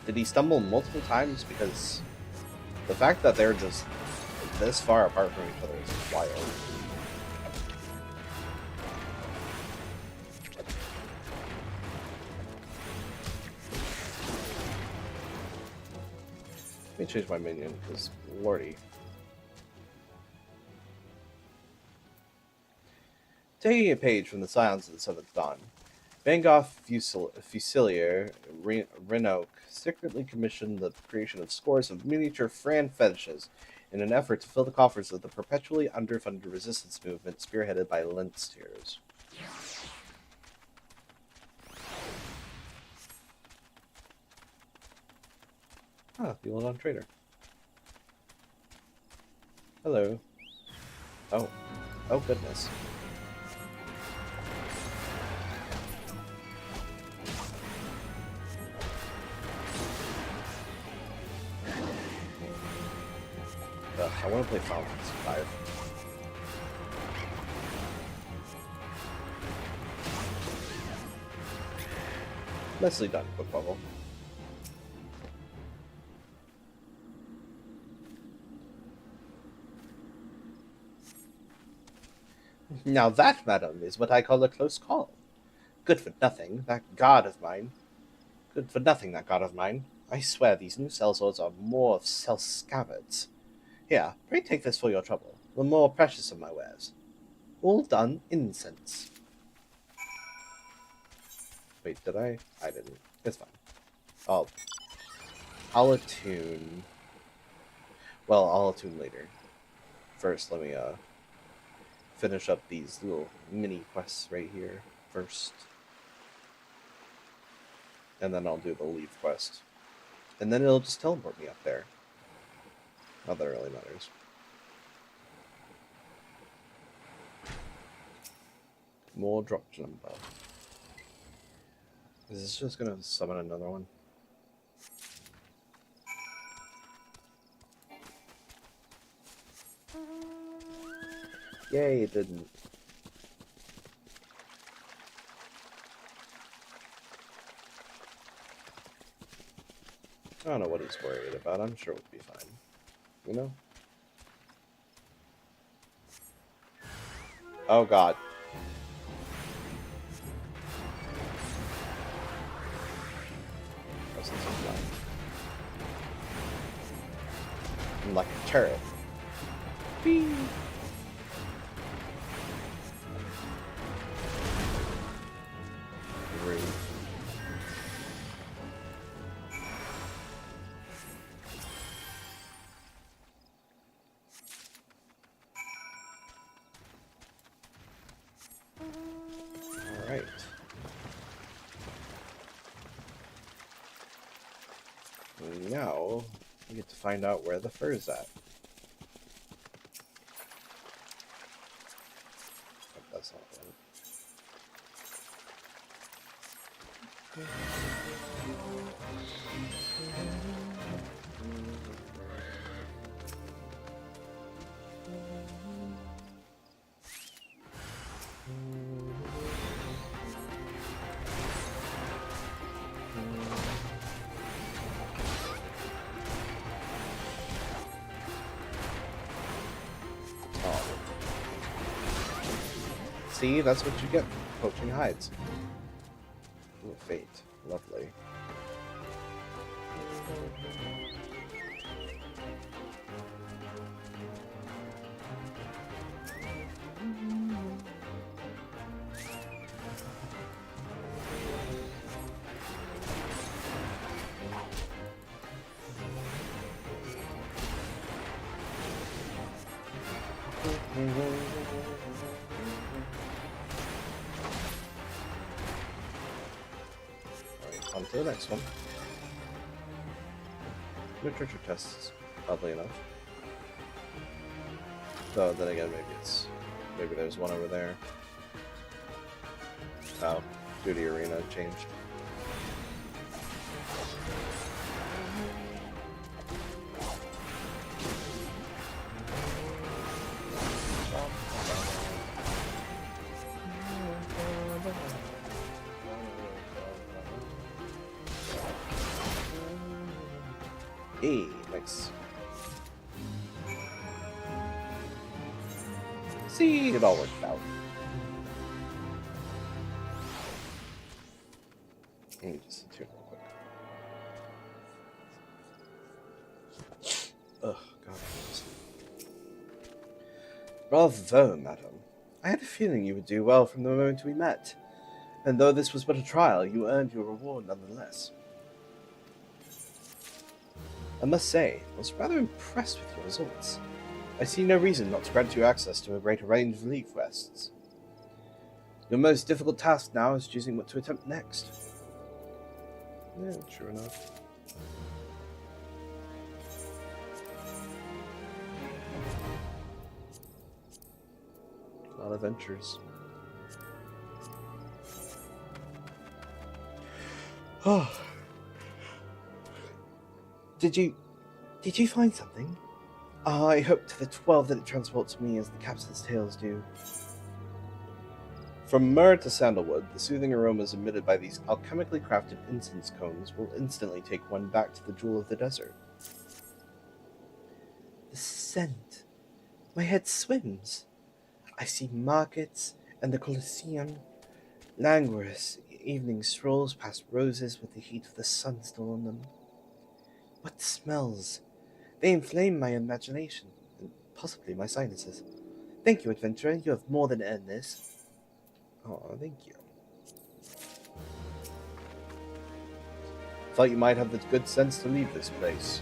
Did he stumble multiple times? Because the fact that they're just this far apart from each other is wild. Let me change my minion, because lordy. Taking a page from the Silence of the Seventh Dawn, Van Gogh Fusilier Renoke secretly commissioned the creation of scores of miniature Fran fetishes in an effort to fill the coffers of the perpetually underfunded resistance movement spearheaded by Lentsteers. Ah, the Old Trader. Hello. Oh. Oh, goodness. I want to play Final Fantasy V. Nicely done, Quick Bubble. Now that, madam, is what I call a close call. Good for nothing, that god of mine. Good for nothing, that god of mine. I swear these new sellswords are more of scabbards. Here, pray take this for your trouble, the more precious of my wares. All done incense. Wait, did I? I didn't. It's fine. I'll attune. Well, I'll attune later. First, let me finish up these little mini quests right here first. And then I'll do the leave quest. And then it'll just teleport me up there. Not that it really matters. More drop jump up. Is this just gonna summon another one? Yay, it didn't. I don't know what he's worried about. I'm sure it'll be fine. You know? Oh god. I'm like a turret. Whee! Rude. Alright. Now, We get to find out where the fur is at. Oh, that's not right. Oh. See, that's what you get for poaching hides. Ooh, fate. Lovely. Alright, on to the next one. Literature tests, oddly enough. Though, then again, maybe there's one over there. Oh, duty arena changed. Hey, nice. See, it all worked out. Let me just tune real quick. Ugh, God. Bravo, madam. I had a feeling you would do well from the moment we met. And though this was but a trial, you earned your reward nonetheless. I must say, I was rather impressed with your results. I see no reason not to grant you access to a greater range of relief quests. Your most difficult task now is choosing what to attempt next. Yeah, true enough. A lot of adventures. Oh. Did you find something? I hope to the 12 that it transports me as the captain's tales do. From myrrh to sandalwood, the soothing aromas emitted by these alchemically crafted incense cones will instantly take one back to the jewel of the desert. The scent. My head swims. I see markets and the Colosseum, languorous evening strolls past roses with the heat of the sun still on them. What smells? They inflame my imagination, and possibly my sinuses. Thank you, adventurer. You have more than earned this. Oh, thank you. Thought you might have the good sense to leave this place.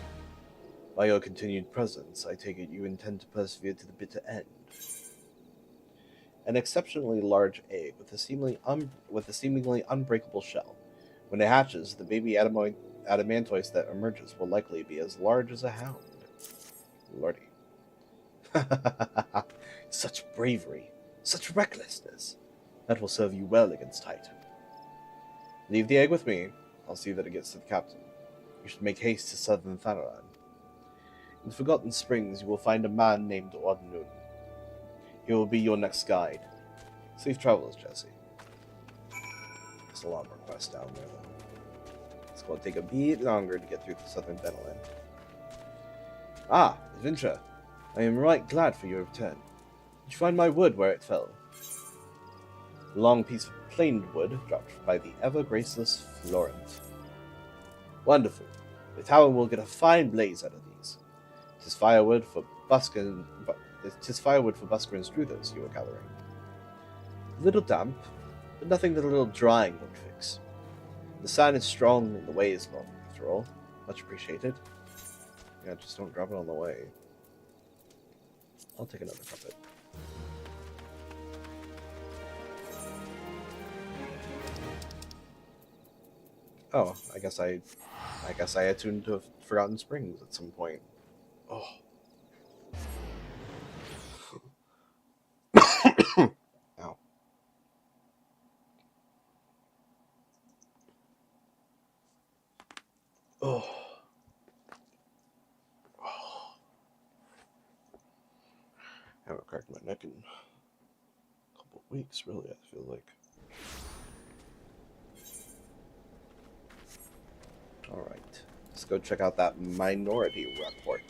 By your continued presence, I take it you intend to persevere to the bitter end. An exceptionally large egg with a seemingly unbreakable shell. When it hatches, the baby adamantoise that emerges will likely be as large as a hound. Lordy. Such bravery, such recklessness. That will serve you well against Titan. Leave the egg with me. I'll see that it gets to the captain. You should make haste to southern Thanaran. In Forgotten Springs, you will find a man named Ordnun. He will be your next guide. Safe travels, Jesse. There's a lot more quests down there, though. It's going to take a bit longer to get through the southern Beneland. Ah, adventure. I am right glad for your return. Did you find my wood where it fell? A long piece of planed wood dropped by the ever-graceless Florent. Wonderful. The tower will get a fine blaze out of these. 'Tis firewood for Busker and Struthers you are gathering. A little damp, but nothing that a little drying won't fix. The sign is strong and the way is long, after all. Much appreciated. Yeah, just don't drop it on the way. I'll take another trumpet. Oh, I guess I I guess I attuned to Forgotten Springs at some point. Oh. Ow. Oh. Oh. I haven't cracked my neck in a couple of weeks, really, I feel like. Alright. Let's go check out that minority report.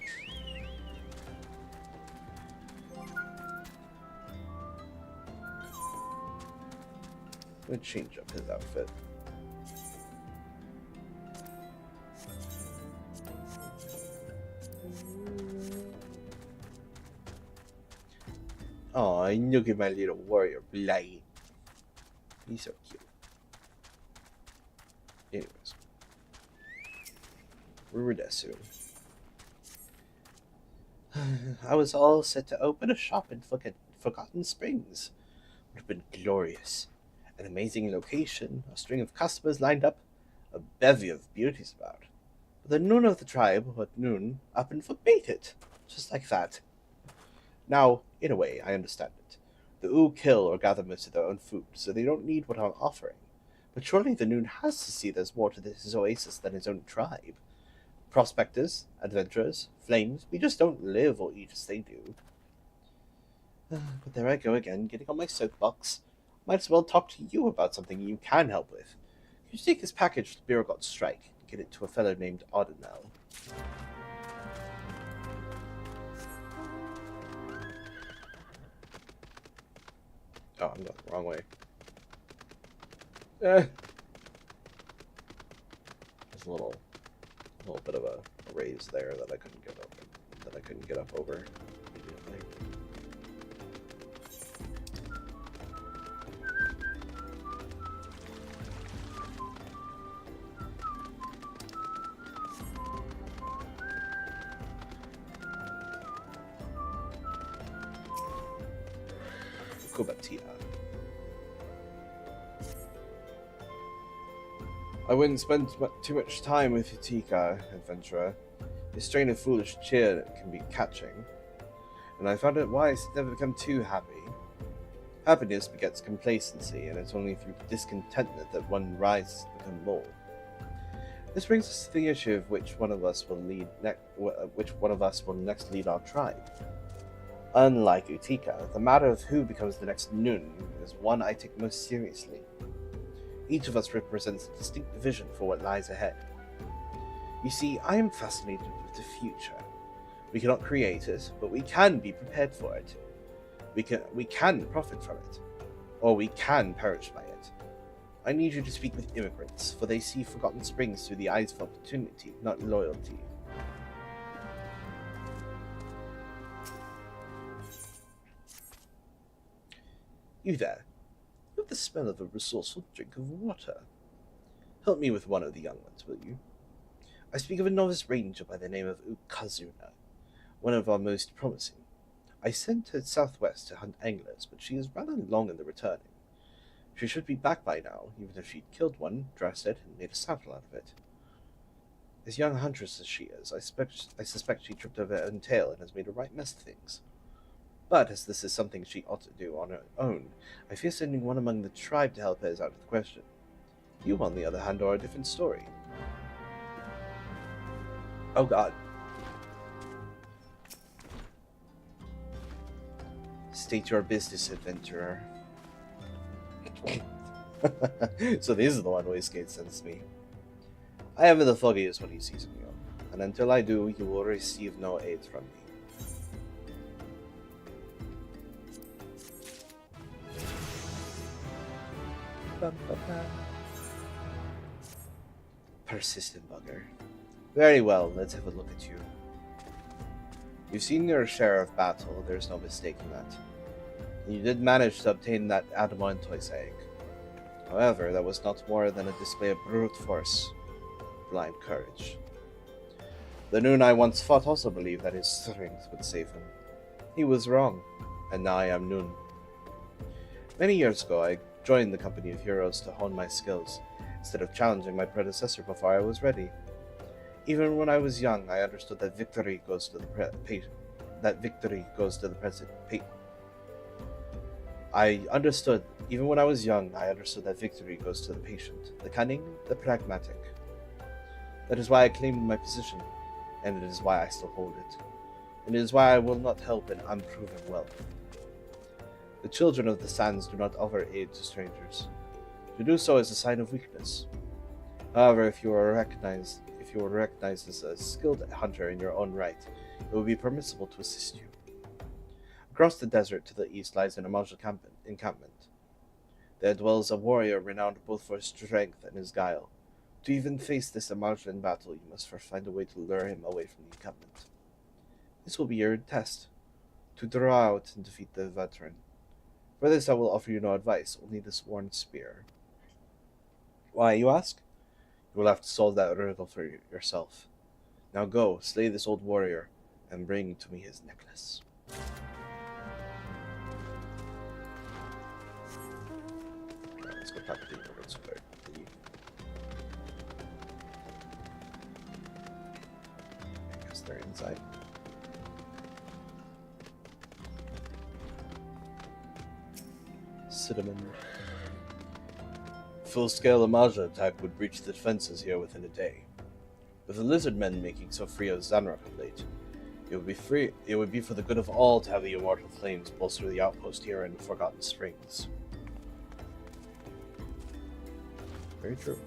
I'm gonna change up his outfit. Oh, look at my little warrior Blade. He's so cute. Anyways. Rudesu. I was all set to open a shop in Forgotten Springs. Would have been glorious. An amazing location, a string of customers lined up, a bevy of beauties about. But the Noon of the tribe, at noon, up and forbade it. Just like that. Now, in a way, I understand it. The Oo kill or gather most of their own food, so they don't need what I'm offering. But surely the Noon has to see there's more to this oasis than his own tribe. Prospectors, adventurers, flames, we just don't live or eat as they do. But there I go again, getting on my soapbox. Might as well talk to you about something you can help with. You take this package to Bureaucrat Strike and get it to a fellow named Ardenel. Oh, I'm going the wrong way. There's a little bit of a raise there that I couldn't get up over immediately. Kubatia. I wouldn't spend too much time with Utica, adventurer. His strain of foolish cheer can be catching, and I found it wise to never become too happy. Happiness begets complacency, and it's only through discontentment that one rises to become more. This brings us to the issue of which one of us will next lead our tribe. Unlike Utica, the matter of who becomes the next Nun is one I take most seriously. Each of us represents a distinct vision for what lies ahead. You see, I am fascinated with the future. We cannot create it, but we can be prepared for it. We can profit from it, or we can perish by it. I need you to speak with immigrants, for they see Forgotten Springs through the eyes of opportunity, not loyalty. You there? You have the smell of a resourceful drink of water. Help me with one of the young ones, will you? I speak of a novice ranger by the name of Ukazuna, one of our most promising. I sent her southwest to hunt anglers, but she is rather long in the returning. She should be back by now, even if she'd killed one, dressed it, and made a saddle out of it. As young huntress as she is, I suspect she tripped over her own tail and has made a right mess of things. But as this is something she ought to do on her own, I fear sending one among the tribe to help her is out of the question. You, on the other hand, are a different story. Oh god. State your business, adventurer. So this is the one Wastgate sends me. I haven't the foggiest when he sees me, and until I do, you will receive no aid from me. Persistent bugger. Very well, let's have a look at you. You've seen your share of battle, there's no mistake in that. You did manage to obtain that Adamantoise egg. However, that was not more than a display of brute force, blind courage. The Noon I once fought also believed that his strength would save him. He was wrong, and now I am Noon. Many years ago, I joined the company of heroes to hone my skills, instead of challenging my predecessor before I was ready. Even when I was young, I understood that victory goes to the patient. That victory goes to the present. I understood, even when I was young, I understood that victory goes to the patient, the cunning, the pragmatic. That is why I claimed my position, and it is why I still hold it. And it is why I will not help an unproven wealth. The children of the sands do not offer aid to strangers. To do so is a sign of weakness. However, if you are recognized as a skilled hunter in your own right, it will be permissible to assist you. Across the desert to the east lies an Amal encampment. There dwells a warrior renowned both for his strength and his guile. To even face this Amal in battle, you must first find a way to lure him away from the encampment. This will be your test, to draw out and defeat the veteran. For this I will offer you no advice, only this worn spear. Why, you ask? You will have to solve that riddle for yourself. Now go, slay this old warrior, and bring to me his necklace. Alright, let's go talk to the immigrants quick. I guess they're inside. Cinnamon. Full-scale Amaja attack would breach the defenses here within a day. With the lizard men making so free of Zanrak of late, it would be for the good of all to have the immortal flames bolster the outpost here in Forgotten Springs. Very true.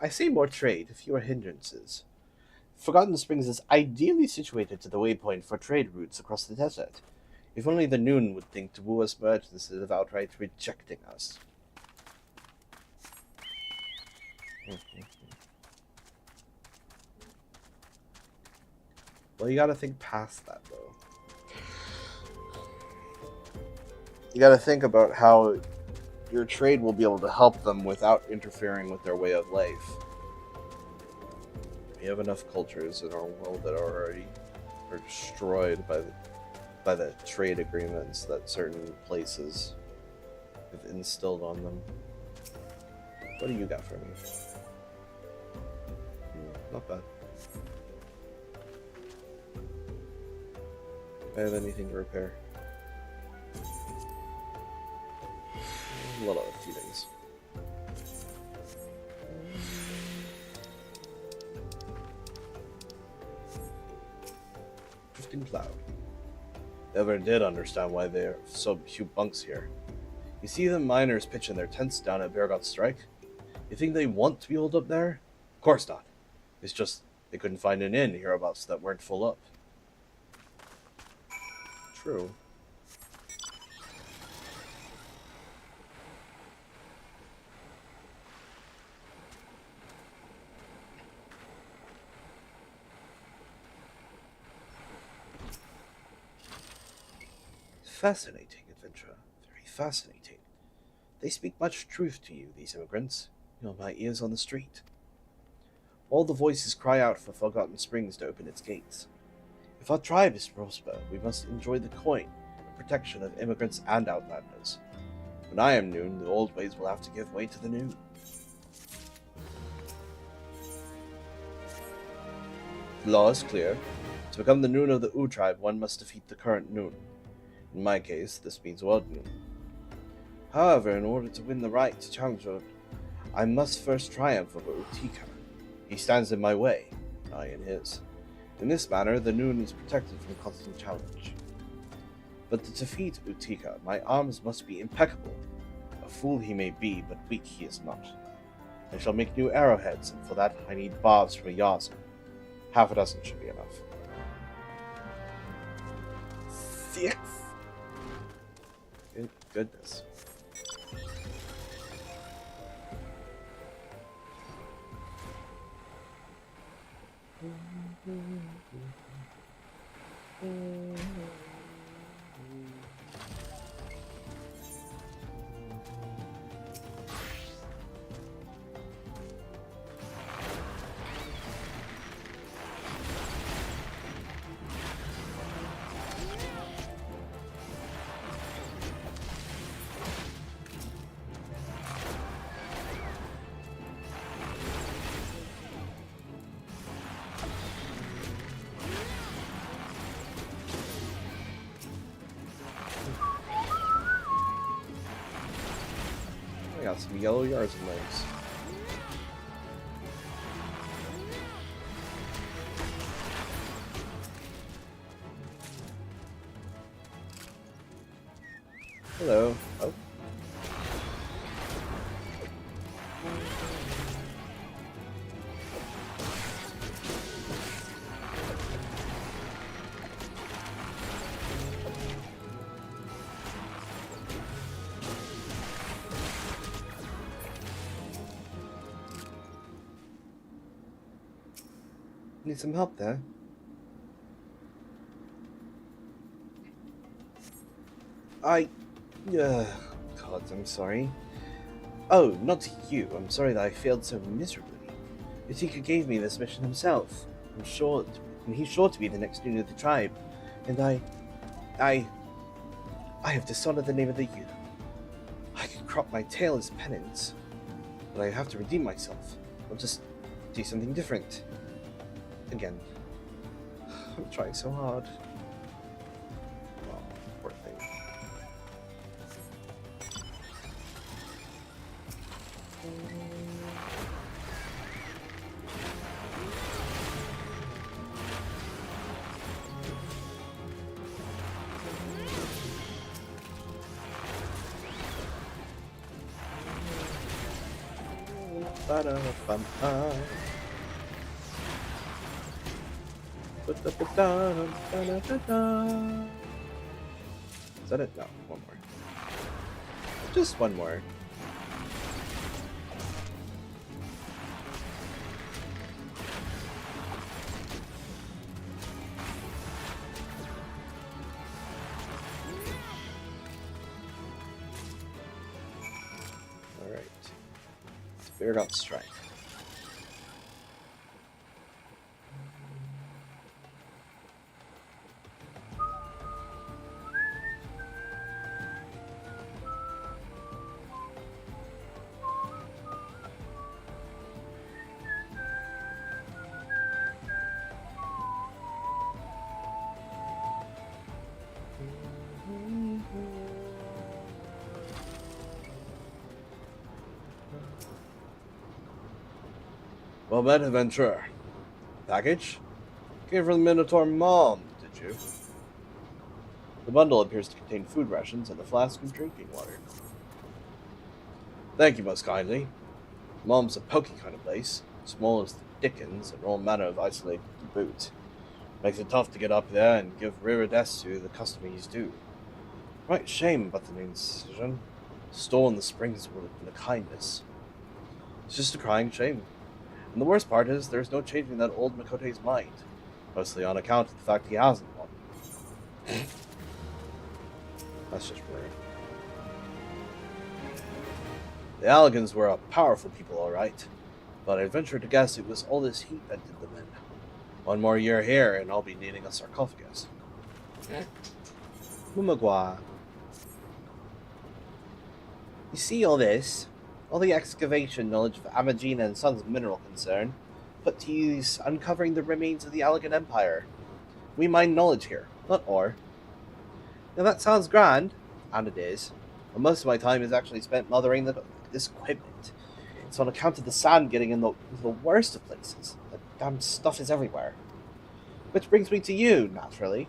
I say more trade, fewer hindrances. Forgotten Springs is ideally situated to the waypoint for trade routes across the desert. If only the Noon would think to woo us merchants instead of outright rejecting us. Well, you gotta think past that, though. You gotta think about how your trade will be able to help them without interfering with their way of life. We have enough cultures in our world that are destroyed by the trade agreements that certain places have instilled on them. What do you got for me? Not bad. Do I have anything to repair? A lot of feelings. Drifting cloud. Never did understand why there are so few bunks here. You see the miners pitching their tents down at Bergot Strike? You think they want to be holed up there? Of course not. It's just they couldn't find an inn hereabouts that weren't full up. True. Fascinating adventure. Very fascinating. They speak much truth to you, these immigrants. You're my ears on the street. All the voices cry out for Forgotten Springs to open its gates. If our tribe is to prosper, we must enjoy the coin and protection of immigrants and outlanders. When I am Noon, the old ways will have to give way to the new. The law is clear. To become the Noon of the U tribe, one must defeat the current Noon. In my case, this means World Noon. However, in order to win the right to challenge World, I must first triumph over Utika. He stands in my way, I in his. In this manner, the Noon is protected from constant challenge. But to defeat Utika, my arms must be impeccable. A fool he may be, but weak he is not. I shall make new arrowheads, and for that I need barbs from a Yaza. Half a dozen should be enough. 6! Good goodness. I got some yellow yards in those. Hello. Oh. Need some help there. God, I'm sorry. Oh, not to you. I'm sorry that I failed so miserably. Yatika gave me this mission himself. And he's sure to be the next leader of the tribe. And I have dishonored the name of the youth. I could crop my tail as penance, but I have to redeem myself. I'll just do something different. Again. I'm trying so hard. Oh, poor thing. Ba-da-bum-bum. Ba-da-ba-da-dum-ba-da-da-da. Is that it? No, one more. Just one more. Alright. Spirit on strike. Well met, adventurer. Package? Came from the Minotaur Mom, did you? The bundle appears to contain food rations and a flask of drinking water. Thank you most kindly. Mom's a pokey kind of place, small as the dickens and all manner of isolated to boot. Makes it tough to get up there and give Riridesu the customers due. Right shame about the main decision. Store in the springs would have been a kindness. It's just a crying shame. And the worst part is, there's no changing that old Makote's mind. Mostly on account of the fact he hasn't one. That's just weird. The Alligans were a powerful people, alright. But I venture to guess it was all this heat that did them in. One more year here, and I'll be needing a sarcophagus. Mumagwa. You see all this? All the excavation knowledge of Amagina and Sons mineral concern, put to use uncovering the remains of the Allegan Empire. We mine knowledge here, not ore. Now that sounds grand, and it is, but most of my time is actually spent mothering this equipment. It's on account of the sand getting in the worst of places. The damn stuff is everywhere. Which brings me to you, naturally.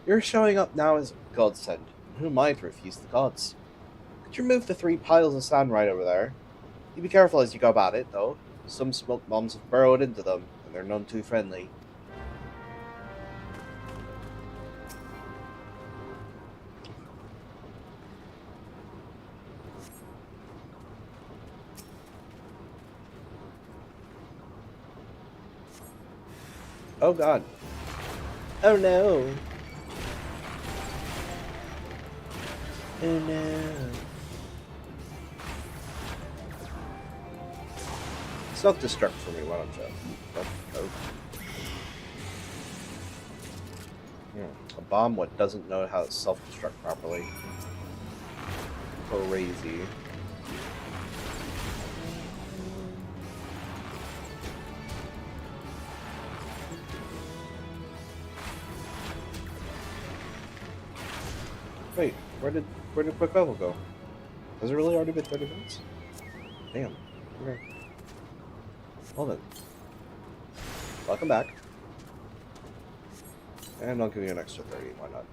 You're showing up now as a godsend. Who am I to refuse the gods? Could you remove the 3 piles of sand right over there? You be careful as you go about it, though. Some smoke bombs have burrowed into them, and they're none too friendly. Oh god. Oh no. Oh no. Self-destruct for me, why don't you? A bomb what doesn't know how to self-destruct properly. Crazy. Wait, where did Quick Level go? Has it really already been 30 minutes? Damn. Okay. Well then. Welcome back. And I'll give you an extra 30, why not?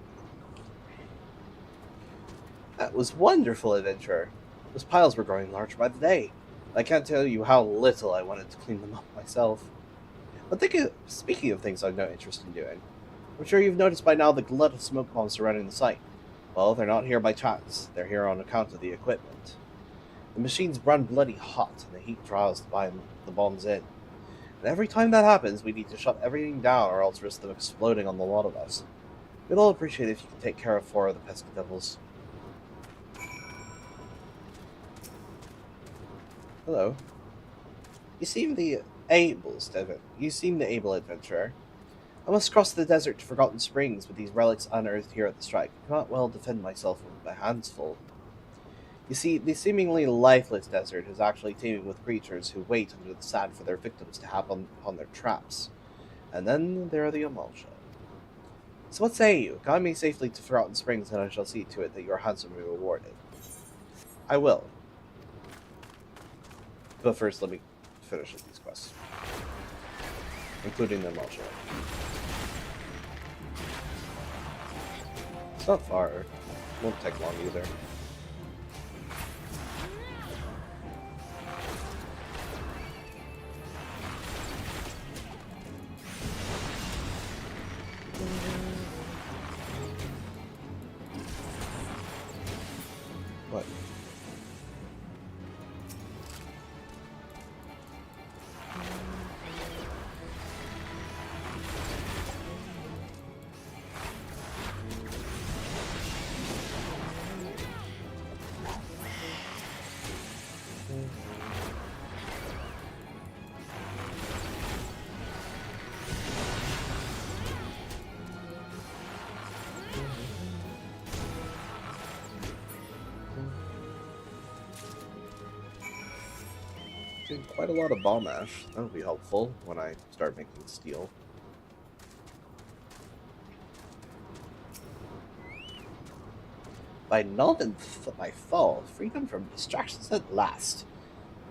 That was wonderful, adventurer. Those piles were growing larger by the day. I can't tell you how little I wanted to clean them up myself. But speaking of things I've no interest in doing, I'm sure you've noticed by now the glut of smoke bombs surrounding the site. Well, they're not here by chance. They're here on account of the equipment. The machines run bloody hot, and the heat draws the bombs in. And every time that happens, we need to shut everything down or else risk them exploding on the lot of us. We'd all appreciate it if you could take care of 4 of the pesky devils. Hello. You seem the able adventurer. I must cross the desert to Forgotten Springs with these relics unearthed here at the strike. I cannot well defend myself with my hands full. You see, the seemingly lifeless desert is actually teeming with creatures who wait under the sand for their victims to happen upon their traps. And then there are the Amalsha. So what say you? Guide me safely to Forgotten Springs, and I shall see to it that you are handsomely rewarded. I will. But first, let me finish with these quests. Including the Amalsha. It's not far. Won't take long either. What? Dude, quite a lot of bomb ash. That'll be helpful when I start making steel. By null and by fall, freedom from distractions at last.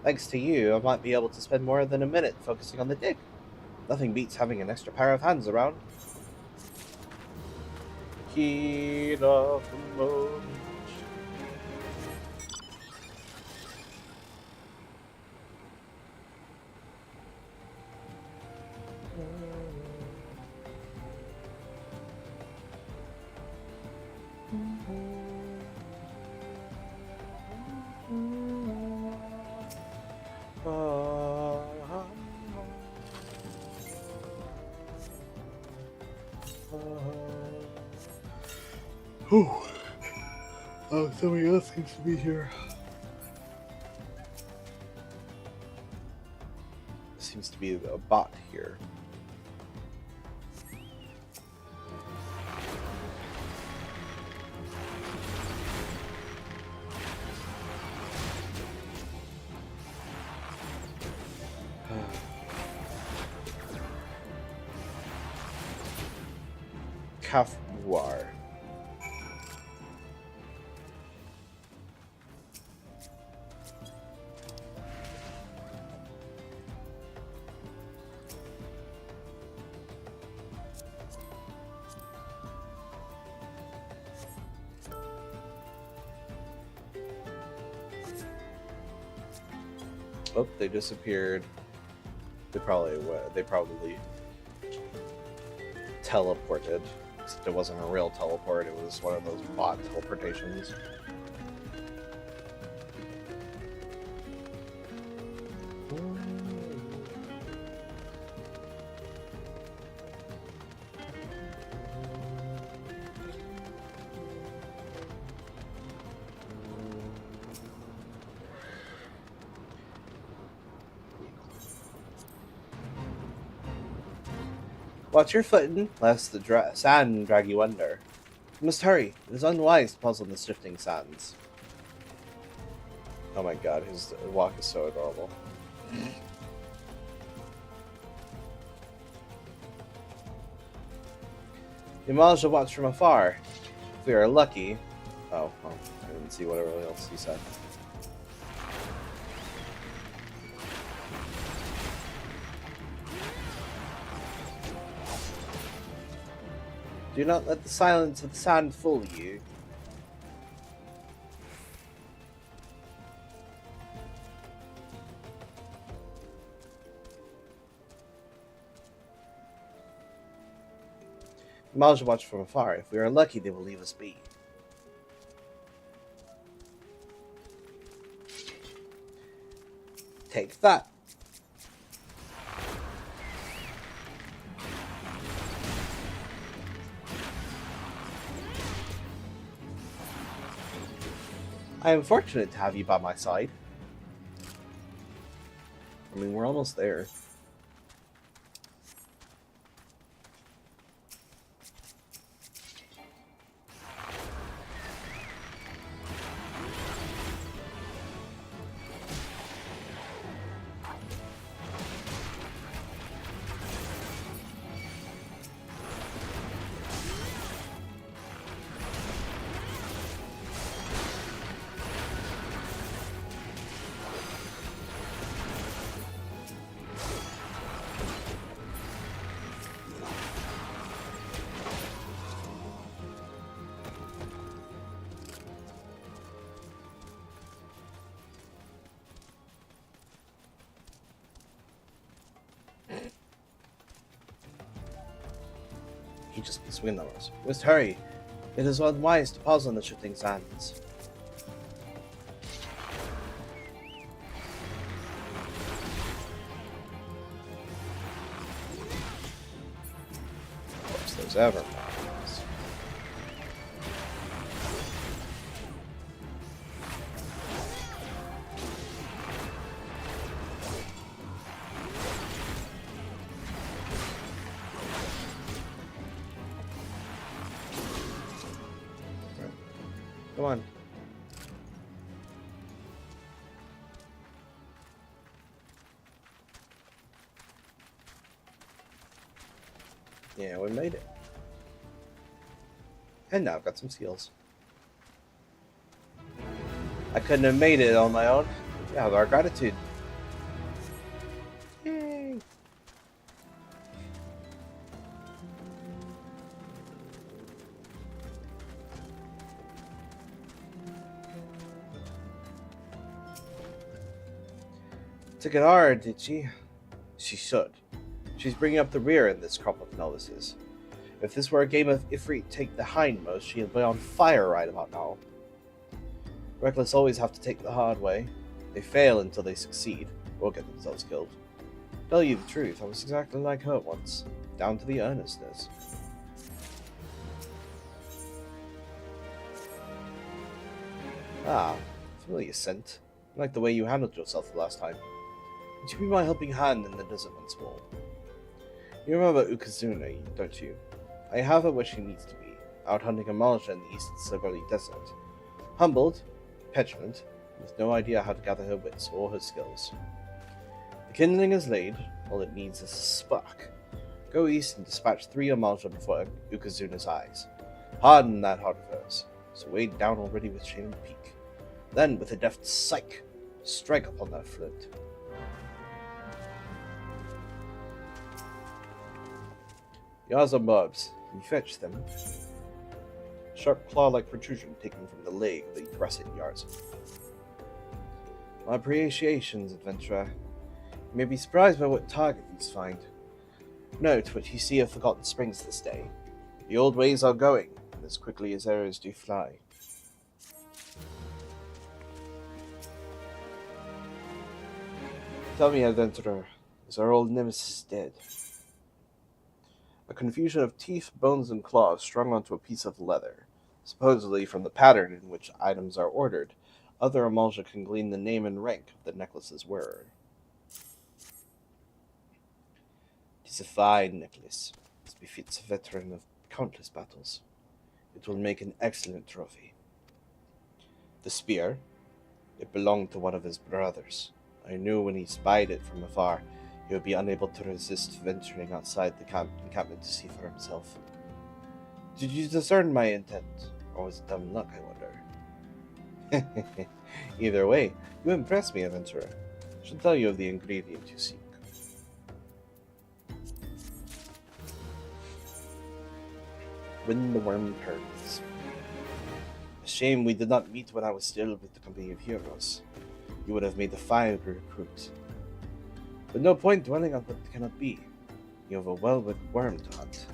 Thanks to you, I might be able to spend more than a minute focusing on the dig. Nothing beats having an extra pair of hands around. Heat of the moment. Oh, somebody else seems to be here. Seems to be a bot here. Kafwar. Oh, they disappeared. They probably teleported. Except it wasn't a real teleport, it was one of those bot teleportations. Watch your footing, lest the sand drag you under. You must hurry. It is unwise to puzzle in the shifting sands. Oh my god, his walk is so adorable. The Amal shall watch from afar. If we are lucky, Oh, well, I didn't see whatever else he said. Do not let the silence of the sand fool you. The Maj watch from afar. If we are lucky, they will leave us be. Take that. I am fortunate to have you by my side. I mean, we're almost there. He just be swinging on us. We must hurry. It is unwise to pause on the shifting sands. Of course, there's ever problems. Come on. Yeah, we made it. And now I've got some skills. I couldn't have made it on my own. You have our gratitude. Yay! Took it hard, did she? She should. She's bringing up the rear in this crop of novices. If this were a game of Ifrit take the hindmost, she'd be on fire right about now. Reckless always have to take the hard way. They fail until they succeed, or get themselves killed. Tell you the truth, I was exactly like her once, down to the earnestness. Ah, familiar scent. I like the way you handled yourself the last time. Would you be my helping hand in the desert once more? You remember Ukazuna, don't you? I have her where she needs to be, out hunting a Malja in the East Sagoli Desert. Humbled, petulant, with no idea how to gather her wits or her skills. The kindling is laid, all it needs is a spark. Go east and dispatch 3 Amalja before Ukazuna's eyes. Harden that heart of hers, so weighed down already with shame and pique. Then, with a deft psych, strike upon that flint. Yours are mobs. You fetch them. Sharp claw-like protrusion taken from the leg of the crescent yards. My appreciations, adventurer. You may be surprised by what target these find. Note what you see of Forgotten Springs this day. The old ways are going, as quickly as arrows do fly. Tell me, adventurer, is our old nemesis dead? A confusion of teeth, bones, and claws strung onto a piece of leather. Supposedly from the pattern in which items are ordered, other Amalja can glean the name and rank of the necklace's wearer. It is a fine necklace, as befits a veteran of countless battles. It will make an excellent trophy. The spear, it belonged to one of his brothers. I knew when he spied it from afar, he would be unable to resist venturing outside the encampment to see for himself. Did you discern my intent, or was it dumb luck, I wonder? Either way, you impress me, adventurer. I shall tell you of the ingredient you seek. When the worm turns. A shame we did not meet when I was still with the company of heroes. You would have made a fine recruit. But no point dwelling on what cannot be. You have a well-with worm to hunt.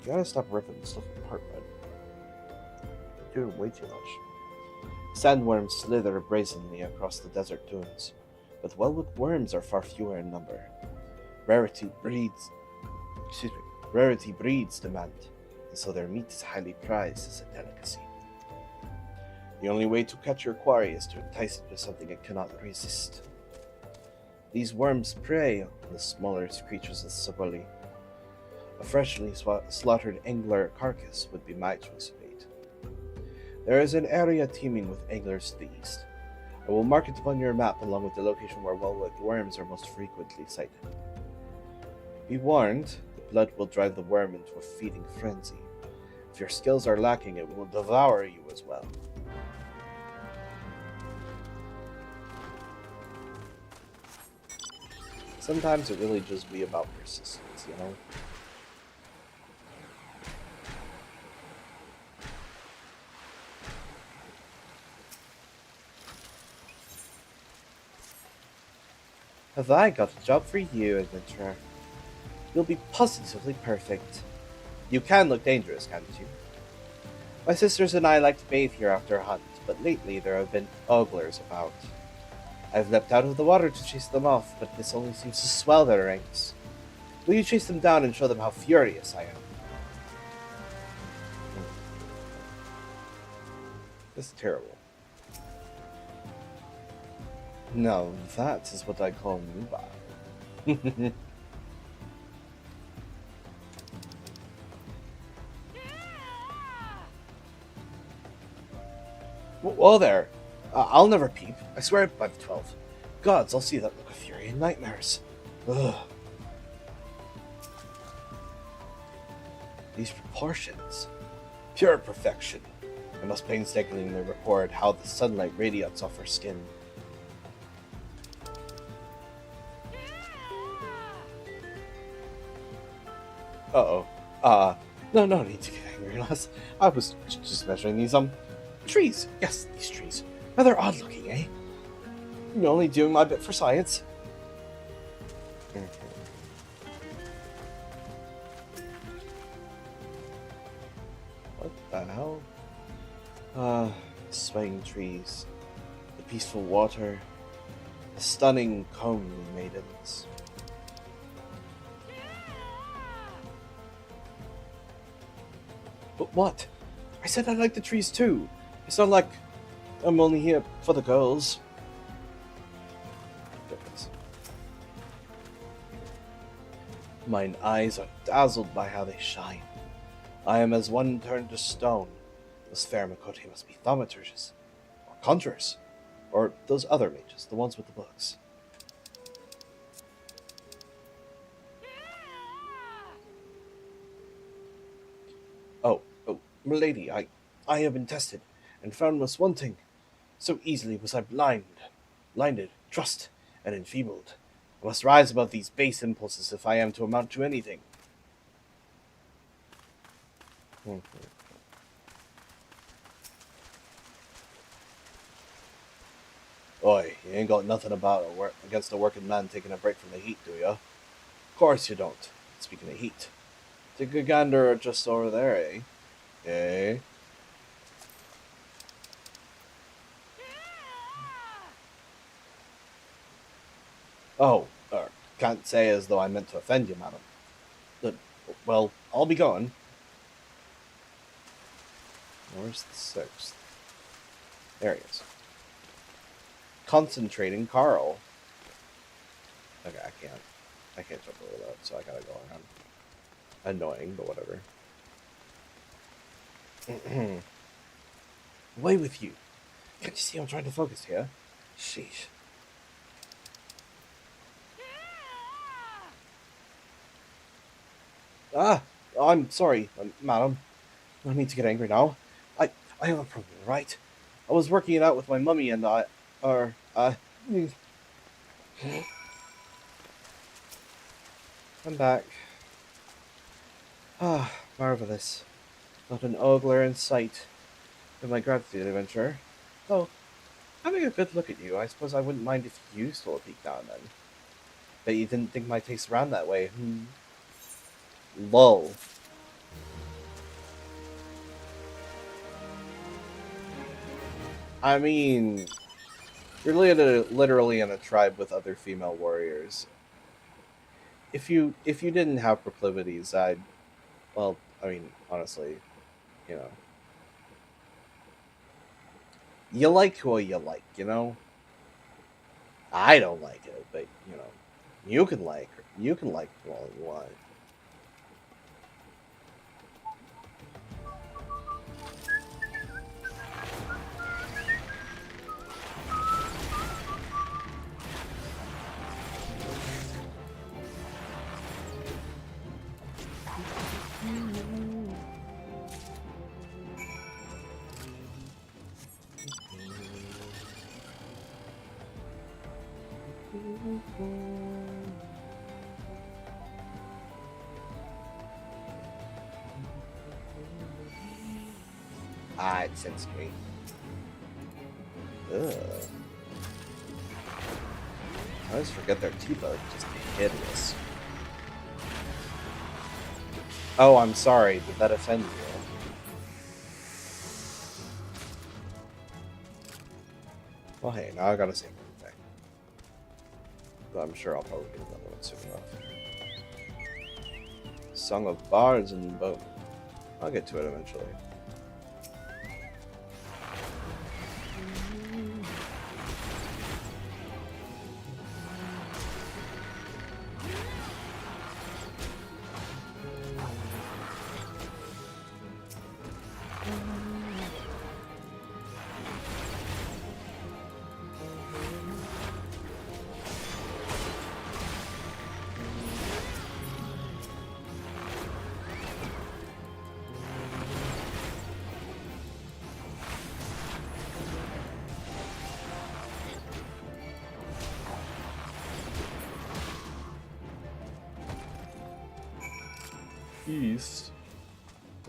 You gotta stop ripping stuff apart, man. You're doing way too much. Sandworms slither brazenly across the desert dunes, but well-with worms are far fewer in number. Rarity breeds demand, and so their meat is highly prized as a delicacy. The only way to catch your quarry is to entice it with something it cannot resist. These worms prey on the smaller creatures of the Sabuli. A freshly slaughtered angler carcass would be my choice of bait. There is an area teeming with anglers to the east. I will mark it upon your map along with the location where well-with worms are most frequently sighted. Be warned, the blood will drive the worm into a feeding frenzy. If your skills are lacking, it will devour you as well. Sometimes it really just be about persistence, you know? Have I got a job for you, adventurer? You'll be positively perfect. You can look dangerous, can't you? My sisters and I like to bathe here after a hunt, but lately there have been oglers about. I've leapt out of the water to chase them off, but this only seems to swell their ranks. Will you chase them down and show them how furious I am? This is terrible. No, that is what I call nubile. Whoa there! I'll never peep. I swear by the 12. Gods, I'll see that look of fury in nightmares. Ugh. These proportions. Pure perfection. I must painstakingly record how the sunlight radiates off her skin. Uh-oh. No need to get angry, lass. I was just measuring these, trees. Yes, these trees. Rather odd looking, eh? I'm only doing my bit for science. What the hell? Swaying trees, the peaceful water, the stunning comely maidens. But what? I said I like the trees too. It's not like I'm only here for the girls. Goodness. Mine eyes are dazzled by how they shine. I am as one turned to stone. Those fair Makoti must be thaumaturges, or conjurers, or those other mages, the ones with the books. Oh, milady, I have been tested, and found was wanting. So easily was I blinded, trust, and enfeebled. I must rise above these base impulses if I am to amount to anything. Oi, you ain't got nothing against a working man taking a break from the heat, do ya? Of course you don't. Speaking of heat, take a gander just over there, eh? Eh? Oh, can't say as though I meant to offend you, madam. But, well, I'll be going. Where's the 6th? There he is. Concentrating Carl. Okay, I can't jump over that, so I gotta go around. Annoying, but whatever. Away with you. Can't you see I'm trying to focus here? Sheesh. I'm sorry, madam. No need to get angry now. I I have a problem, right? I was working it out with my mummy and or I'm back. Ah, marvelous. Not an ogre in sight. With my gratitude, adventurer. Oh, having a good look at you, I suppose I wouldn't mind if you stole a peek now and then. Bet you didn't think my taste around that way. Lol. I mean, you're literally in a tribe with other female warriors. If you didn't have proclivities, I'd well, I mean, honestly, you know, you like who you like, you know. I don't like it, but you can like who all you want. Ah, it sends me. Ugh. I always forget their teeth are just hideous. Oh, I'm sorry. Did that offend you? Well, hey, now I gotta save everything. But I'm sure I'll probably get another one soon enough. Song of Bards and Bone. I'll get to it eventually. East?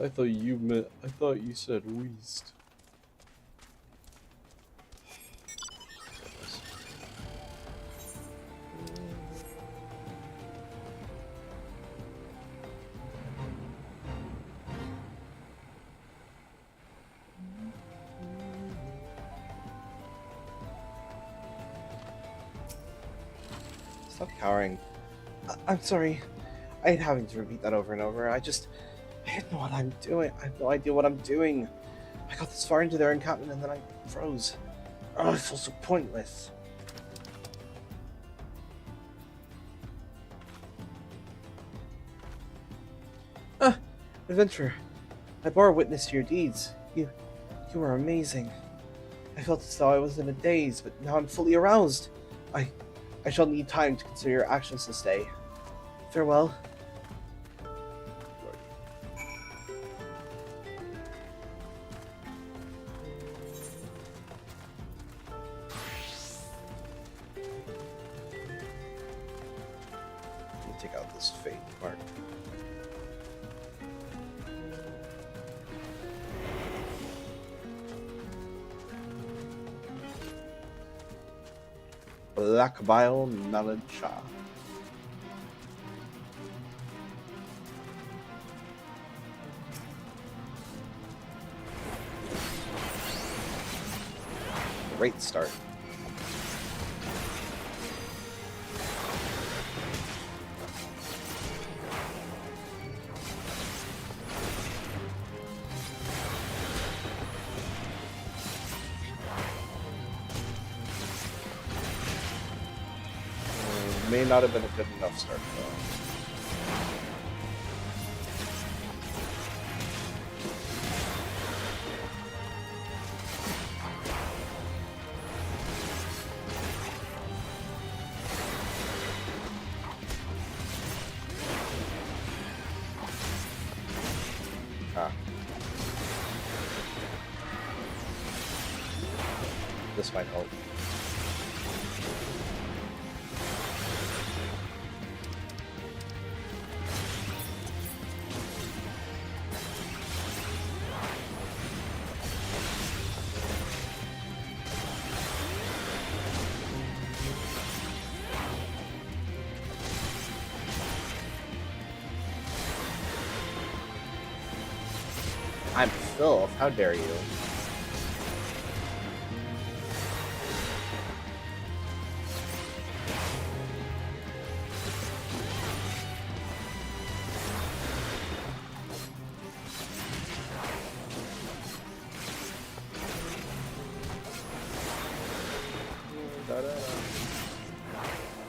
I thought you said west. Stop cowering. I'm sorry. I hate having to repeat that over and over. I don't know what I'm doing. I have no idea what I'm doing. I got this far into their encampment and then I froze. Oh, I feel so pointless. Ah, adventurer. I bore witness to your deeds. You were amazing. I felt as though I was in a daze, but now I'm fully aroused. I shall need time to consider your actions this day. Farewell. Let me take out this fate mark. Black Bile Melon Cha. Great start. May not have been a good enough start though. This might help. I'm filth. How dare you?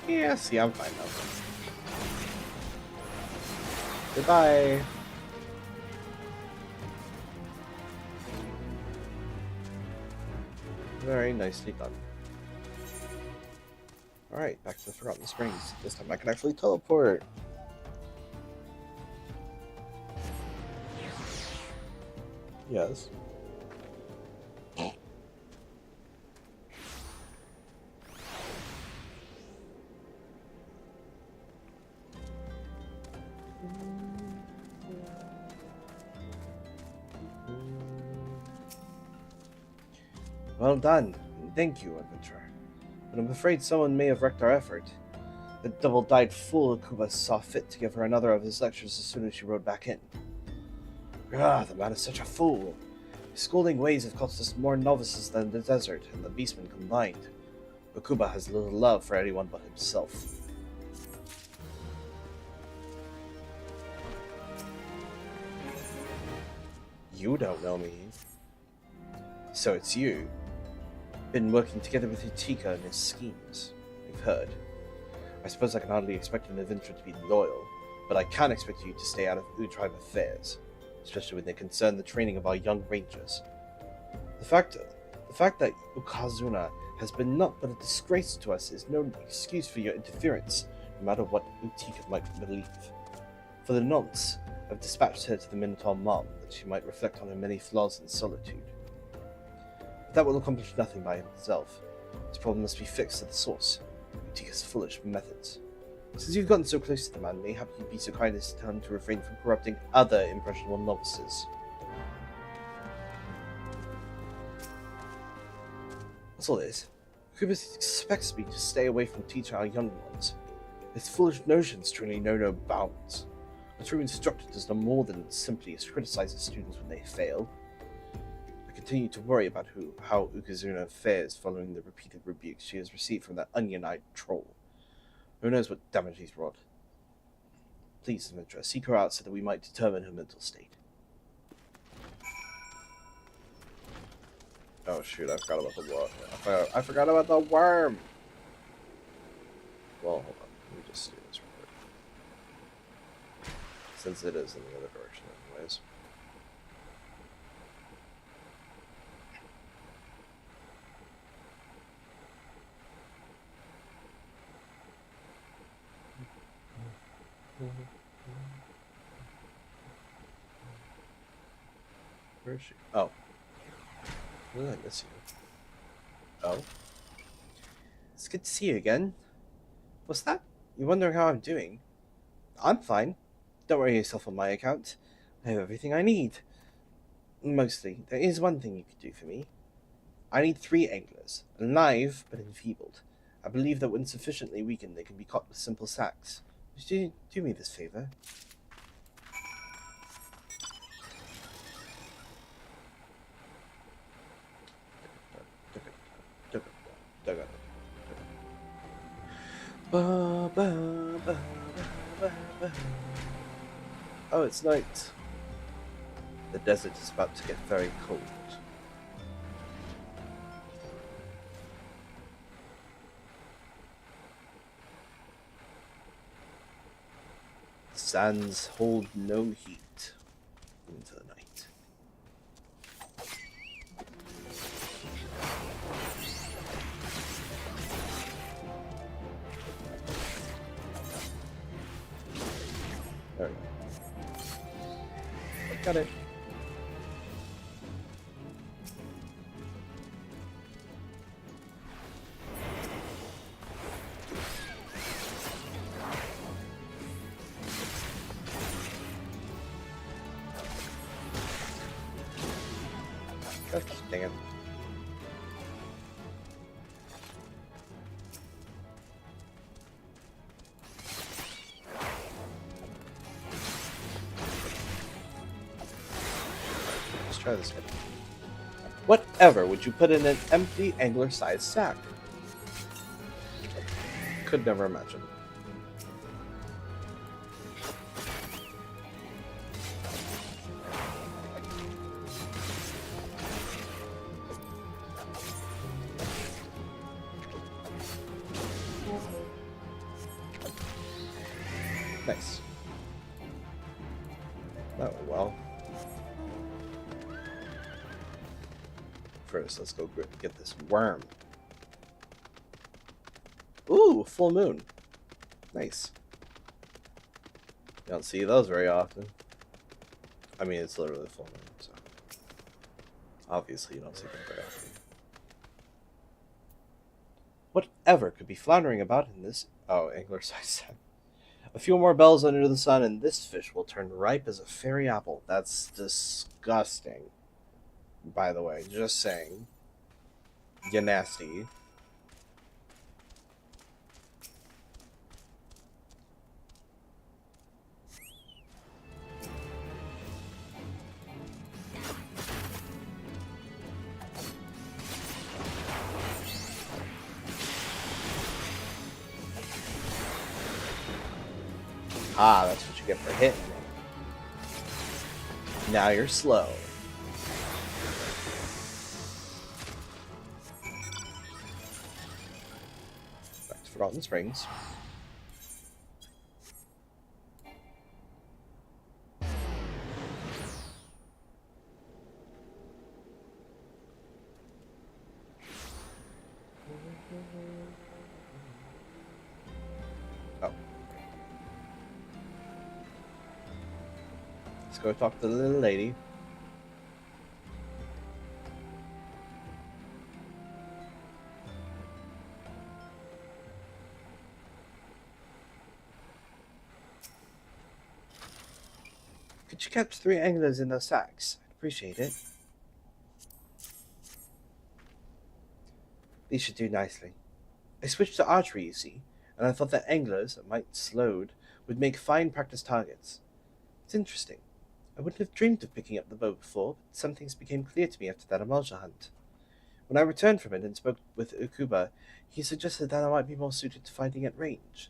Yeah, see, I'm fine now. Goodbye. Very nicely done. Alright, back to the Forgotten Springs. This time I can actually teleport. Yes. Well done. Thank you, adventurer. But I'm afraid someone may have wrecked our effort. The double-dyed fool Akuba saw fit to give her another of his lectures as soon as she rode back in. Ah, the man is such a fool. His scolding ways have cost us more novices than the desert and the beastmen combined. Akuba has little love for anyone but himself. You don't know me. So it's you. Been working together with Utika and his schemes. We've heard. I suppose I can hardly expect an adventurer to be loyal, but I can expect you to stay out of U-Tribe affairs, especially when they concern the training of our young rangers. The fact that Ukazuna has been naught but a disgrace to us is no excuse for your interference, no matter what Utika might believe. For the nonce, I've dispatched her to the Minotaur Mom, that she might reflect on her many flaws in solitude. But that will accomplish nothing by itself. This problem must be fixed at the source. Utika's foolish methods. Since you've gotten so close to the man, mayhap you'd be so kind as to tell him to refrain from corrupting other impressionable novices. What's all this? Kubus expects me to stay away from teaching our young ones. His foolish notions truly know no bounds. A true instructor does no more than simply criticize his students when they fail. I continue to worry about how Ukazuna fares following the repeated rebukes she has received from that onion-eyed troll. Who knows what damage he's wrought. Please, adventurer, seek her out so that we might determine her mental state. Oh shoot, I forgot about the worm. I forgot about the worm! Well, hold on. Let me just do this real quick. Since it is in the other direction anyways. Where is she? Oh. When did I miss you? Oh. It's good to see you again. What's that? You're wondering how I'm doing? I'm fine. Don't worry yourself on my account. I have everything I need. Mostly. There is one thing you could do for me. I need 3 anglers, alive but enfeebled. I believe that when sufficiently weakened, they can be caught with simple sacks. Would you do me this favor? Oh, it's night. The desert is about to get very cold. The sands hold no heat into the night. There we go. Got it. God dang it. Let's try this again. Whatever would you put in an empty angler-sized sack? Could never imagine. Nice. That went well. First, let's go get this worm. Ooh, full moon. Nice. You don't see those very often. I mean, it's literally full moon, so obviously you don't see them very often. Whatever could be floundering about in this? Oh, angler-sized sack. A few more bells under the sun, and this fish will turn ripe as a fairy apple. That's disgusting. By the way, just saying. You nasty. Ah, that's what you get for hitting me. Now you're slow. Back to Forgotten Springs. Oh. Let's go talk to the little lady. Could you catch 3 anglers in those sacks? I'd appreciate it. These should do nicely. I switched to archery, you see, and I thought that anglers, that might slowed, would make fine practice targets. It's interesting. I wouldn't have dreamed of picking up the bow before, but some things became clear to me after that Amalja hunt. When I returned from it and spoke with Ukuba, he suggested that I might be more suited to fighting at range.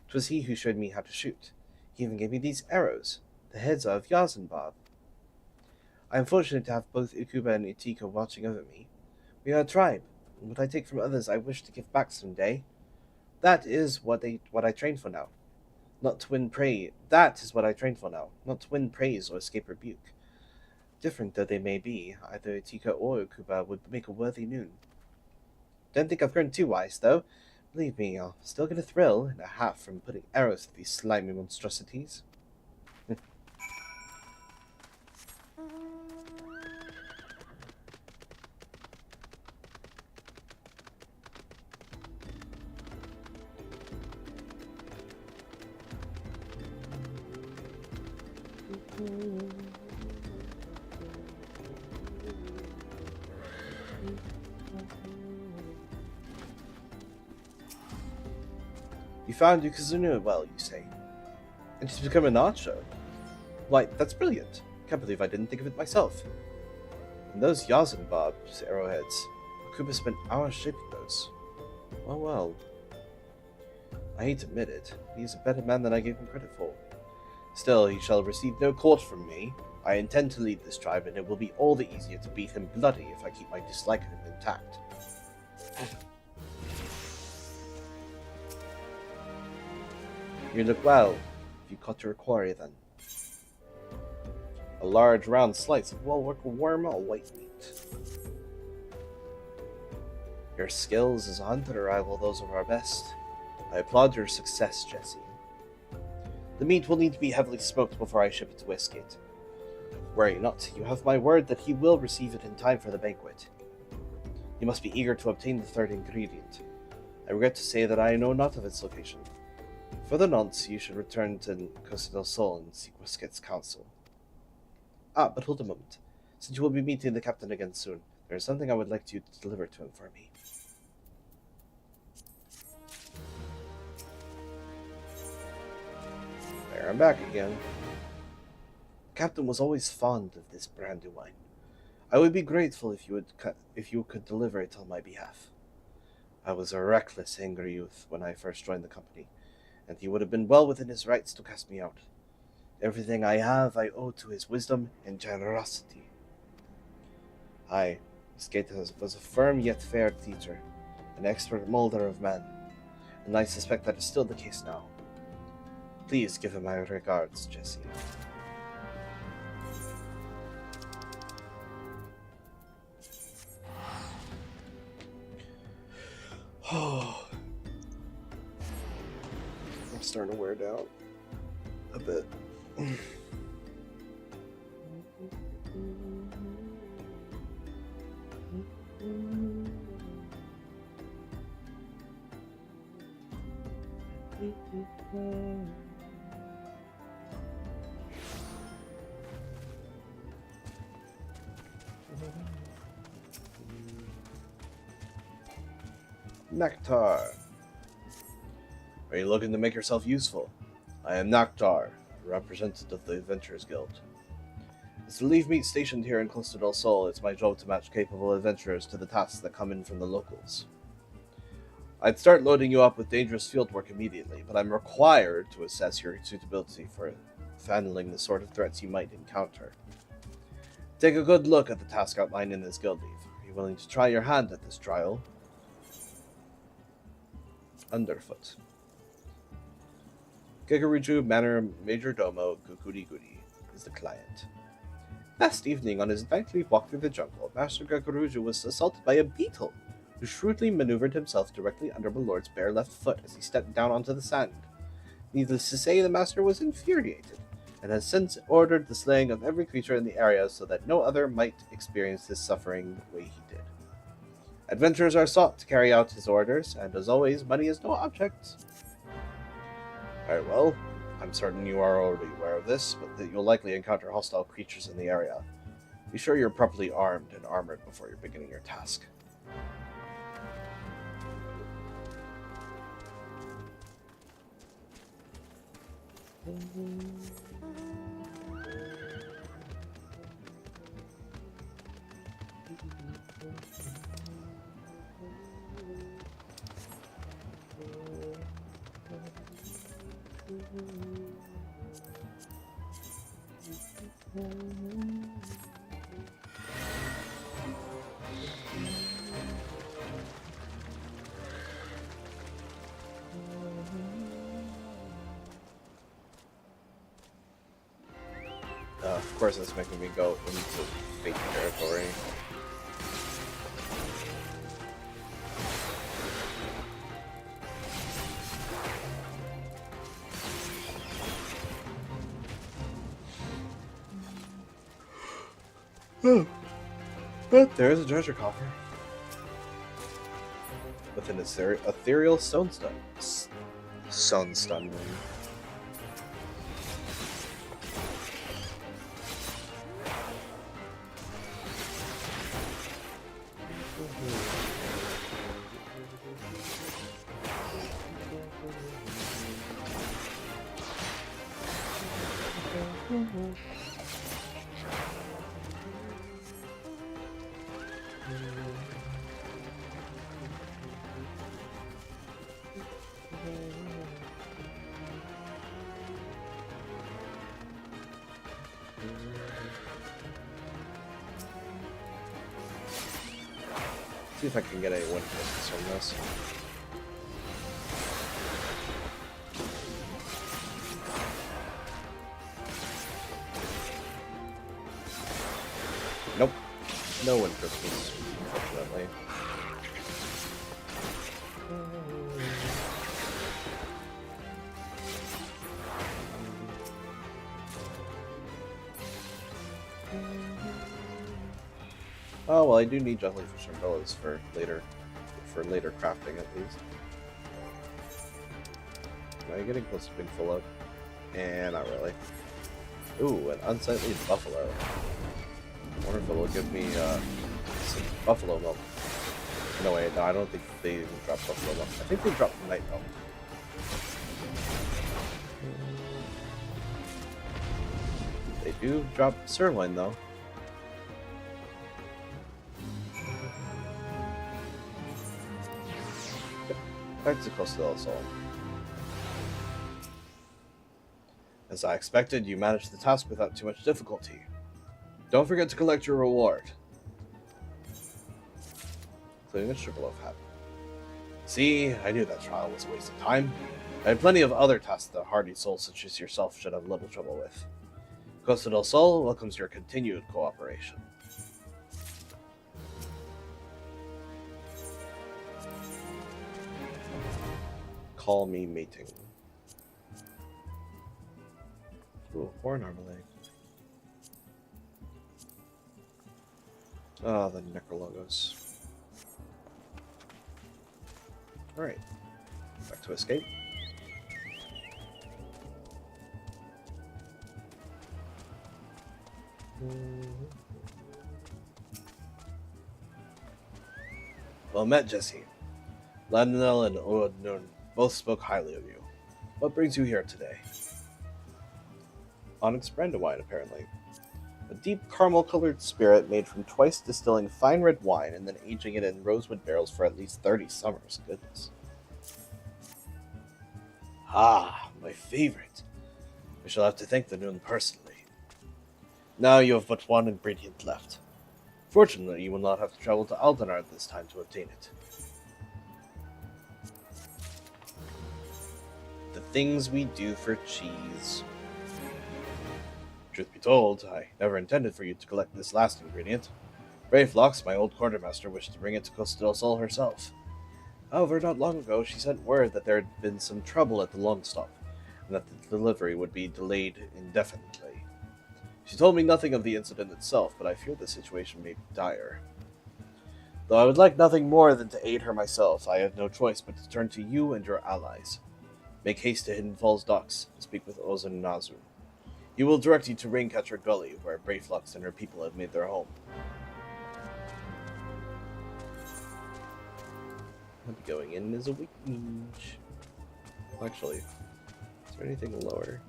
'Twas he who showed me how to shoot. He even gave me these arrows. The heads are of Yazenbarb. I am fortunate to have both Ukuba and Utika watching over me. We are a tribe, and what I take from others I wish to give back some day. That is what I train for now. Not to win praise. That is what I train for now. Not to win praise or escape rebuke. Different though they may be, either Utika or Ukuba would make a worthy noon. Don't think I've grown too wise, though. Believe me, I'll still get a thrill and a half from putting arrows to these slimy monstrosities. You found Yukazunu well, you say? And she's become an archer? Why, that's brilliant. Can't believe I didn't think of it myself. And those Yazenbarb's arrowheads. Akuba spent hours shaping those. Well, well. I hate to admit it, he's a better man than I gave him credit for. Still, he shall receive no court from me. I intend to lead this tribe, and it will be all the easier to beat him bloody if I keep my dislike of him intact. You look well. Have you caught your quarry, then? A large, round slice of well-worked worm or white meat. Your skills as a hunter rival those of our best. I applaud your success, Jesse. The meat will need to be heavily smoked before I ship it to Westgate. Worry not, you have my word that he will receive it in time for the banquet. You must be eager to obtain the third ingredient. I regret to say that I know not of its location. For the nonce, you should return to Costa del Sol and seek Westgate's counsel. Ah, but hold a moment. Since you will be meeting the captain again soon, there is something I would like you to deliver to him for me. There, I'm back again. The captain was always fond of this brandy wine. I would be grateful if you could deliver it on my behalf. I was a reckless, angry youth when I first joined the company, and he would have been well within his rights to cast me out. Everything I have I owe to his wisdom and generosity. Skater was a firm yet fair teacher, an expert molder of men, and I suspect that is still the case now. Please give him my regards, Jesse. Oh, I'm starting to wear down a bit. Nectar. Are you looking to make yourself useful? I am Nectar, representative of the Adventurers Guild. As the Leave Meet stationed here in Costa del Sol, it's my job to match capable adventurers to the tasks that come in from the locals. I'd start loading you up with dangerous fieldwork immediately, but I'm required to assess your suitability for handling the sort of threats you might encounter. Take a good look at the task outlined in this guild leave. Are you willing to try your hand at this trial? Underfoot. Gegaruju Manor Major Domo Gukudi Gudi is the client. Last evening, on his nightly walk through the jungle, Master Gegaruju was assaulted by a beetle, who shrewdly maneuvered himself directly under my lord's bare left foot as he stepped down onto the sand. Needless to say, the master was infuriated, and has since ordered the slaying of every creature in the area so that no other might experience his suffering the way he did. Adventurers are sought to carry out his orders, and as always, money is no object. Very well. I'm certain you are already aware of this, but that you'll likely encounter hostile creatures in the area. Be sure you're properly armed and armored before you're beginning your task. Of course, it's making me go into fake territory. Oh, but there is a treasure coffer with an ethereal sunstone. Sunstone. See if I can get a win from this. Nope. No win Christmas, unfortunately. Oh well, I do need jellyfish umbrellas for later crafting at least. Am I getting close to being full up? And not really. Ooh, an unsightly buffalo. refill will give me some buffalo milk. No way, no, I don't think they even drop buffalo milk. I think they drop night milk. They do drop sirloin though. Yep. Back to Costa del Sol. As I expected, you managed the task without too much difficulty. Don't forget to collect your reward, including a sugarloaf hat. See, I knew that trial was a waste of time. I had plenty of other tasks that hardy souls such as yourself should have little trouble with. Costa del Sol welcomes your continued cooperation. Call me mating. Ooh, horn armalade. Ah, the Necrologos. Alright. Back to escape. Well met, Jesse. Ladnell and Oadnun both spoke highly of you. What brings you here today? Onyx Brandywine, apparently. A deep caramel-colored spirit made from twice distilling fine red wine and then aging it in rosewood barrels for at least 30 summers. Goodness. Ah, my favorite. I shall have to thank the Noon personally. Now you have but one ingredient left. Fortunately, you will not have to travel to Aldenar this time to obtain it. The things we do for cheese. Truth be told, I never intended for you to collect this last ingredient. Brayflox, my old quartermaster, wished to bring it to Costa del Sol herself. However, not long ago, she sent word that there had been some trouble at the Longstop, and that the delivery would be delayed indefinitely. She told me nothing of the incident itself, but I fear the situation may be dire. Though I would like nothing more than to aid her myself, I have no choice but to turn to you and your allies. Make haste to Hidden Falls Docks and speak with Ozan Nazu. He will direct you to Raincatcher Gully, where Brayflux and her people have made their home. I'll be going in as a weak mage. Actually, is there anything lower?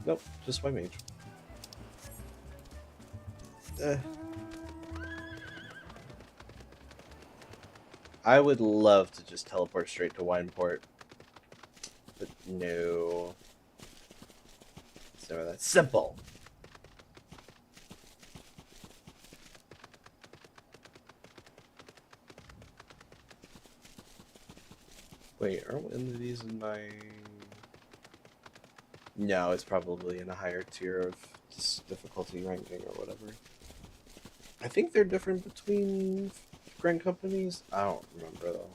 Nope, just my mage. I would love to just teleport straight to Wineport. But no. It's never that simple. Wait, aren't any of these in my... No, it's probably in a higher tier of difficulty ranking or whatever. I think they're different between Grand Companies. I don't remember though.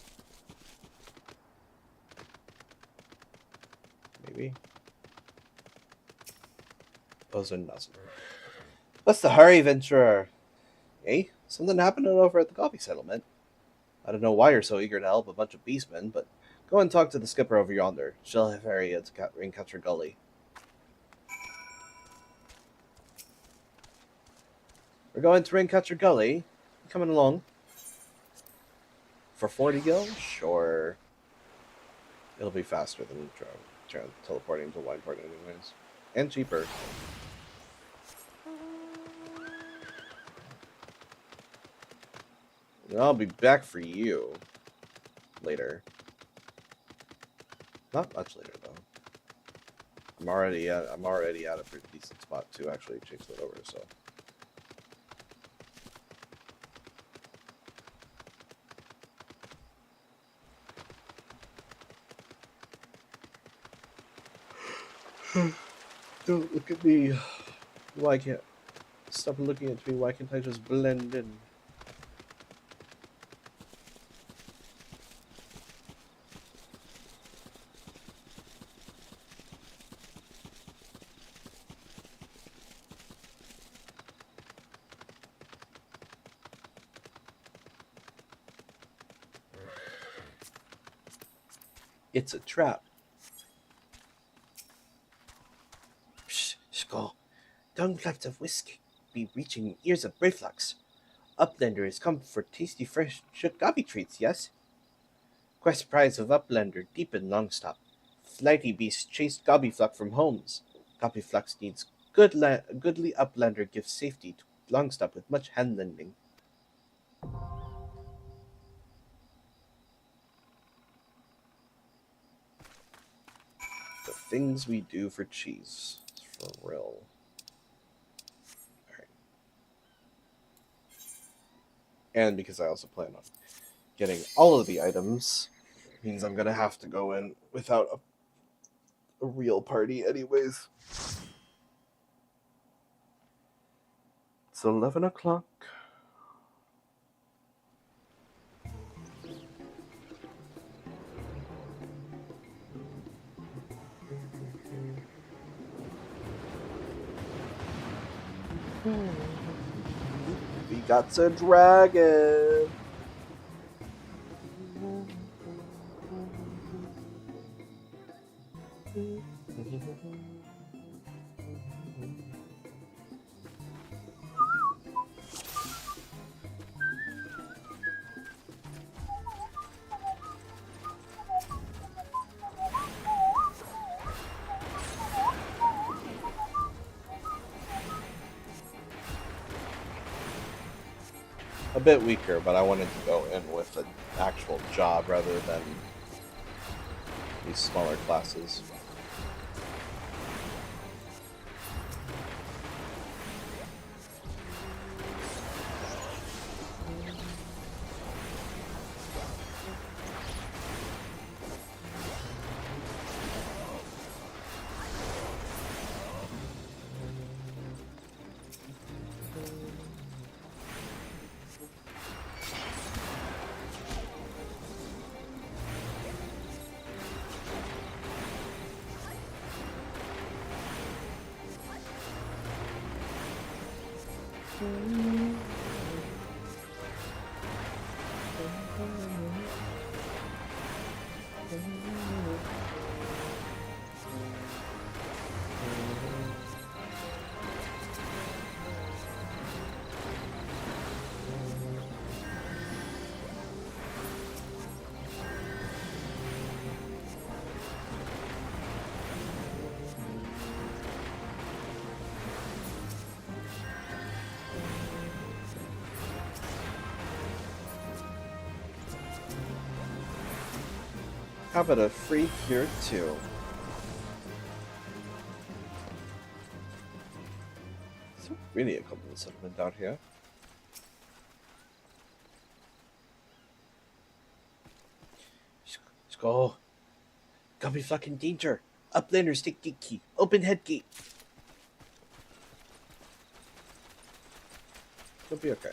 Maybe. Ozan Nazu. What's the hurry, Venturer? Eh? Something happened over at the coffee settlement. I don't know why you're so eager to help a bunch of beastmen, but go and talk to the skipper over yonder. She'll have area to Raincatcher Gully. We're going to Raincatcher Gully. Coming along. For 40 gil? Sure. It'll be faster than teleporting to Wineport anyways. And cheaper. And I'll be back for you. Later. Not much later though. I'm already at a pretty decent spot to actually change that over, so. Don't look at me. Why can't... Stop looking at me. Why can't I just blend in? It's a trap. Shh, go. Tongue flaps of whisk be reaching ears of Brayflux. Uplander is come for tasty fresh gobby treats, yes? Quest prize of Uplander deep in Longstop. Flighty beast chased Gobbyfluck from homes. Gobbyflux needs goodly Uplander gives safety to Longstop with much hand lending. The things we do for cheese. For real. Alright. And because I also plan on getting all of the items, means I'm gonna have to go in without a real party anyways. It's 11 o'clock. We got a dragon. A bit weaker, but I wanted to go in with an actual job rather than these smaller classes. How about a free cure too? It's really a couple of settlement out here. Let's go. Gummy fucking danger. Uplander stick gate key. Open head gate. It'll be okay.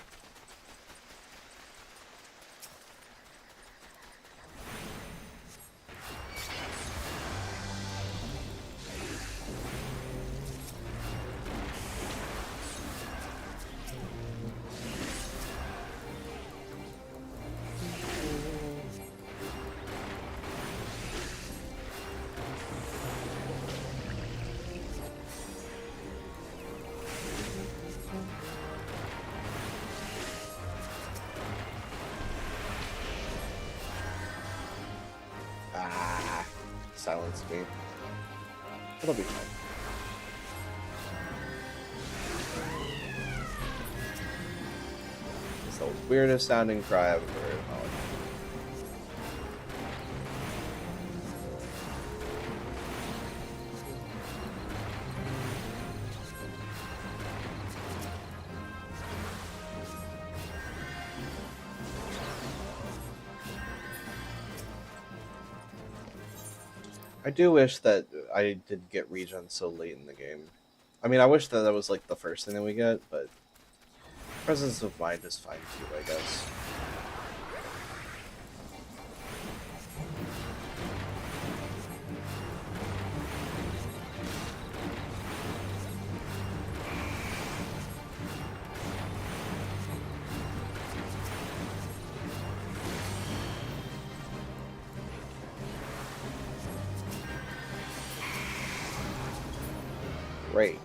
Silenced me. It'll be fine. It's the weirdest sounding cry I've ever heard. I do wish that I did get regen so late in the game. I mean, I wish that that was like the first thing that we get, but presence of mind is fine too, I guess. Great.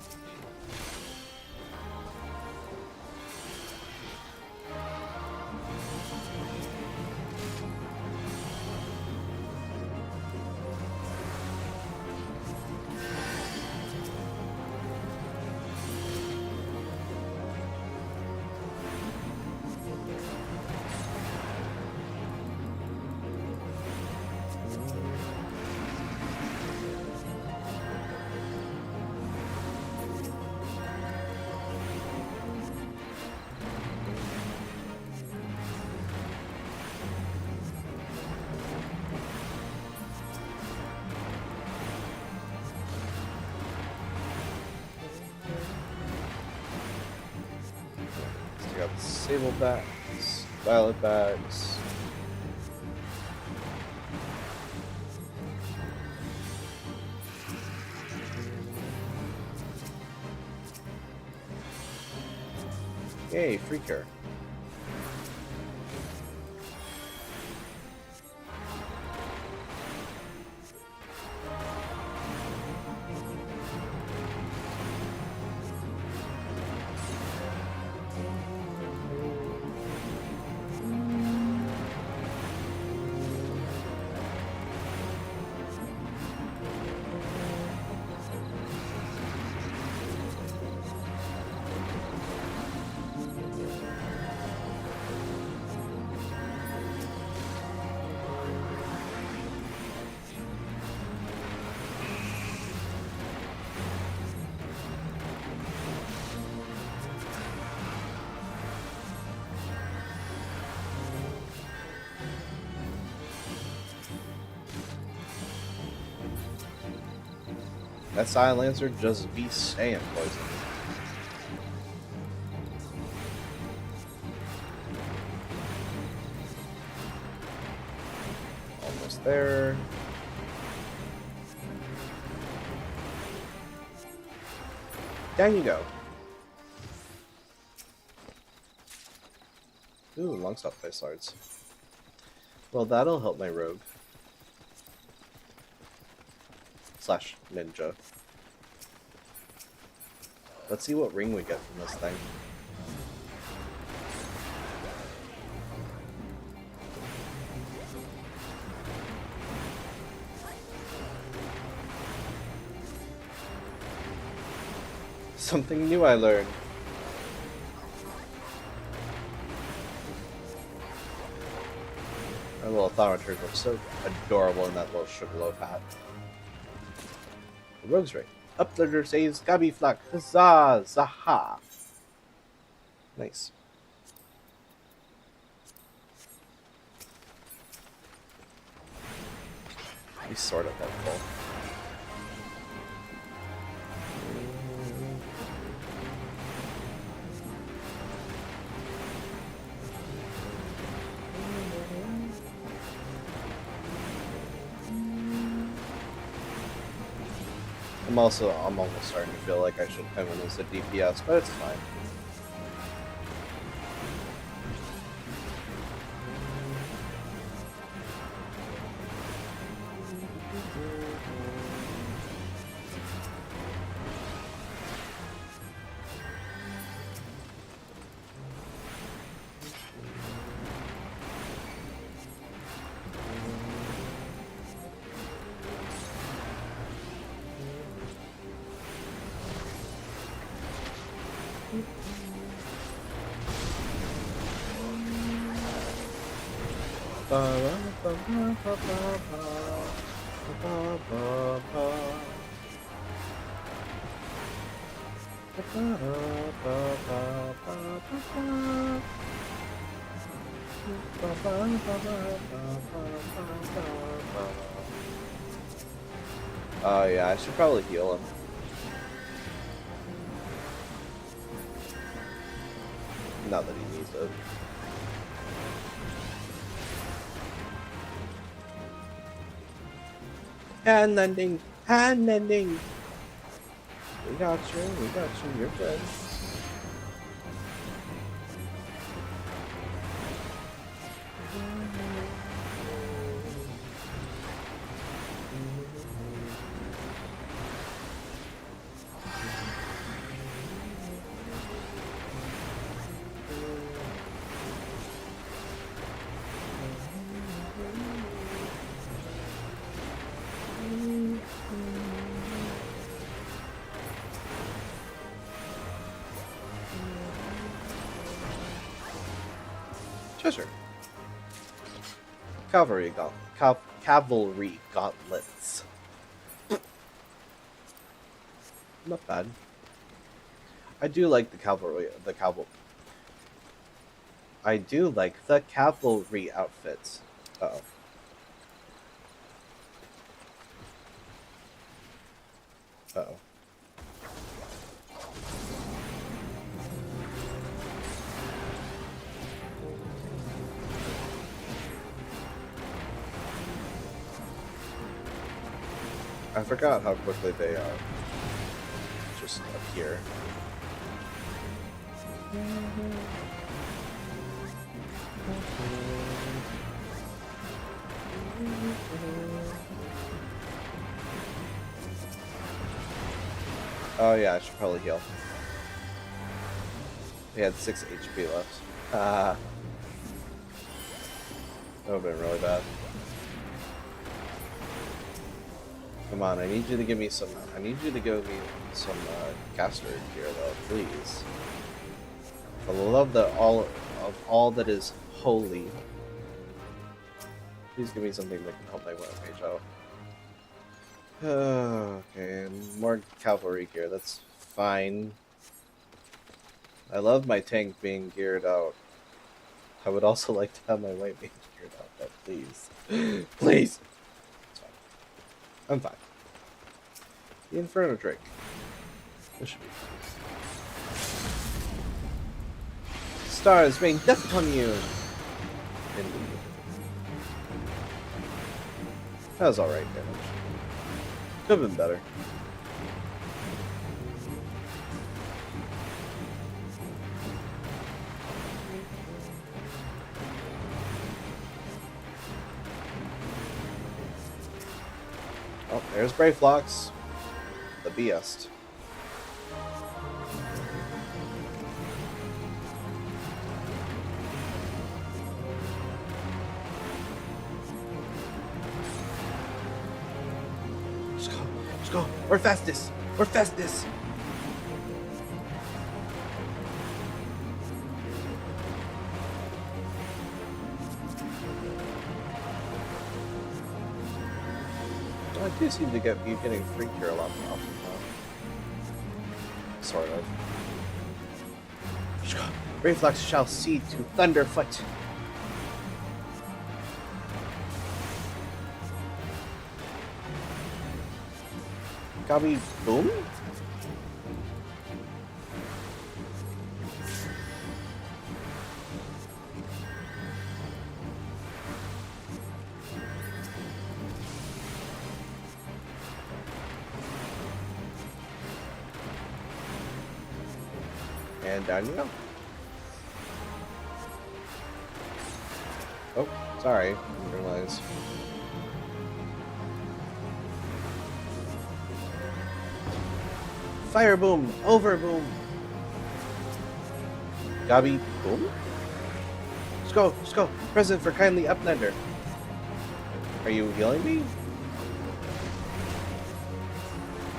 I got sable bags, violet bags. Yay, free care. That silencer just be saying poison. Almost there. Down you go. Ooh, long stop face swords. Well, that'll help my rogue. Slash ninja. Let's see what ring we get from this thing. Something new I learned. Our little thaumaturge looks so adorable in that little sugarloaf hat. The rogue's ring. Upletter says Gabi Flak. Huzzah! Zaha! Nice. He's sort of helpful. I'm almost starting to feel like I should pin him as a DPS, but it's fine. Oh yeah, I should probably heal him. Not that he needs it. Hand ending! Hand ending! We got you, you're good. Treasure. Cavalry gauntlets. Not bad. I do like the cavalry. I do like the cavalry outfits. Uh-oh. I forgot how quickly they just appear. Oh yeah, I should probably heal. He had 6 HP left. That would have been really bad. Come on, I need you to give me some. I need you to give me some caster gear, though, please. For the love of all that is holy, please give me something that can help my mage out. Okay, more cavalry gear. That's fine. I love my tank being geared out. I would also like to have my white mage geared out, but please, please. It's fine. I'm fine. The Inferno Drake. This should be fine. Stars rain death upon you! Indeed. That was alright damage. Could have been better. Oh, there's Brave Flocks. The BS. Let's go. Let's go. We're fastest. We're fastest. I do seem to be getting free cure a lot more often now. Sort of. Brave shall see to Thunderfoot. Gabi boom? And down you go. Oh, sorry. I didn't realize. Fire boom! Over boom! Gabi boom? Let's go! Let's go! Present for kindly Uplander. Are you healing me?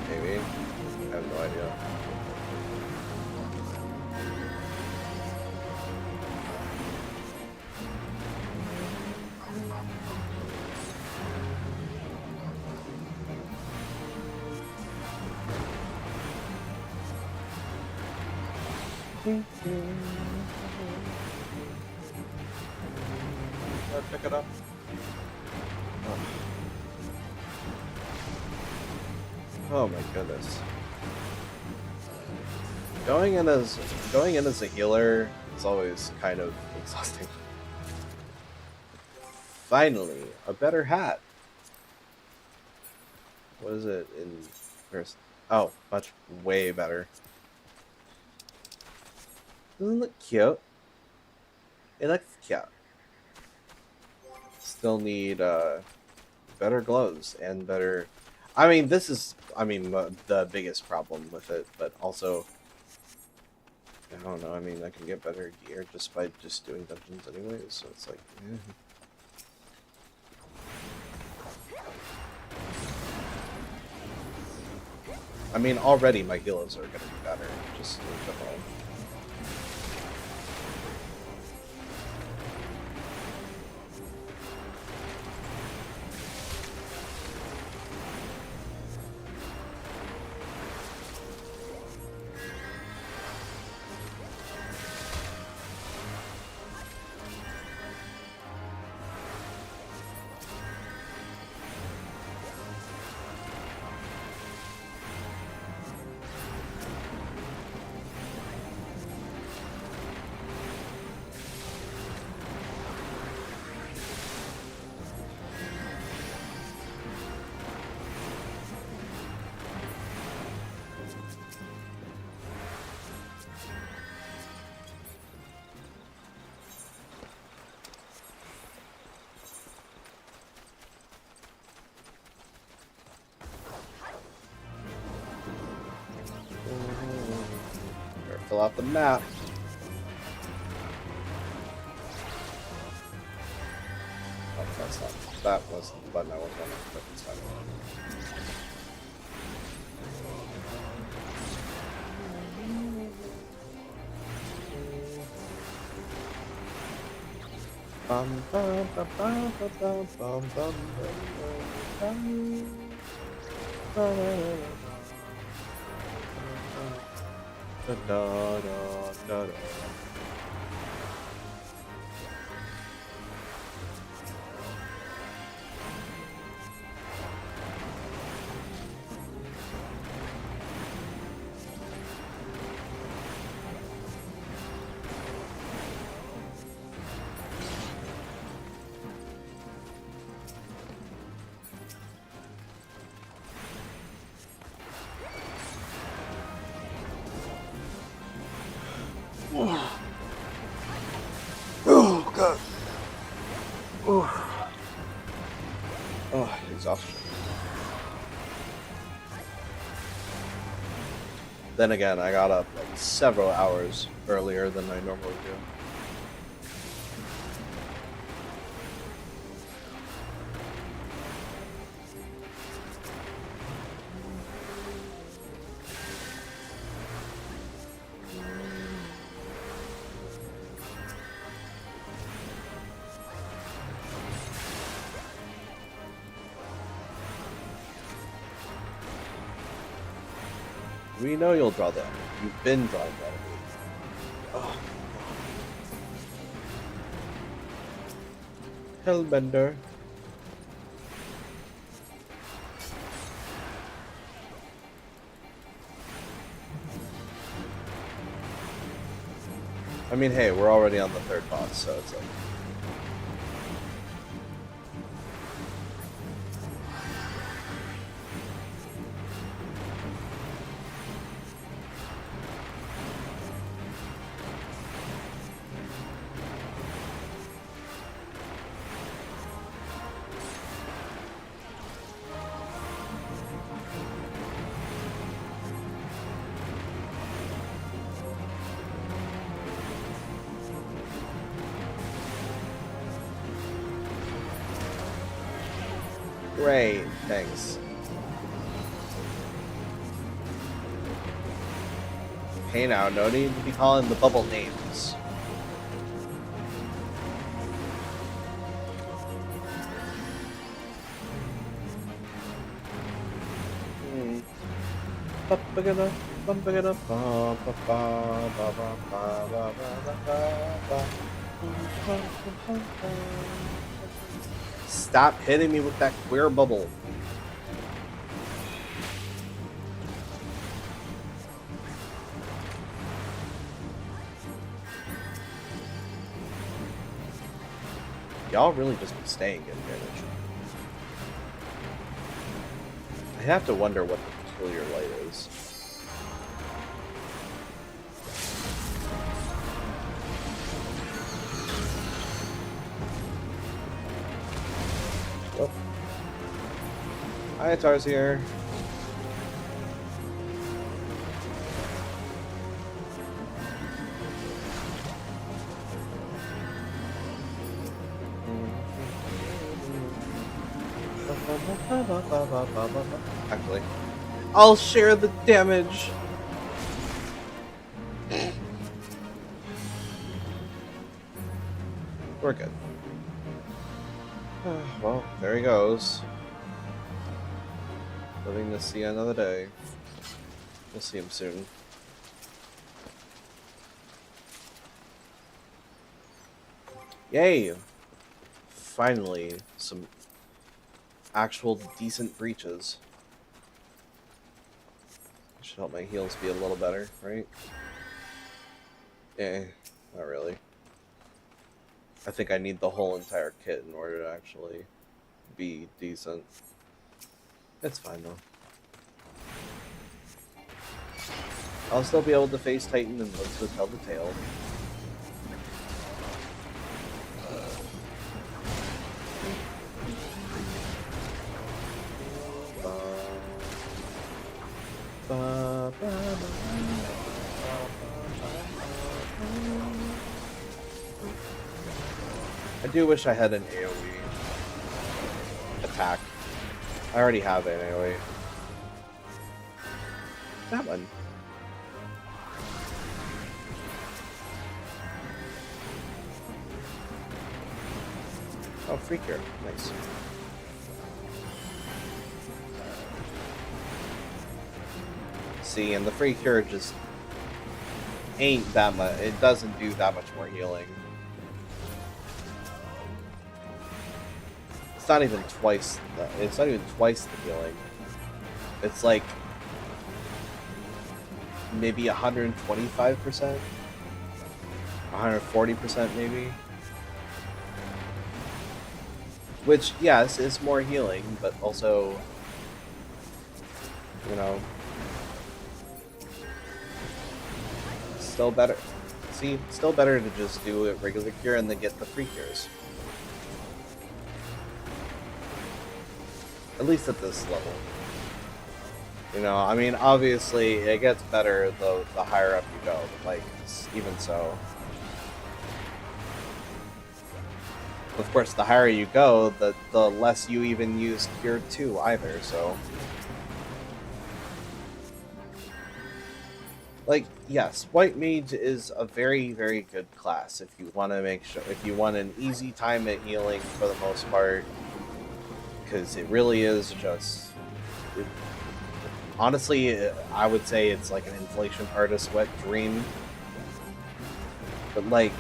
Maybe. I have no idea. Pick it up. Oh my goodness. Going in as a healer is always kind of exhausting. Finally, a better hat. What is it in first? Oh, much way better. Doesn't it look cute? It looks cute. Still need better gloves and better. I mean, this is the biggest problem with it, but also I don't know. I mean, I can get better gear just by just doing dungeons anyways, so it's like. I mean, already my heals are gonna be better, just in general. fill out the map. Oh, that's not. That was the button I was on. But it's fine. Bum, bum, bum, bum, bum, bum, bum, bum, bum, da, da, da, da. Oh god. Oh, exhaustion. Then again, I got up like several hours earlier than I normally do. We know you'll draw them. You've been drawing them. Oh. Hellbender. I mean, hey, we're already on the third boss, so it's like... Great, thanks. Hey now, no need to be calling the bubble names. Stop hitting me with that queer bubble. Y'all really just be staying in damage. I have to wonder what the peculiar light is. Oh. Hi, Tarsier. Actually, I'll share the damage. We're good. Well, there he goes. Living to see another day. We'll see him soon. Yay! Finally, some actual decent breaches. Should help my heals be a little better, right? Eh, not really. I think I need the whole entire kit in order to actually be decent. It's fine though. I'll still be able to face Titan and live to tell the tale. I do wish I had an AoE attack. I already have an AoE. That one. Oh, free cure. Nice. See, and the free cure just ain't that much. It doesn't do that much more healing. It's not even twice. It's not even twice the healing. It's like maybe 125%, 140% maybe. Which, yes, is more healing, but also, you know, still better. See, still better to just do a regular cure and then get the free cures. At least at this level. You know, I mean, obviously, it gets better the higher up you go, but, like, even so. Of course, the higher you go, the less you even use Cure 2 either, so... Like, yes, White Mage is a very, very good class if you want to make sure, if you want an easy time at healing for the most part, because it really is just... honestly, I would say it's like an inflation artist's wet dream. But, like...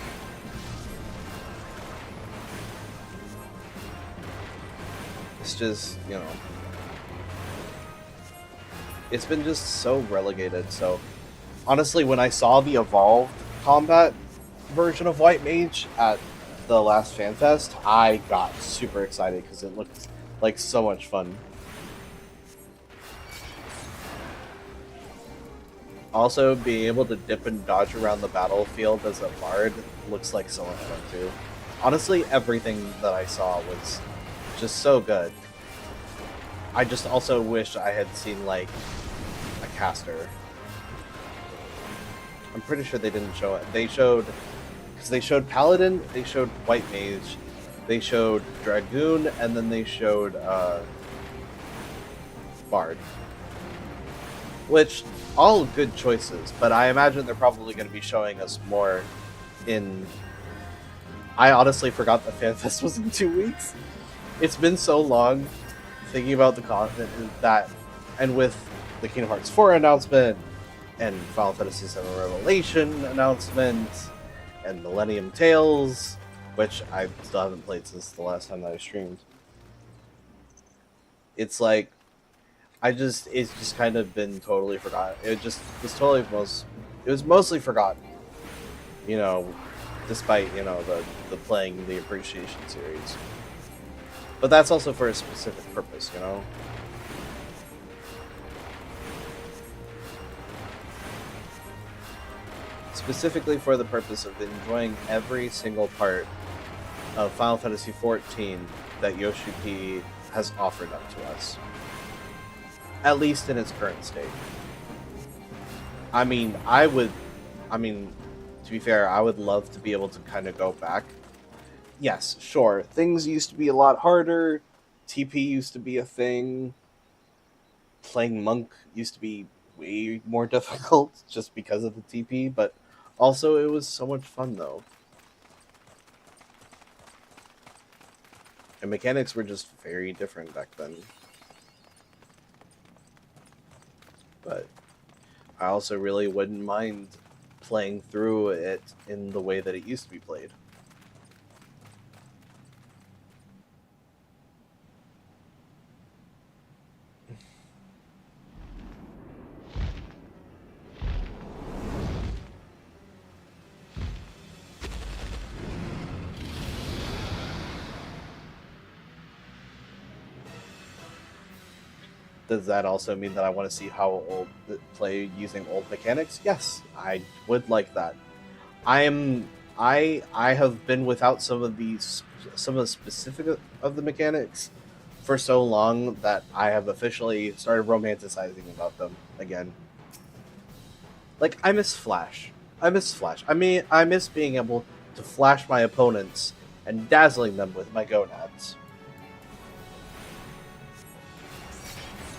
it's just, you know... it's been just so relegated, so... honestly, when I saw the evolved combat version of White Mage at the last FanFest, I got super excited because it looked like so much fun. Also, being able to dip and dodge around the battlefield as a bard looks like so much fun too. Honestly, everything that I saw was just so good. I just also wish I had seen, like, a caster. I'm pretty sure they didn't show it. They showed... because they showed Paladin, they showed White Mage, they showed Dragoon, and then they showed Bard. Which, all good choices, but I imagine they're probably going to be showing us more in... I honestly forgot that FanFest was in 2 weeks. It's been so long thinking about the content that, and with the Kingdom Hearts 4 announcement, and Final Fantasy VII Revelation announcement, and Millennium Tales, which I still haven't played since the last time that I streamed. It's like, it's just kind of been totally forgotten. It was mostly forgotten. You know, despite, you know, the playing the Appreciation series. But that's also for a specific purpose, you know? Specifically for the purpose of enjoying every single part of Final Fantasy XIV that Yoshi P has offered up to us. At least in its current state. To be fair, I would love to be able to kind of go back. Yes, sure, things used to be a lot harder, TP used to be a thing, playing Monk used to be way more difficult just because of the TP, but also it was so much fun though. And mechanics were just very different back then. But I also really wouldn't mind playing through it in the way that it used to be played. Does that also mean that I want to see how old play using old mechanics? Yes, I would like that. I have been without some of the specific of the mechanics for so long that I have officially started romanticizing about them again. Like, I miss Flash. I miss being able to flash my opponents and dazzling them with my gonads.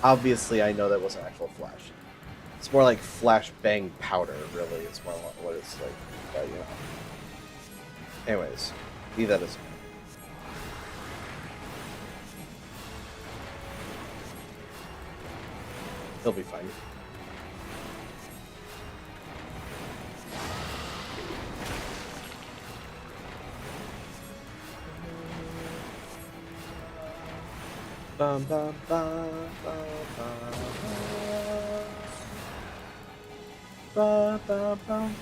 Obviously, I know that wasn't actual flash. It's more like flash bang powder, really. It's more what it's like, but you know. Anyways, be that as he'll be fine. Bum, bum, bum, bum, bum, bum, bum,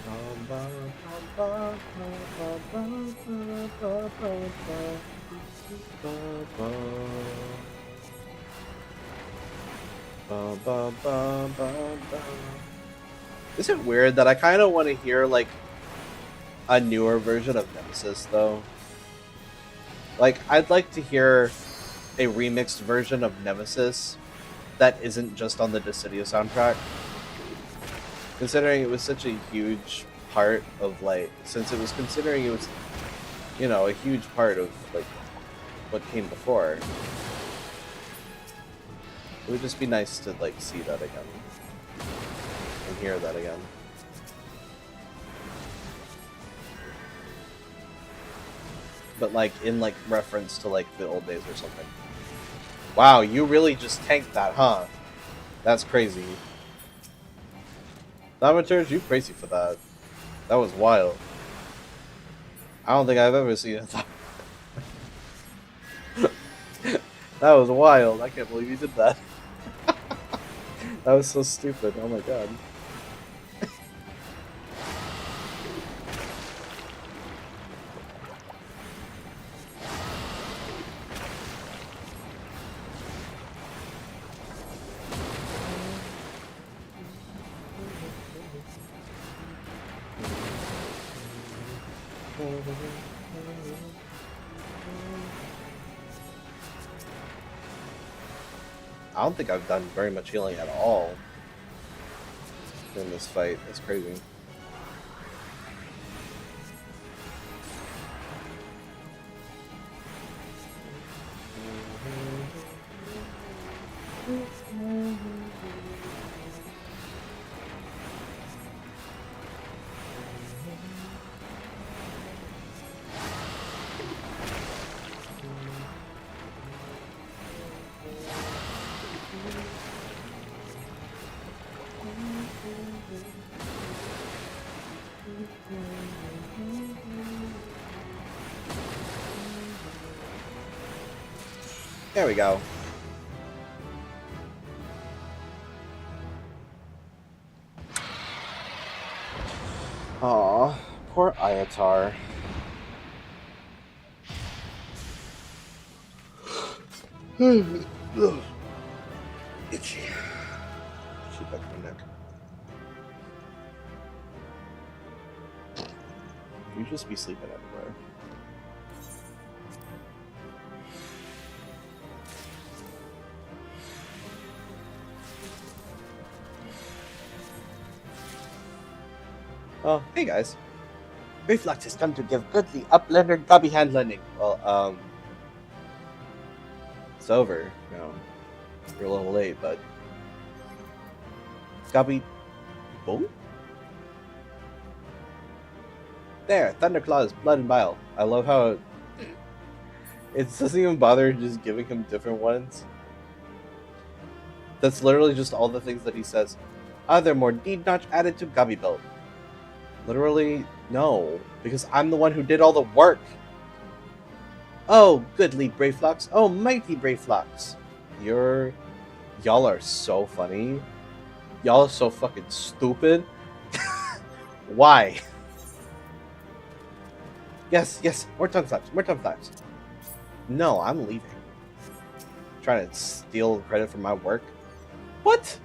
Is it weird that I kind of want to hear like a newer version of Nemesis though? Like, I'd like to hear a remixed version of Nemesis that isn't just on the Dissidia soundtrack. Considering it was such a huge part of, like, since it was considering it was, you know, a huge part of, like, what came before. It would just be nice to, like, see that again. And hear that again. But, like, in, like, reference to, like, the old days or something. Wow, you really just tanked that, huh? That's crazy. Amateurs, you crazy for that. That was wild. I don't think I've ever seen it. That was wild. I can't believe you did that. That was so stupid. Oh my god. I don't think I've done very much healing at all in this fight. It's crazy. There we go. Aw, poor Ayatar. Itchy. Itchy back my neck. You just be sleeping everywhere. Oh, hey guys. Reflux has come to give Goodly uplander Gobby hand landing. Well, it's over. You know, you're a little late, but Gobby, boom. There, Thunderclaw's blood and bile. I love how it doesn't even bother just giving him different ones. That's literally just all the things that he says. More need notch added to Gobby belt. Literally, no, because I'm the one who did all the work. Oh, goodly Brayflux. Oh, mighty Brayflux. Y'all are so funny. Y'all are so fucking stupid. Why? Yes, more tongue flaps, more tongue flaps. No, I'm leaving. Trying to steal credit for my work. What?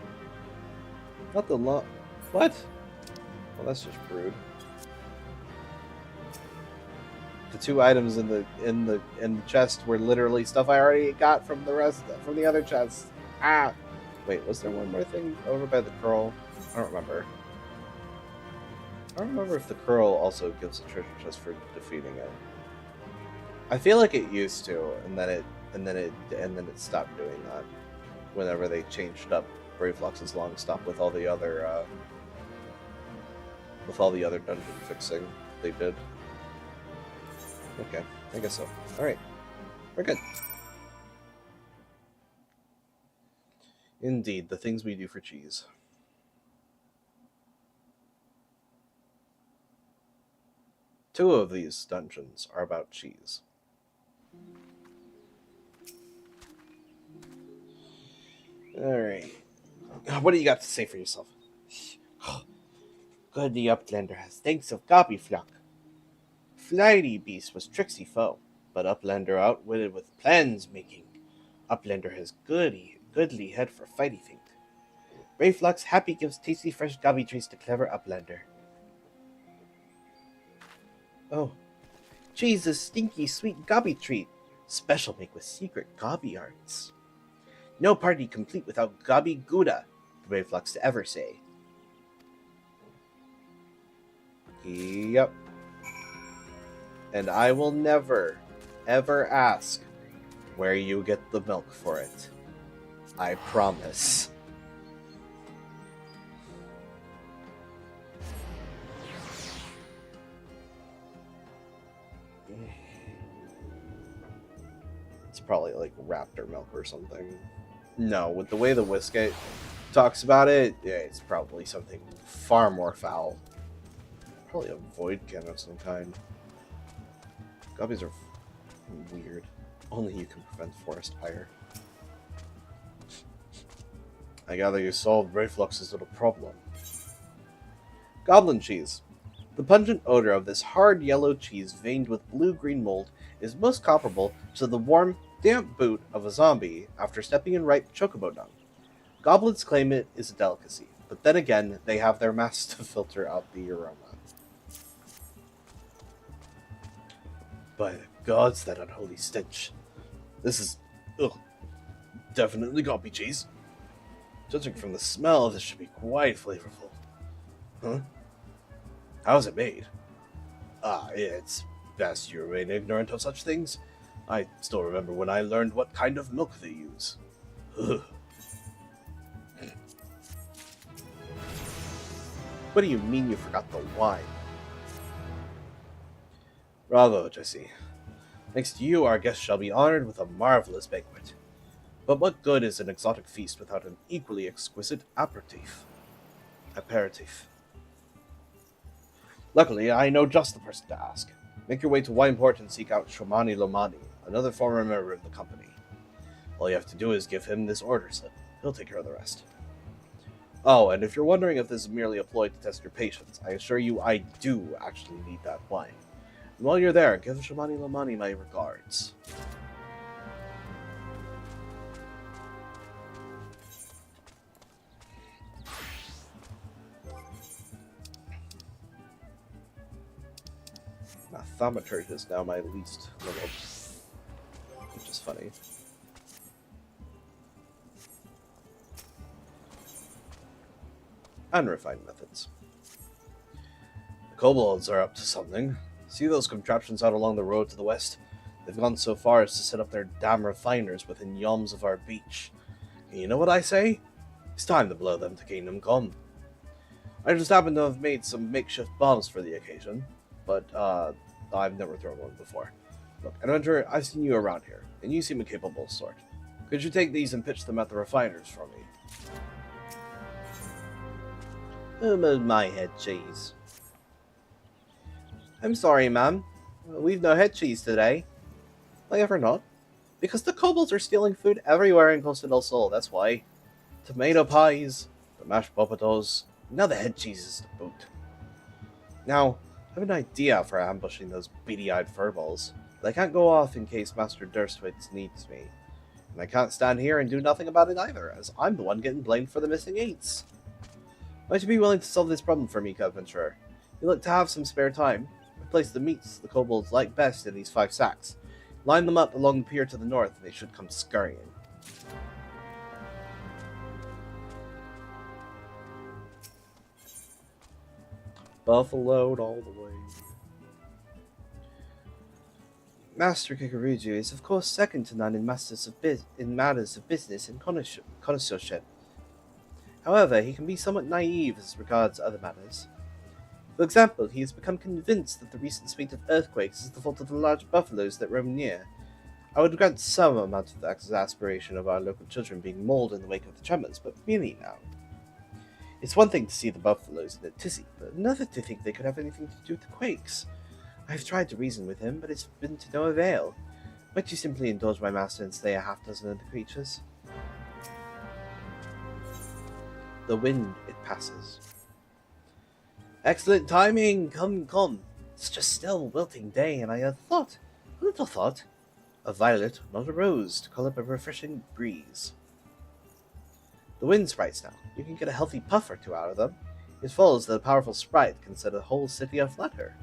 Not the law. What? Well, that's just rude. The two items in the chest were literally stuff I already got from the other chests. Ah, wait, was there one more thing over by the curl? I don't remember. I don't remember if the curl also gives a treasure chest for defeating it. I feel like it used to, and then it stopped doing that. Whenever they changed up Brave-Lux's long stop with all the other dungeon fixing they did. Okay, I guess so. All right, we're good. Indeed, the things we do for cheese. Two of these dungeons are about cheese. Alright. What do you got to say for yourself? Good the Uplander has thanks of Gobbyflock. Flighty Beast was tricksy foe, but Uplander outwitted with plans making. Uplander has goodly head for fighty think. Brave happy gives tasty fresh gobby trees to clever Uplander. Oh, cheese is stinky sweet gobby treat. Special make with secret gobby arts. No party complete without gobby gouda, Brave to ever say. Yep. And I will never, ever ask where you get the milk for it. I promise. It's probably like raptor milk or something. No, with the way the Whiskey talks about it, yeah, it's probably something far more foul. Probably a voidkin of some kind. Gobbies are weird. Only you can prevent forest fire. I gather you solved Brave-Lux's little problem. Goblin cheese. The pungent odor of this hard yellow cheese veined with blue-green mold is most comparable to the warm, damp boot of a zombie after stepping in ripe chocobo dung. Goblins claim it is a delicacy, but then again, they have their masks to filter out the aroma. By the gods, that unholy stench. This is, definitely gobby cheese. Judging from the smell, this should be quite flavorful. Huh? How is it made? It's best you remain ignorant of such things. I still remember when I learned what kind of milk they use. Ugh. What do you mean you forgot the wine? Bravo, Jesse. Thanks to you, our guests shall be honored with a marvelous banquet. But what good is an exotic feast without an equally exquisite aperitif? Luckily, I know just the person to ask. Make your way to Wineport and seek out Shomani Lomani, another former member of the company. All you have to do is give him this order slip. He'll take care of the rest. Oh, and if you're wondering if this is merely a ploy to test your patience, I assure you I do actually need that wine. And while you're there, give Shomani Lomani my regards. Thaumaturge is now my least level, which is funny. Unrefined methods. The kobolds are up to something. See those contraptions out along the road to the west? They've gone so far as to set up their damn refiners within yalms of our beach. And you know what I say? It's time to blow them to Kingdom Come. I just happen to have made some makeshift bombs for the occasion, but I've never thrown one before. Look, Adventurer, I've seen you around here, and you seem a capable sort. Could you take these and pitch them at the refiners for me? Almost my head cheese. I'm sorry, ma'am. We've no head cheese today. Why ever not? Because the kobolds are stealing food everywhere in Costa del Sol, that's why. Tomato pies, the mashed potatoes, now the head cheese is to boot. Now, I have an idea for ambushing those beady-eyed furballs, but I can't go off in case Master Durstwitz needs me. And I can't stand here and do nothing about it either, as I'm the one getting blamed for the missing eights. Might you be willing to solve this problem for me, Adventurer? You look to have some spare time. Place the meats the kobolds like best in these 5 sacks. Line them up along the pier to the north, and they should come scurrying. Buffaloed all the way. Master Kikuruju is of course second to none in, in matters of business and connoisseurship. However, he can be somewhat naive as regards other matters. For example, he has become convinced that the recent spate of earthquakes is the fault of the large buffaloes that roam near. I would grant some amount of the exasperation of our local children being mauled in the wake of the tremors, but really now. It's one thing to see the buffaloes in a tizzy, but another to think they could have anything to do with the quakes. I've tried to reason with him, but it's been to no avail. Might you simply indulge my master and slay a half-dozen of the creatures? The wind, it passes. Excellent timing! Come, come. It's just still a wilting day, and I had a little thought. A violet, not a rose, to call up a refreshing breeze. The wind sprites now. You can get a healthy puff or two out of them. It follows that a powerful sprite can set a whole city aflutter.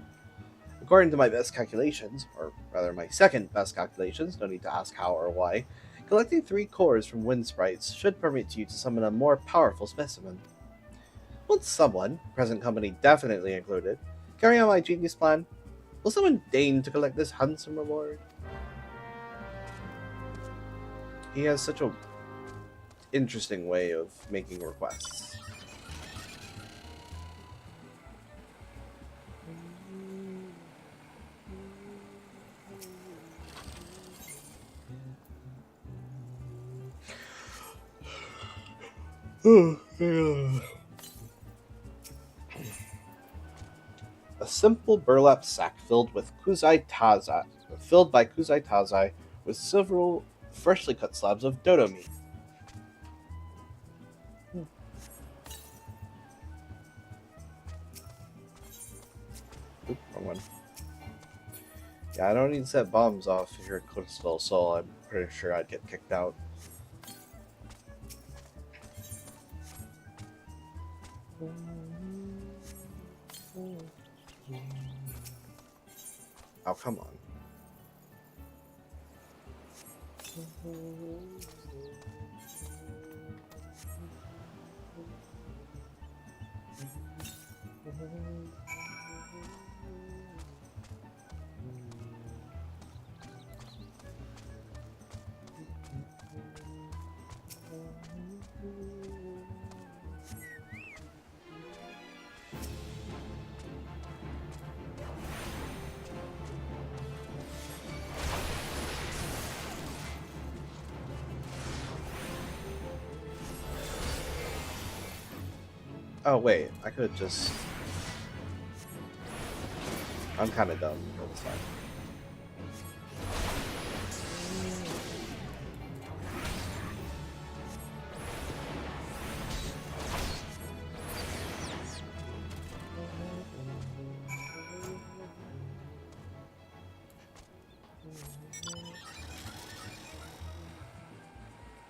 According to my best calculations, or rather my second best calculations, no need to ask how or why, collecting 3 cores from wind sprites should permit you to summon a more powerful specimen. Won't someone, present company definitely included, carry out my genius plan? Will someone deign to collect this handsome reward? He has such a interesting way of making requests. A simple burlap sack filled by Kuzai Tazai with several freshly cut slabs of dodo meat. Oop, wrong one. Yeah, I don't need to set bombs off if you're a coastal soul. I'm pretty sure I'd get kicked out. Oh, come on. Oh, wait. I could just... I'm kind of dumb, but it's fine.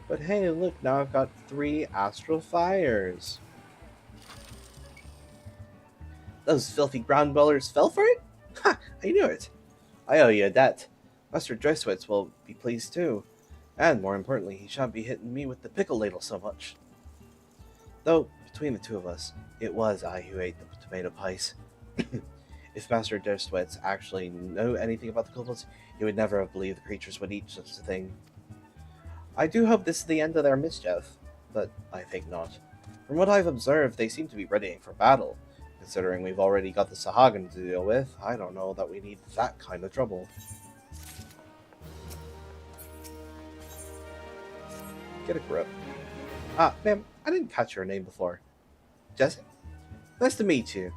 But hey, look, now I've got 3 astral fires. Those filthy ground dwellers fell for it? Ha! I knew it. I owe you a debt. Master Dryswitz will be pleased too. And more importantly, he shan't be hitting me with the pickle ladle so much. Though, between the two of us, it was I who ate the tomato pies. If Master Dryswitz actually knew anything about the kobolds, he would never have believed the creatures would eat such a thing. I do hope this is the end of their mischief, but I think not. From what I've observed, they seem to be readying for battle. Considering we've already got the Sahagin to deal with, I don't know that we need that kind of trouble. Get a grip. Ah, ma'am, I didn't catch your name before. Jesse? Nice to meet you.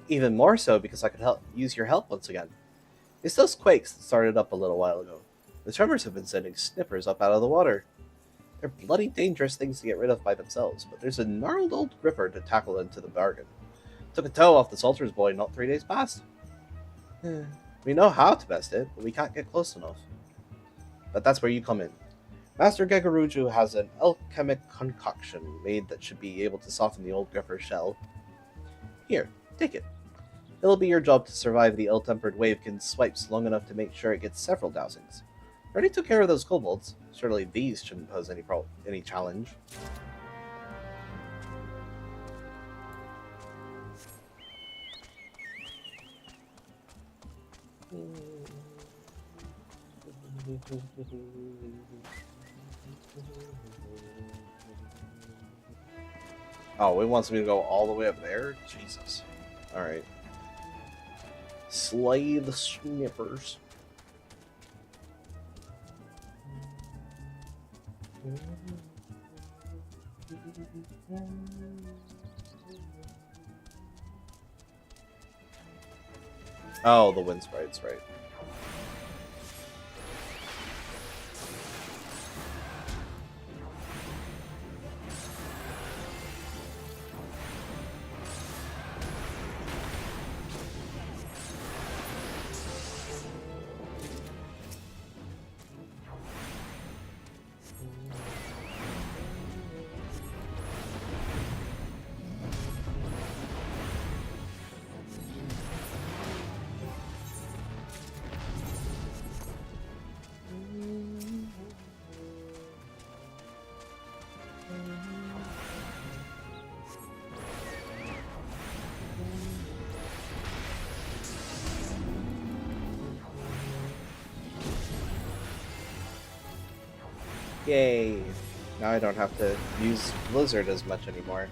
Even more so because I could use your help once again. It's those quakes that started up a little while ago. The tremors have been sending snippers up out of the water. They're bloody dangerous things to get rid of by themselves, but there's a gnarled old gripper to tackle into the bargain. Took a toe off the Salter's boy not 3 days past. We know how to best it, but we can't get close enough. But that's where you come in. Master Gegaruju has an alchemic concoction made that should be able to soften the old gripper's shell. Here, take it. It'll be your job to survive the ill-tempered wavekin's swipes long enough to make sure it gets several dousings. Already took care of those kobolds. Surely these shouldn't pose any challenge. Oh, it wants me to go all the way up there? Jesus. Alright. Slay the snippers. Oh, the wind sprites, right. Yay! Now I don't have to use Blizzard as much anymore.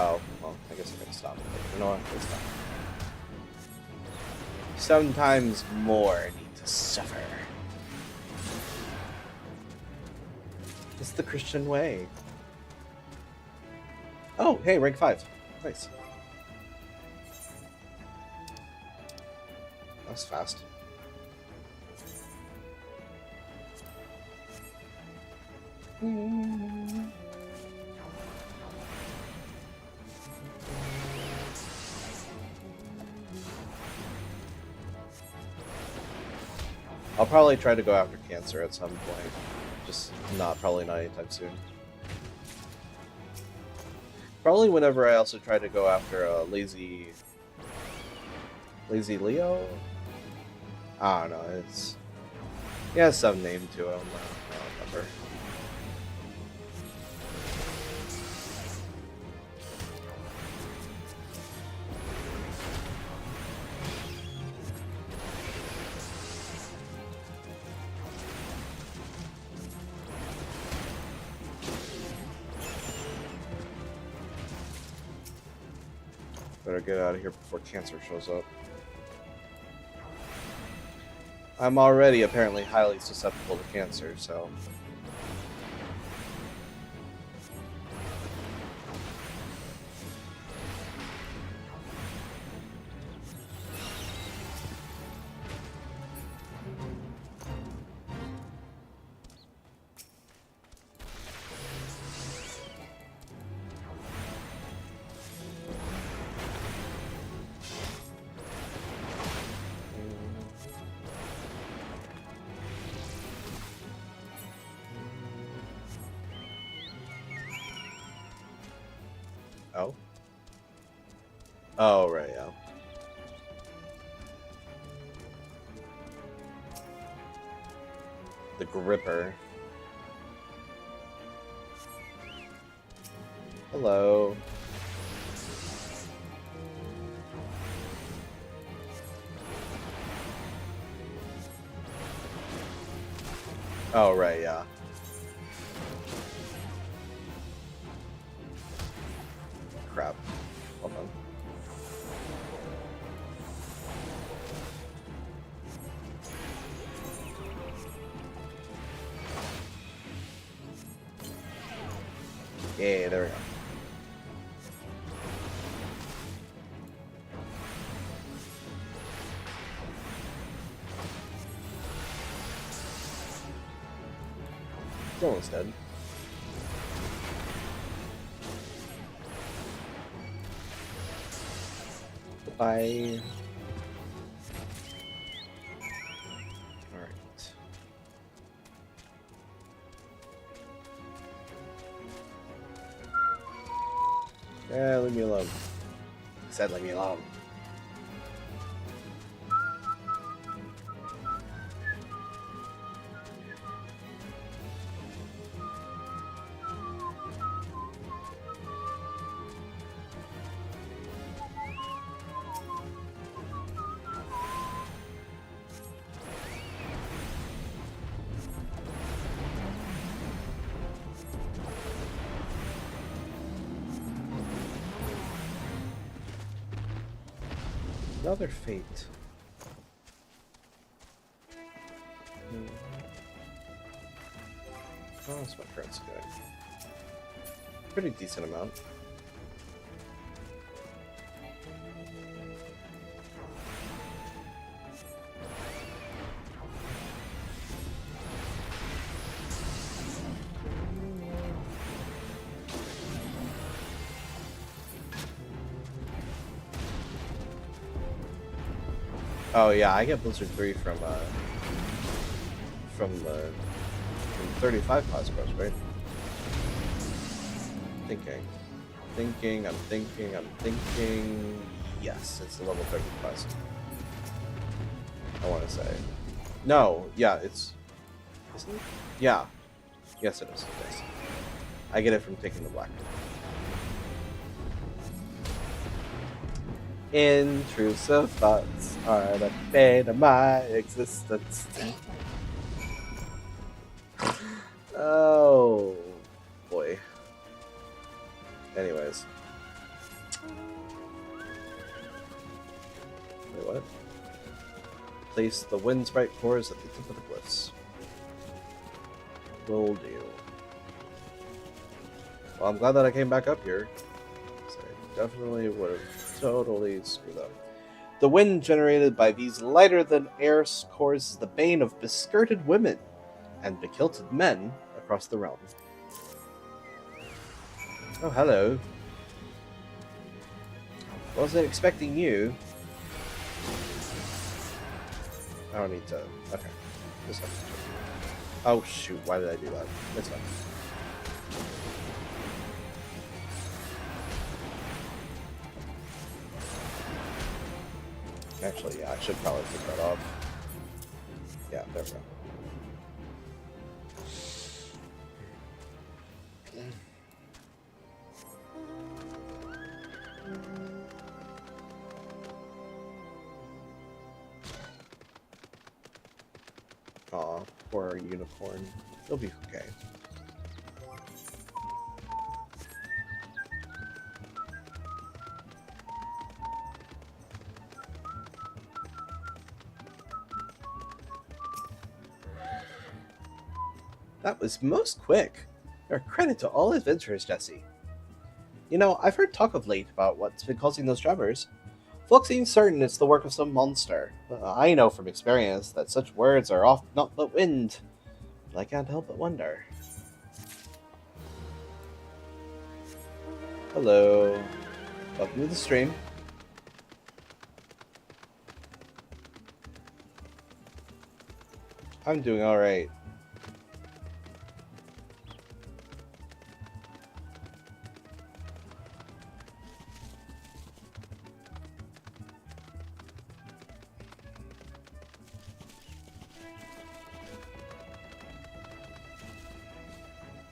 Oh, well, I guess I'm gonna stop. You know what? It's fine. Sometimes more need to suffer. It's the Christian way. Oh, hey, rank 5. Nice. That was fast. I'll probably try to go after Cancer at some point. Just probably not anytime soon. Probably whenever I also try to go after Lazy Leo? I don't know, it's... He has some name to him, I don't remember. Better get out of here before Cancer shows up. I'm already apparently highly susceptible to Cancer, so... Oh? Oh, right, yeah. The Gripper. Hello. Oh, right, yeah. Crap. Hold on. Yeah, there we go. He's almost dead. Bye. Yeah, leave me alone. I said leave me alone. Another fate. Oh, that's my current's good. Pretty decent amount. Oh yeah, I get Blizzard 3 from the 35 class quest, right? I'm thinking. Yes, it's the level 30 quest. I want to say. No, yeah, it's. Isn't it? Yeah. Yes, it is. Yes. I get it from taking the black. Intrusive thoughts are the bane of my existence. Oh boy. Anyways. Wait, what? Place the wind sprite cores at the tip of the glyphs. Will do. Well, I'm glad that I came back up here. So I definitely would have totally screwed up. The wind generated by these lighter-than-air cores is the bane of beskirted women and bekilted men across the realm. Oh, hello. Wasn't expecting you. I don't need to... Okay. This one. Oh, shoot. Why did I do that? It's fine. Actually, yeah, I should probably take that off. Yeah, there we go. Aw, poor unicorn. He'll be okay. That was most quick. Your credit to all adventurers, Jesse. You know, I've heard talk of late about what's been causing those tremors. Folk seems certain it's the work of some monster. I know from experience that such words are oft not but wind. But I can't help but wonder. Hello. Welcome to the stream. I'm doing alright.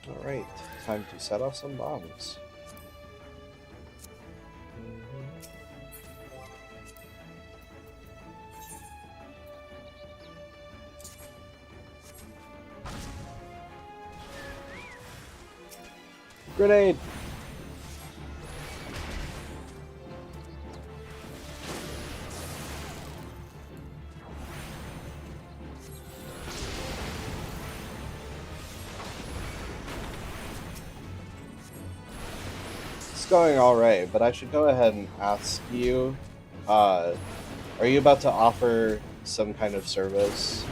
Alright, time to set off some bombs. Grenade! Going all right, but I should go ahead and ask you, are you about to offer some kind of service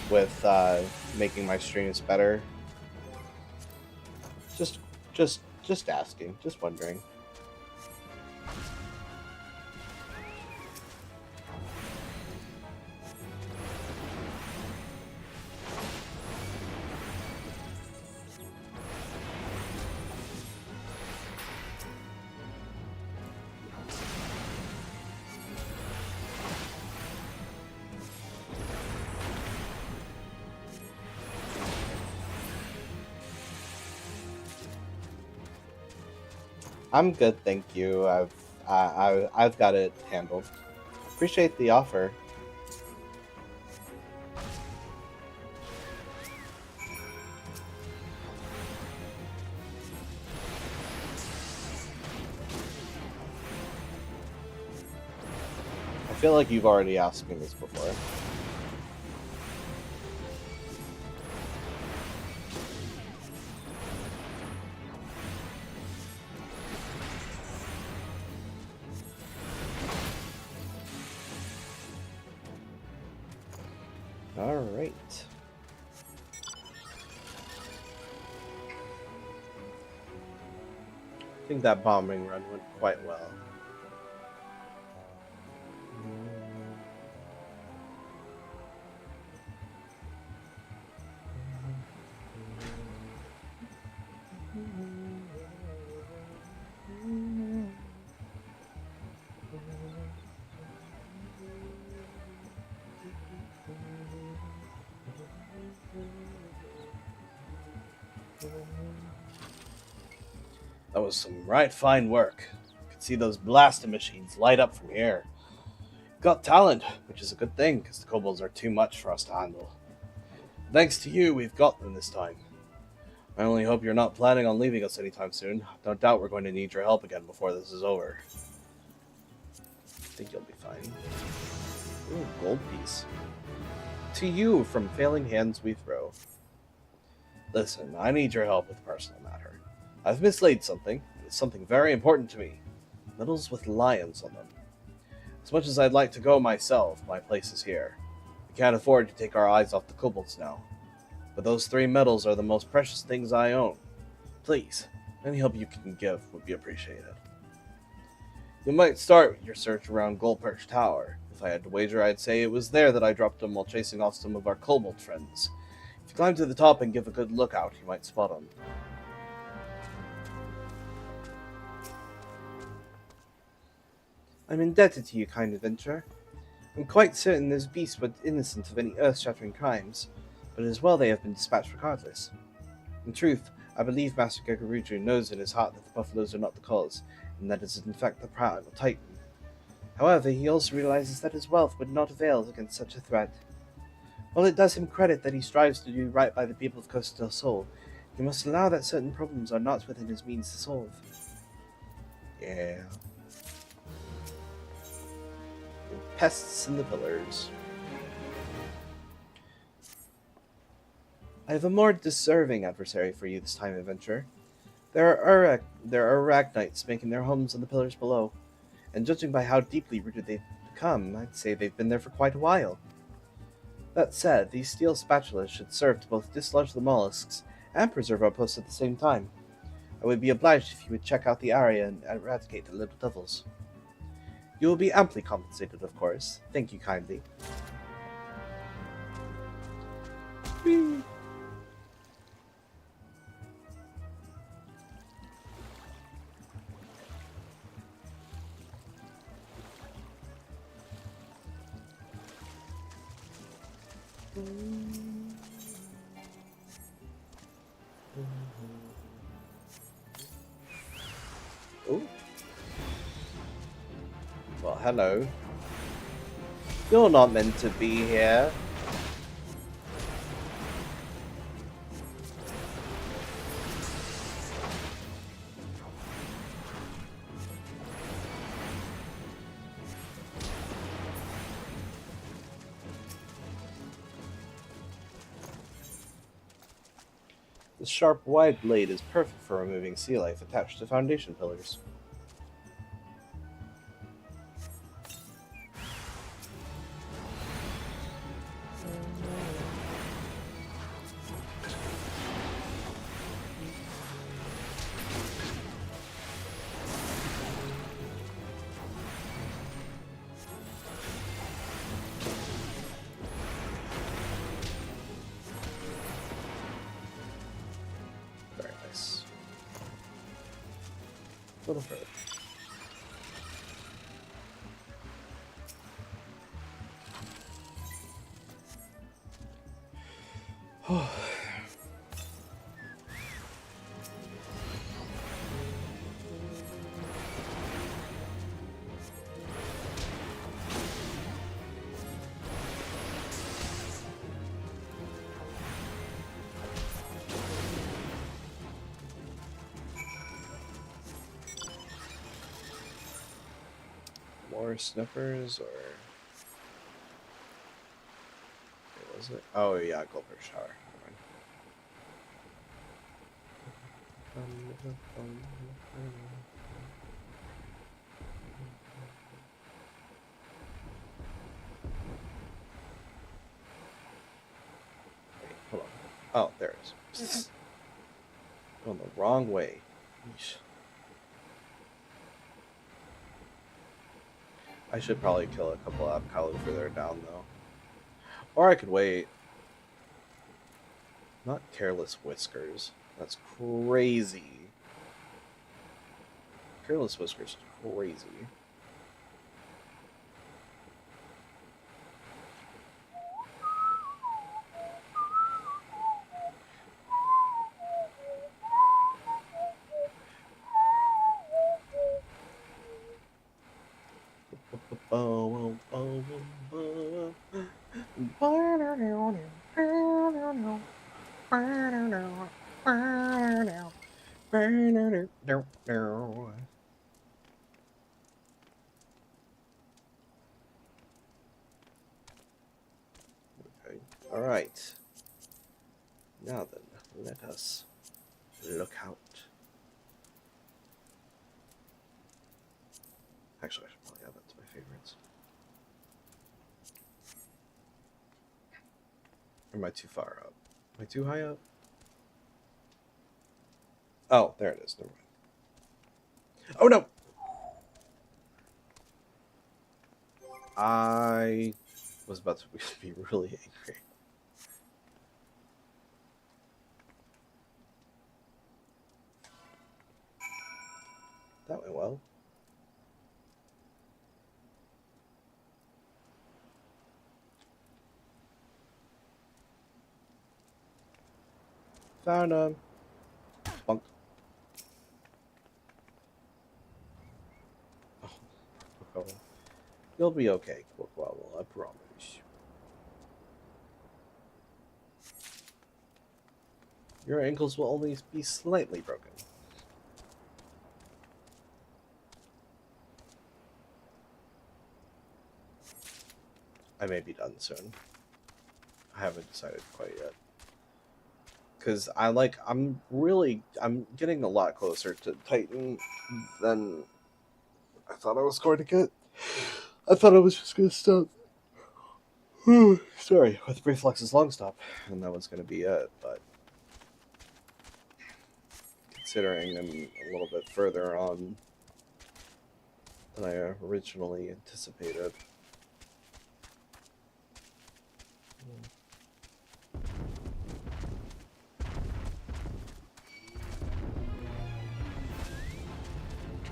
with making my streams better? Just asking, just wondering. I'm good, thank you. I've got it handled. Appreciate the offer. I feel like you've already asked me this before. All right. I think that bombing run went quite well. That was some right fine work. You could see those blasting machines light up from here. Got talent, which is a good thing, because the kobolds are too much for us to handle. Thanks to you, we've got them this time. I only hope you're not planning on leaving us anytime soon. Don't doubt we're going to need your help again before this is over. I think you'll be fine. Ooh, gold piece. To you, from failing hands we throw. Listen, I need your help with a personal matter. I've mislaid something, and it's something very important to me. Medals with lions on them. As much as I'd like to go myself, my place is here. We can't afford to take our eyes off the kobolds now. But those 3 medals are the most precious things I own. Please, any help you can give would be appreciated. You might start your search around Goldperch Tower. If I had to wager, I'd say it was there that I dropped them while chasing off some of our kobold friends. If you climb to the top and give a good look out, you might spot them. I'm indebted to you, kind adventurer. I'm quite certain those beasts were innocent of any earth-shattering crimes, but as well they have been dispatched regardless. In truth, I believe Master Gagaruju knows in his heart that the buffaloes are not the cause, and that it is in fact the proud Titan. However, he also realizes that his wealth would not avail against such a threat. While it does him credit that he strives to do right by the people of Costa del Sol, he must allow that certain problems are not within his means to solve. Yeah. Pests in the pillars. I have a more deserving adversary for you this time, adventurer. There are arachnites making their homes on the pillars below, and judging by how deeply rooted they've become, I'd say they've been there for quite a while. That said, these steel spatulas should serve to both dislodge the mollusks and preserve our posts at the same time. I would be obliged if you would check out the area and eradicate the little devils. You will be amply compensated, of course. Thank you kindly. Whee! Oh. Well, hello. You're not meant to be here. The sharp, wide blade is perfect for removing sea life attached to foundation pillars. Very nice. Little further. more snippers, or what was it? Oh yeah, Goldberg Shower. Wait, hold on. Oh, there it is. Going the wrong way. Yeesh. I should probably kill a couple of Apkalu further down, though. Or I could wait. Not Careless Whiskers. That's crazy. Careless Whiskers is crazy. Okay. All right. Now then, let us look out. Actually, I should probably add that to my favorites. Or am I too far up? Am I too high up? Oh, there it is. Never mind. Oh no! I was about to be really angry. That went well. Found him. Bunk. Oh, you'll be okay, Quackwaddle, I promise. Your ankles will only be slightly broken. I may be done soon. I haven't decided quite yet. Because I'm getting a lot closer to Titan than I thought I was going to get. I thought I was just going to stop. Sorry, with Reflex's long stop, and that was going to be it, but considering I'm a little bit further on than I originally anticipated.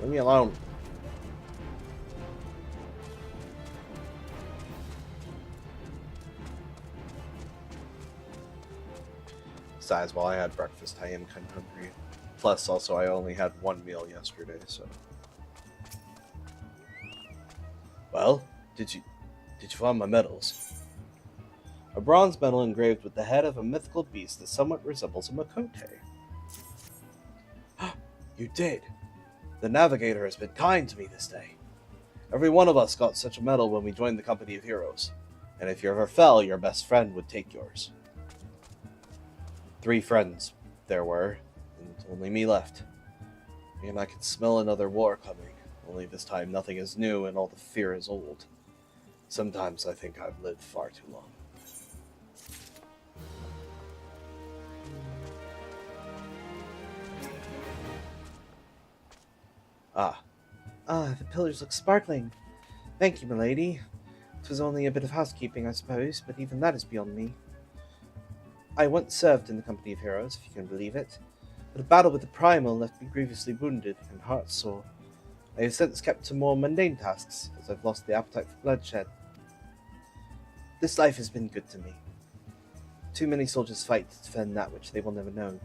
Leave me alone. Besides, while I had breakfast, I am kind of hungry. Plus, also, I only had one meal yesterday, so. Well, did you find my medals? A bronze medal engraved with the head of a mythical beast that somewhat resembles a Makote. You did! The Navigator has been kind to me this day. Every one of us got such a medal when we joined the Company of Heroes, and if you ever fell, your best friend would take yours. 3 friends there were, and only me left. And I can smell another war coming, only this time nothing is new and all the fear is old. Sometimes I think I've lived far too long. The pillars look sparkling. Thank you, milady. It was only a bit of housekeeping, I suppose, but even that is beyond me. I once served in the Company of Heroes, if you can believe it, but a battle with the Primal left me grievously wounded and heartsore. I have since kept to more mundane tasks, as I've lost the appetite for bloodshed. This life has been good to me. Too many soldiers fight to defend that which they will never know.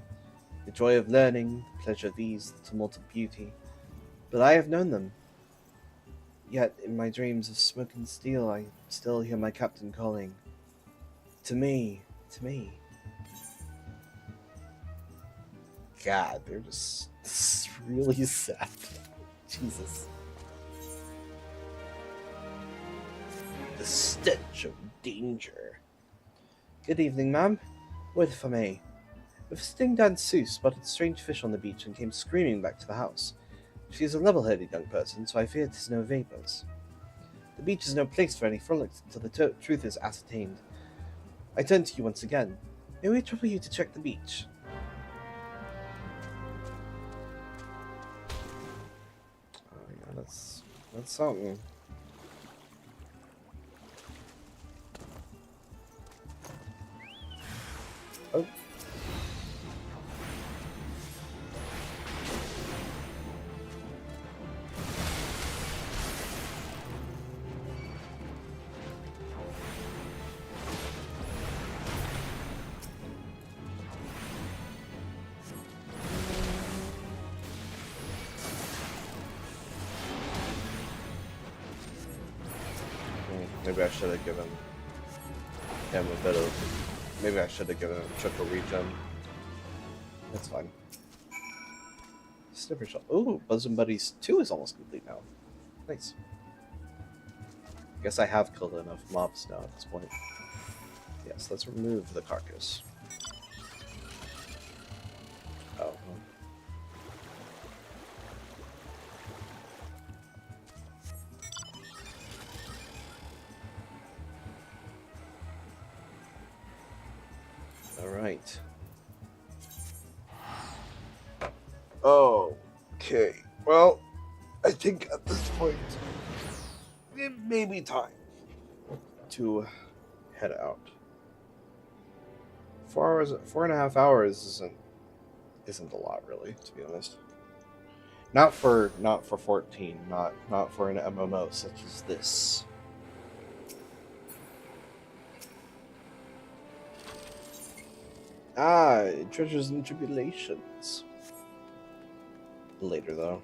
The joy of learning, the pleasure of ease, the tumult of beauty. But I have known them. Yet, in my dreams of smoke and steel, I still hear my captain calling. To me, to me. God, they're just really sad. Jesus. stench of danger. Good evening, ma'am. Wait if I may. A visiting danseuse spotted strange fish on the beach and came screaming back to the house. She is a level-headed young person, so I fear it is no vapors. The beach is no place for any frolics until the truth is ascertained. I turn to you once again. May we trouble you to check the beach? Oh yeah, that's something. Oh. Maybe I should have given him a bit of... Maybe I should have given him a triple regen. That's fine. Snipper shot. Ooh, Bosom Buddies 2 is almost complete now. Nice. Guess I have killed enough mobs now at this point. Yes, let's remove the carcass. Oh. Alright. Okay. Well, I think at this point, it may be time to head out. 4.5 hours isn't a lot, really, to be honest. Not for 14, not for an MMO such as this. Ah, treasures and tribulations. Later, though.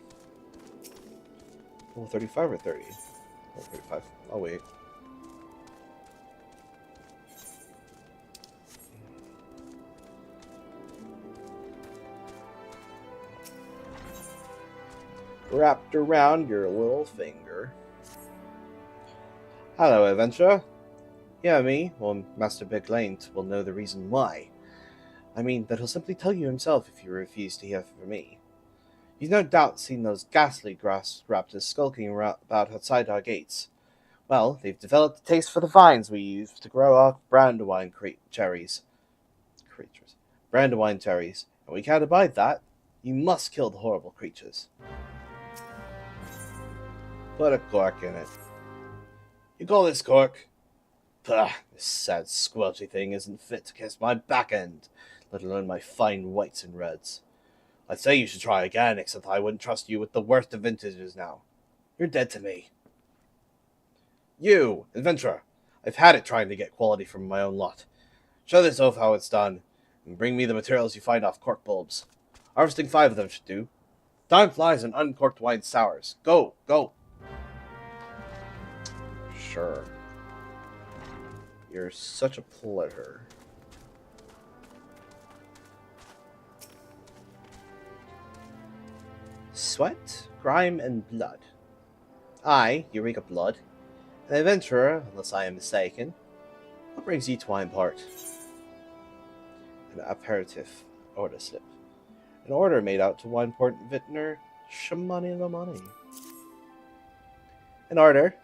Oh, 35 or 30? Oh, 35. I'll wait. Wrapped around your little finger. Hello, adventurer. Yeah, me, or Master Big Laint, will know the reason why. I mean, that he'll simply tell you himself if you refuse to hear from me. You've no doubt seen those ghastly grass raptors skulking about outside our gates. Well, they've developed a taste for the vines we use to grow our brandywine cherries. Brandywine cherries, and we can't abide that. You must kill the horrible creatures. Put a cork in it. You call this cork? Pah, this sad squelchy thing isn't fit to kiss my back end, let alone my fine whites and reds. I'd say you should try again, except I wouldn't trust you with the worst of vintages now. You're dead to me. You, adventurer, I've had it trying to get quality from my own lot. Show this oaf how it's done, and bring me the materials you find off cork bulbs. Harvesting 5 of them should do. Time flies and uncorked wine sours. Go, go. Sure. You're such a pleasure. Sweat, grime, and blood. I, Eureka Blood, an adventurer, unless I am mistaken. What brings you to Wineport? An aperitif order slip. An order made out to Wineport vintner Shamani Lamani. An order?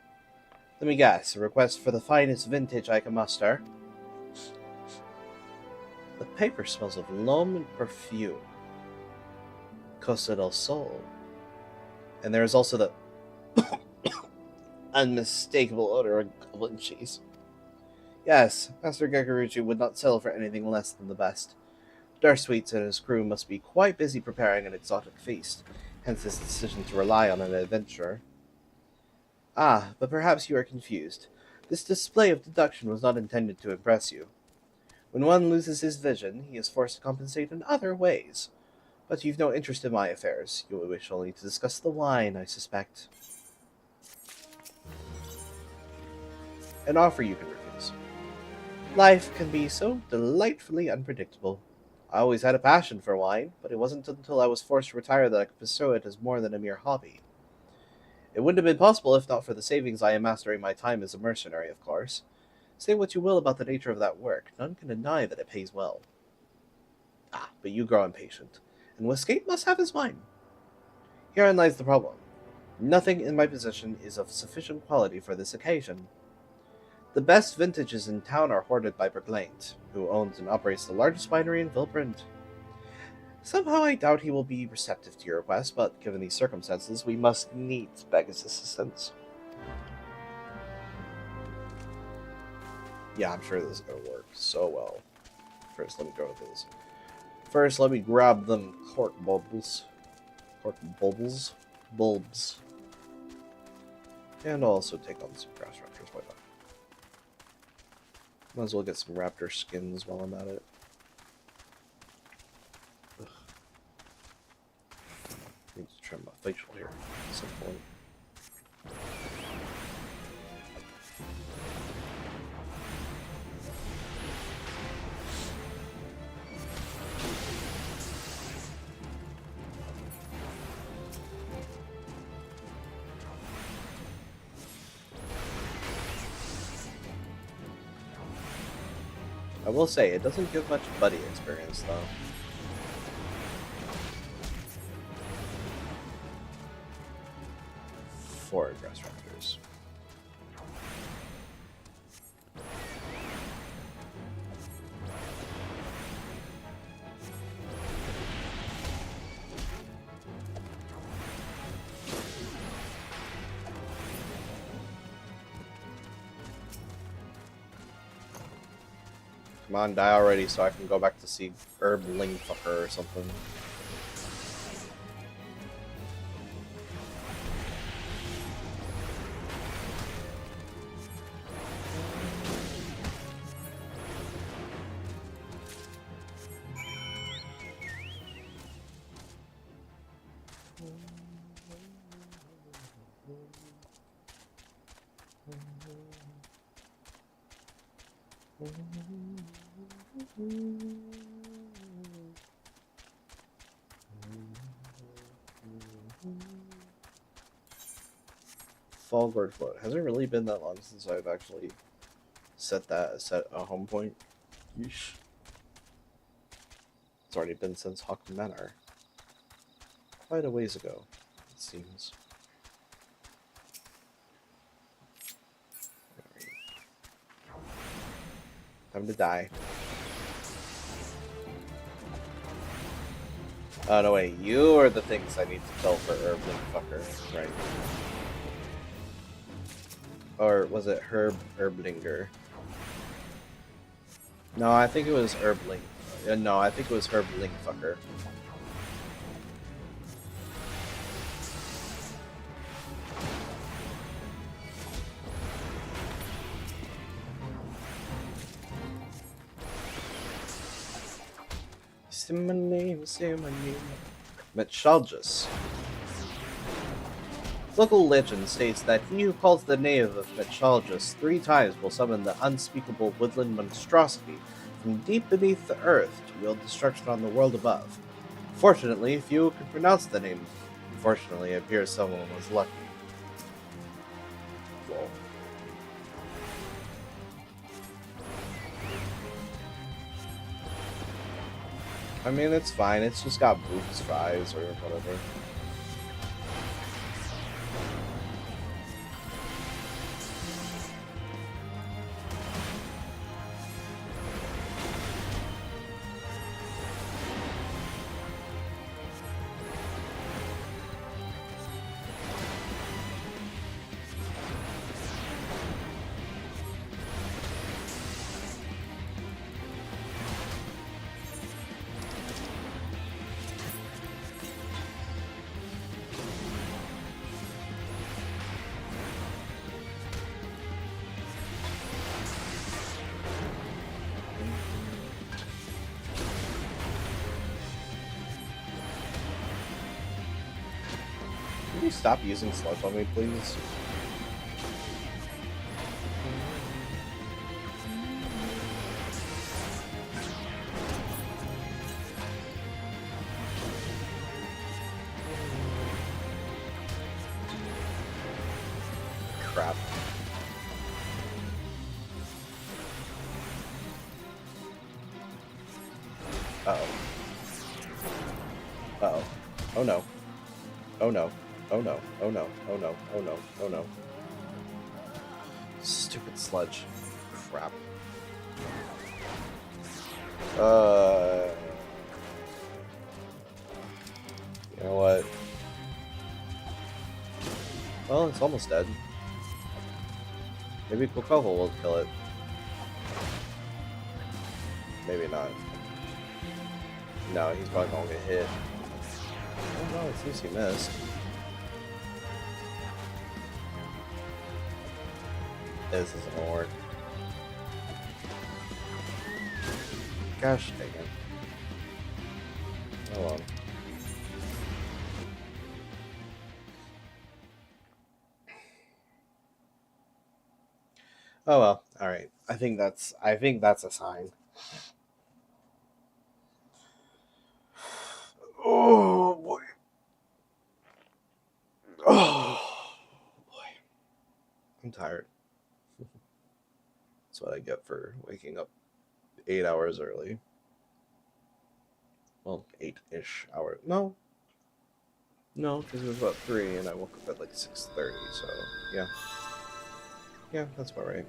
Let me guess, a request for the finest vintage I can muster. The paper smells of loam and perfume. Costa del Sol. And there is also the unmistakable odor of goblin cheese. Yes, Master Gagarucci would not sell for anything less than the best. Darsweets and his crew must be quite busy preparing an exotic feast, hence his decision to rely on an adventurer. Ah, but perhaps you are confused. This display of deduction was not intended to impress you. When one loses his vision, he is forced to compensate in other ways. But you've no interest in my affairs. You wish only to discuss the wine, I suspect. An offer you can refuse. Life can be so delightfully unpredictable. I always had a passion for wine, but it wasn't until I was forced to retire that I could pursue it as more than a mere hobby. It wouldn't have been possible if not for the savings I amassed during my time as a mercenary, of course. Say what you will about the nature of that work, none can deny that it pays well. Ah, but you grow impatient, and Westgate must have his wine. Herein lies the problem. Nothing in my possession is of sufficient quality for this occasion. The best vintages in town are hoarded by Berglaint, who owns and operates the largest winery in Vilbrand. Somehow I doubt he will be receptive to your request, but given these circumstances, we must needs beg his assistance. Yeah, I'm sure this is going to work so well. First, let me go with this. First, let me grab them cork bubbles. Cork bubbles? Bulbs. And I'll also take on some grass raptors, why not? Might as well get some raptor skins while I'm at it. Ugh. Need to trim my facial hair at some point. I will say, it doesn't give much buddy experience, though. For grass raptors. Come on, die already so I can go back to see Herbling Fucker or something. Fallgord Float. Has it really been that long since I've actually set a home point? Yeesh. It's already been since Hawk Manor. Quite a ways ago, it seems. Time to die. Oh, no, wait. You are the things I need to kill for Herbling Fucker, right? Or was it Herblinger? No, I think it was Herbling. No, I think it was Herbling Fucker. Say my name, say my name. Metchalgus. Local legend states that he who calls the name of Metchalgus 3 times will summon the unspeakable woodland monstrosity from deep beneath the earth to wield destruction on the world above. Fortunately, few can pronounce the name. Unfortunately, it appears someone was lucky. Lol. I mean, it's fine. It's just got boobs, fries, or whatever. Can you stop using sludge on me, please? crap. Uh-oh. Uh-oh. Oh no. Oh no. Oh no. Oh no. Oh no. Oh no. Oh no. Stupid sludge. Crap. You know what? Well, it's almost dead. Maybe Kokovo will kill it. Maybe not. No, he's probably gonna get hit. Oh no, it seems he missed. This isn't gonna work. Gosh dang it. Oh well. Oh well. Alright. I think that's a sign. Oh boy. Oh boy. I'm tired. That's what I get for waking up 8 hours early. Well, 8-ish hours. No, because it was about 3 and I woke up at like 6:30, so yeah. Yeah, that's about right.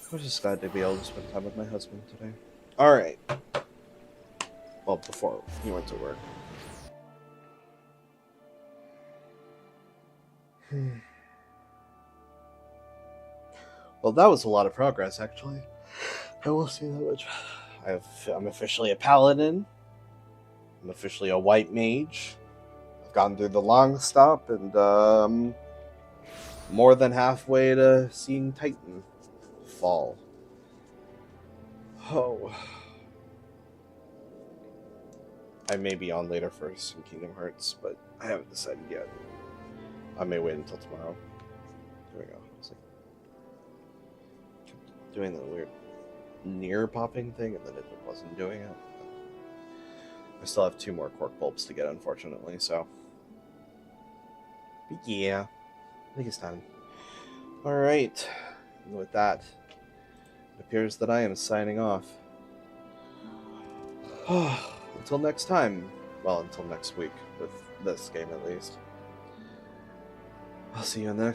I was just glad to be able to spend time with my husband today. Alright. Well, before he went to work. Well, that was a lot of progress, actually. I will say that much. I'm officially a paladin. I'm officially a white mage. I've gone through the long stop, and more than halfway to seeing Titan fall. Oh. I may be on later for some Kingdom Hearts, but I haven't decided yet. I may wait until tomorrow. There we go. It's like kept doing the weird near popping thing, and then it wasn't doing it. I still have 2 more cork bulbs to get, unfortunately, so. But yeah, I think it's time. Alright, and with that, it appears that I am signing off. Until next time. Well, until next week, with this game at least. I'll see you in the next